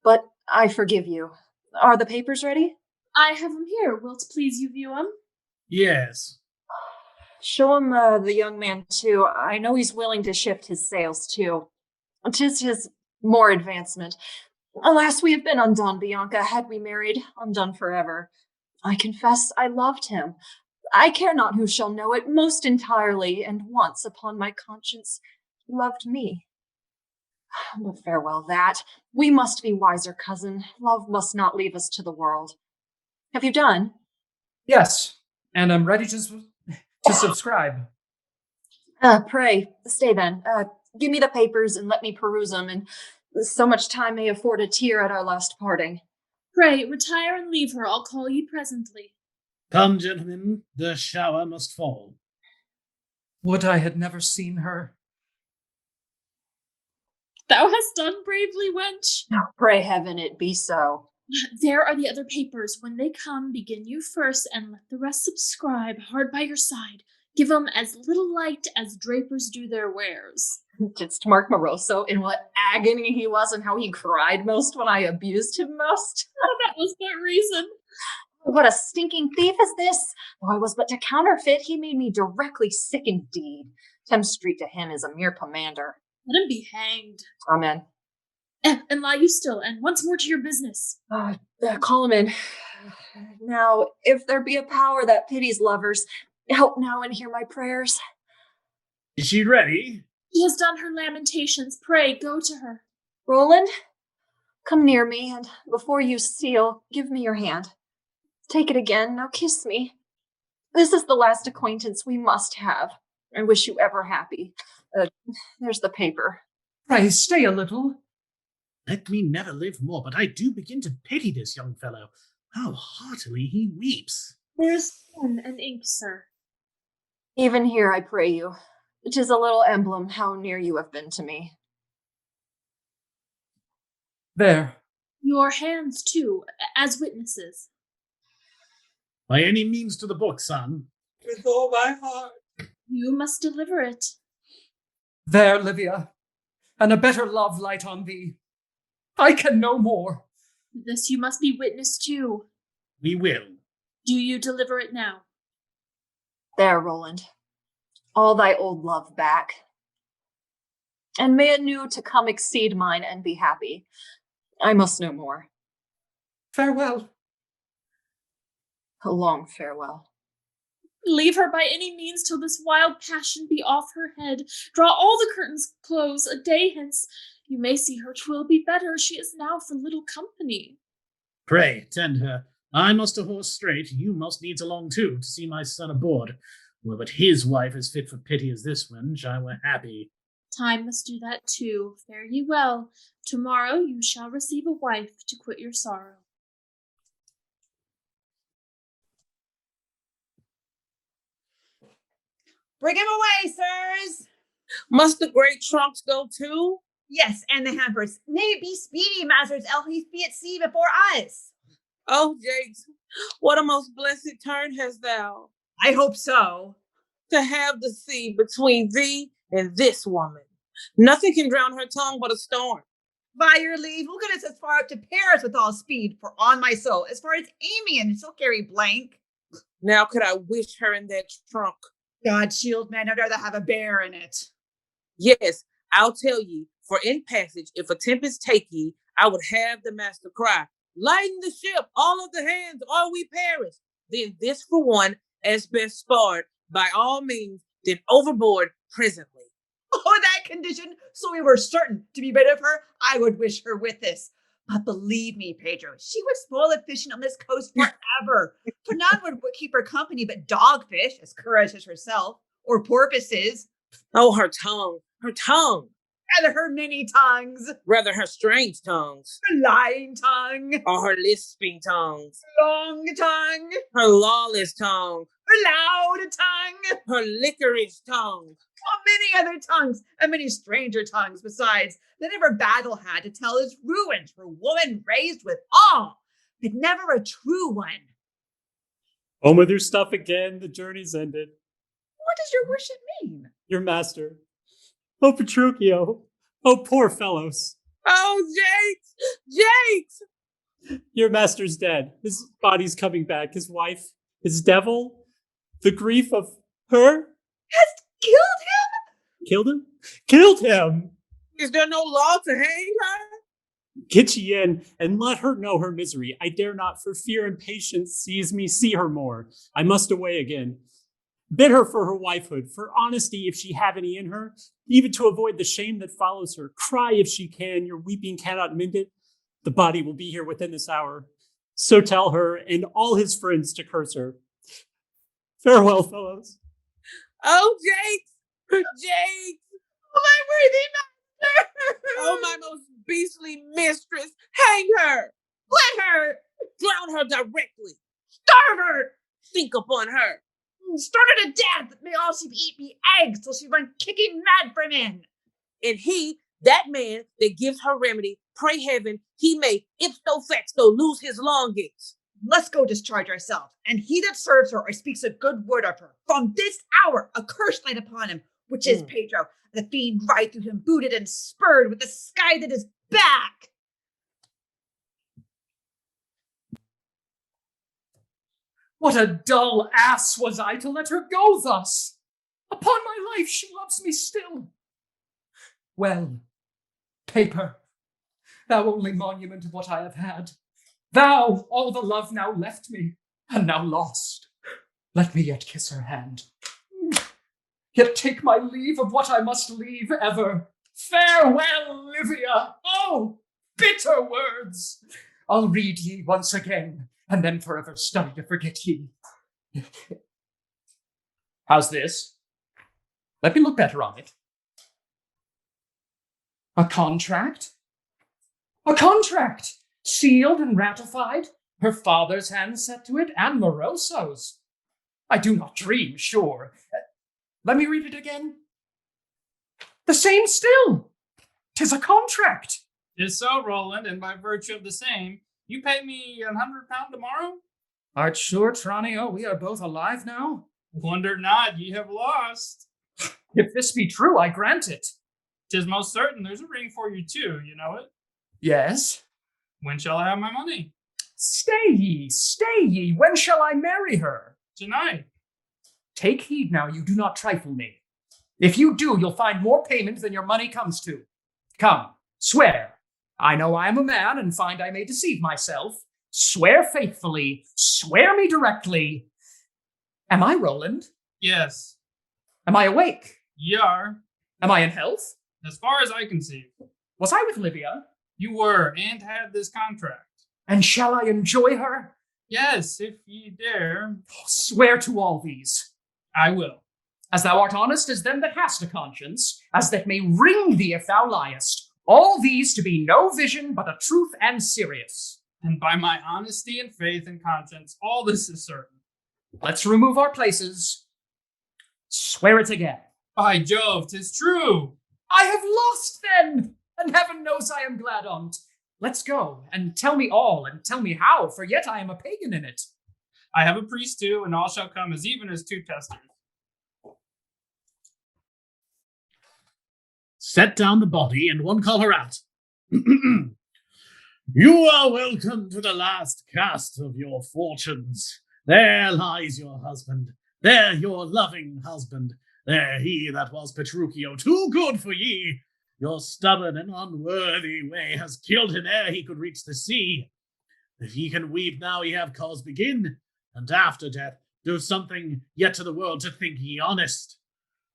But I forgive you. Are the papers ready? I have 'em here. Wilt please you view 'em? Yes. Show him the young man, too. I know he's willing to shift his sails, too. 'Tis his more advancement. Alas, we have been undone, Bianca. Had we married, undone forever. I confess I loved him. I care not who shall know it, most entirely, and once upon my conscience, he loved me. But farewell that. We must be wiser, cousin. Love must not leave us to the world. Have you done? Yes, and I'm ready to subscribe. Pray, stay then. Give me the papers and let me peruse them, and so much time may afford a tear at our last parting. Pray, retire and leave her. I'll call ye presently. Come, gentlemen, the shower must fall. Would I had never seen her. Thou hast done bravely, wench. Pray heaven it be so. There are the other papers. When they come, begin you first, and let the rest subscribe hard by your side. Give 'em as little light as drapers do their wares. Didst mark Moroso in what agony he was and how he cried most when I abused him most? That was the reason. What a stinking thief is this! Though I was but to counterfeit, he made me directly sick indeed. Thames Street to him is a mere pomander. Let him be hanged. Amen. And lie you still, and once more to your business. Call him in. Now, if there be a power that pities lovers, help now and hear my prayers. Is she ready? She has done her lamentations. Pray, go to her. Roland, come near me, and before you seal, give me your hand. Take it again. Now kiss me. This is the last acquaintance we must have. I wish you ever happy. There's the paper. Pray, stay a little. Let me never live more, but I do begin to pity this young fellow. How heartily he weeps. There's pen and ink, sir. Even here, I pray you. 'Tis a little emblem how near you have been to me. There. Your hands, too, as witnesses. By any means to the book, son. With all my heart. You must deliver it. There, Livia, and a better love light on thee. I can no more. This you must be witness to. We will. Do you deliver it now? There, Roland. All thy old love back. And may a new to come exceed mine and be happy. I must no more. Farewell. A long farewell. Leave her by any means till this wild passion be off her head. Draw all the curtains close. A day hence you may see her. 'Twill be better. She is now for little company. Pray, tend her. I must to horse straight. You must needs along too, to see my son aboard. Were but his wife as fit for pity as this wench, I were happy. Time must do that too. Fare ye well. Tomorrow you shall receive a wife to quit your sorrow. Bring him away, sirs. Must the great trunks go too? Yes, and the hampers. Nay, be speedy, masters, else he be at sea before us. Oh, Jakes, what a most blessed turn hast thou. I hope so. To have the sea between thee and this woman. Nothing can drown her tongue but a storm. By your leave, we'll get us as far up to Paris with all speed, for on my soul, as far as Amiens, she'll carry blank. Now could I wish her in that trunk. God shield, man, I'd rather have a bear in it. Yes, I'll tell ye, for in passage, if a tempest take ye, I would have the master cry, lighten the ship, all of the hands, or we perish. Then this for one, as best sparred, by all means, then overboard presently. Oh, that condition, so we were certain to be rid of her, I would wish her with us. But believe me, Pedro, she would spoil the fishing on this coast forever. For none would keep her company but dogfish, as courage as herself, or porpoises. Oh, her tongue, her tongue. Rather her many tongues. Rather her strange tongues. Her lying tongue. Or her lisping tongues. Long tongue. Her lawless tongue. Her loud tongue. Her licorice tongue. Oh, many other tongues, and many stranger tongues besides, that ever battle had to tell his ruins for woman raised with awe, but never a true one. Home with your stuff again, the journey's ended. What does your worship mean? Your master. Oh, Petruchio. Oh, poor fellows. Oh, Jakes! Your master's dead. His body's coming back. His wife, his devil, the grief of her. Has killed him? Killed him? Killed him! Is there no law to hang her? Get ye in and let her know her misery. I dare not, for fear impatience seize me, see her more. I must away again. Bid her for her wifehood, for honesty if she have any in her, even to avoid the shame that follows her. Cry if she can, your weeping cannot mend it. The body will be here within this hour. So tell her and all his friends to curse her. Farewell, fellows. Oh, Jakes! Jakes! Oh, my worthy master! Oh, my most beastly mistress! Hang her! Let her! Drown her directly! Starve her! Think upon her! Starve her to death! May all she eat be eggs till she run kicking mad from in! And he, that man that gives her remedy, pray heaven he may ipso facto lose his longings. Let's go discharge ourselves, and he that serves her or speaks a good word of her, from this hour a curse light upon him, which is Pedro. The fiend ride through him, booted and spurred, with the sky that is back. What a dull ass was I to let her go thus! Upon my life, she loves me still. Well, paper, thou only monument of what I have had, thou all the love now left me, and now lost, let me yet kiss her hand. Yet take my leave of what I must leave ever. Farewell, Livia! Oh, bitter words! I'll read ye once again, and then forever study to forget ye. How's this? Let me look better on it. A contract? A contract! Sealed and ratified, her father's hand set to it, and Moroso's. I do not dream, sure. Let me read it again. The same still. 'Tis a contract. 'Tis so, Roland, and by virtue of the same, you pay me £100 tomorrow? Art sure, Tranio, we are both alive now? Wonder not, ye have lost. If this be true, I grant it. 'Tis most certain there's a ring for you too, you know it? Yes. When shall I have my money? Stay ye, when shall I marry her? Tonight. Take heed now, you do not trifle me. If you do, you'll find more payment than your money comes to. Come, swear. I know I am a man and find I may deceive myself. Swear faithfully, swear me directly. Am I Roland? Yes. Am I awake? Ye are. Am I in health? As far as I can see. Was I with Livia? You were, and had this contract. And shall I enjoy her? Yes, if ye dare. Swear to all these. I will. As thou art honest as them that hast a conscience, as that may wring thee if thou liest, all these to be no vision, but a truth and serious. And by my honesty and faith and conscience, all this is certain. Let's remove our places. Swear it again. By Jove, 'tis true. I have lost then, and heaven knows I am glad on't. Let's go, and tell me all, and tell me how, for yet I am a pagan in it. I have a priest too, and all shall come as even as two testers. Set down the body, and one call her out. You are welcome to the last cast of your fortunes. There lies your husband. There your loving husband. There he that was Petruchio, too good for ye. Your stubborn and unworthy way has killed him ere he could reach the sea. If ye can weep now, ye have cause begin, and after death do something yet to the world to think ye honest.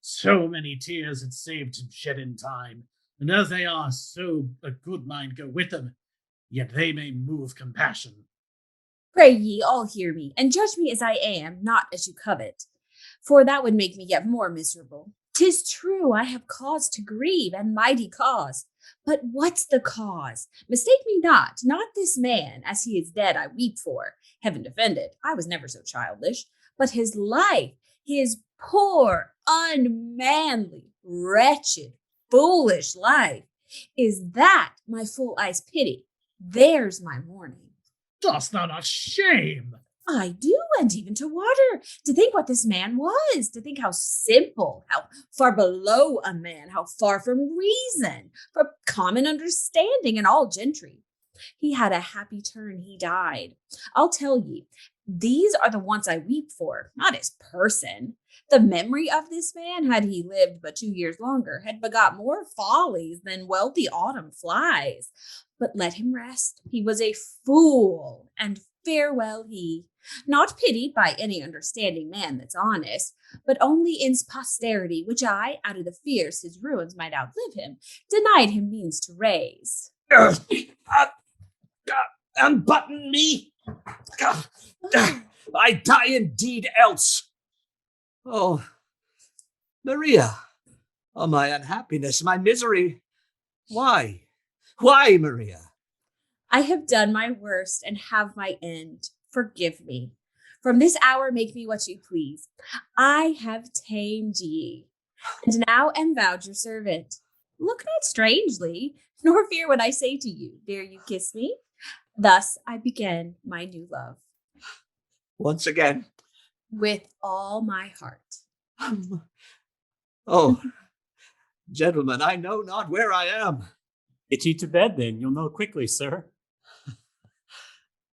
So many tears it saved him shed in time, and as they are, so a good mind go with them, yet they may move compassion. Pray ye all hear me, and judge me as I am, not as you covet, for that would make me yet more miserable. 'Tis true, I have cause to grieve, and mighty cause. But what's the cause? Mistake me not this man, as he is dead I weep for. Heaven defend it, I was never so childish. But his life, his poor, unmanly, wretched, foolish life, is that my full eyes pity? There's my mourning. Dost thou not shame? I do, and even to water, to think what this man was, to think how simple, how far below a man, how far from reason, from common understanding and all gentry. He had a happy turn, he died. I'll tell ye, these are the wants I weep for, not his person. The memory of this man, had he lived but 2 years longer, had begot more follies than wealthy autumn flies. But let him rest. He was a fool, and farewell he. Not pitied by any understanding man that's honest, but only in's posterity, which I, out of the fears his ruins might outlive him, denied him means to raise. Unbutton me! I die indeed else. Oh, Maria, oh, my unhappiness, my misery. Why? Why, Maria? I have done my worst and have my end. Forgive me. From this hour make me what you please. I have tamed ye, and now am vowed your servant. Look not strangely, nor fear when I say to you, dare you kiss me? Thus I begin my new love. Once again. With all my heart. Oh, gentlemen, I know not where I am. Get ye to bed, then. You'll know quickly, sir.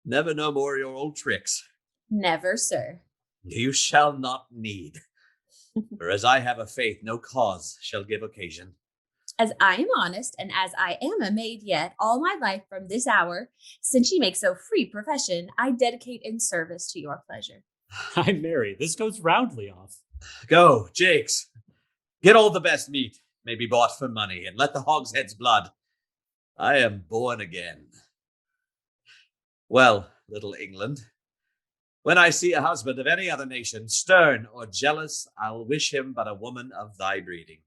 Never no more your old tricks. Never, sir. You shall not need. For as I have a faith, no cause shall give occasion. As I am honest, and as I am a maid yet, all my life from this hour, since ye make so free profession, I dedicate in service to your pleasure. I'm merry. This goes roundly off. Go, Jakes. Get all the best meat, may be bought for money, and let the hogshead's blood. I am born again. Well, little England, when I see a husband of any other nation, stern or jealous, I'll wish him but a woman of thy breeding.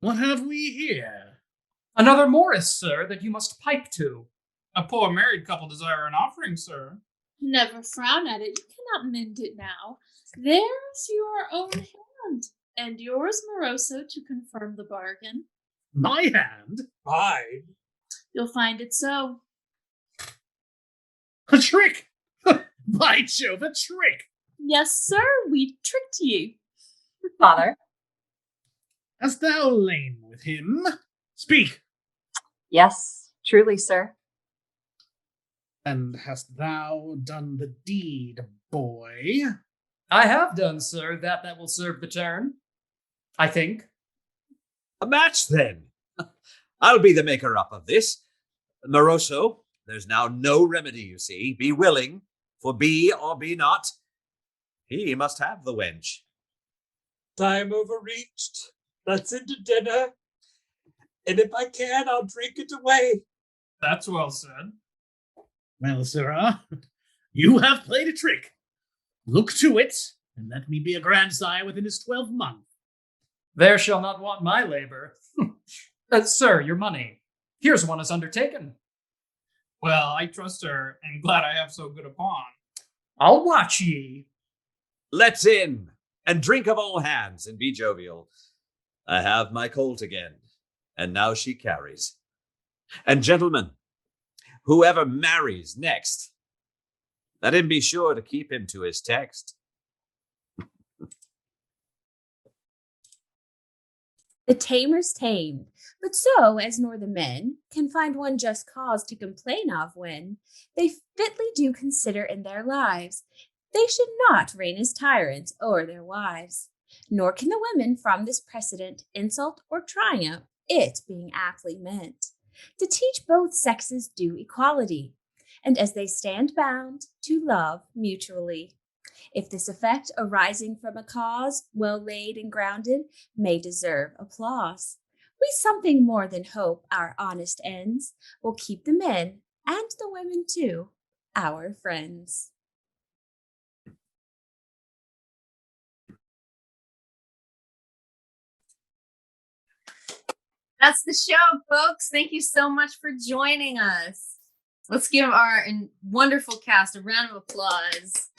What have we here? Another Morris, sir, that you must pipe to. A poor married couple desire an offering, sir. Never frown at it. You cannot mend it now. There's your own hand, and yours, Moroso, to confirm the bargain. My hand? Fine. You'll find it so. A trick! By Jove, a trick! Yes, sir, we tricked you. Father? Hast thou lain with him? Speak! Yes, truly, sir. And hast thou done the deed, boy? I have done, sir, that will serve the turn. I think. A match, then. I'll be the maker-up of this. Moroso, there's now no remedy, you see. Be willing, for be or be not. He must have the wench. Time overreached. Let's into dinner. And if I can, I'll drink it away. That's well said. Well, sirrah, you have played a trick. Look to it, and let me be a grandsire within his 12th month. There shall not want my labor. Sir, your money. Here's one as undertaken. Well, I trust her, and glad I have so good a pawn. I'll watch ye. Let's in, and drink of all hands, and be jovial. I have my colt again, and now she carries. And gentlemen, whoever marries next, let him be sure to keep him to his text. The tamer's tamed, but so as nor the men can find one just cause to complain of when they fitly do consider in their lives they should not reign as tyrants o'er their wives. Nor can the women from this precedent insult or triumph, it being aptly meant to teach both sexes due equality, and as they stand bound to love mutually. If this effect arising from a cause well laid and grounded may deserve applause, we something more than hope our honest ends will keep the men and the women too our friends. That's the show, folks. Thank you so much for joining us. Let's give our wonderful cast a round of applause.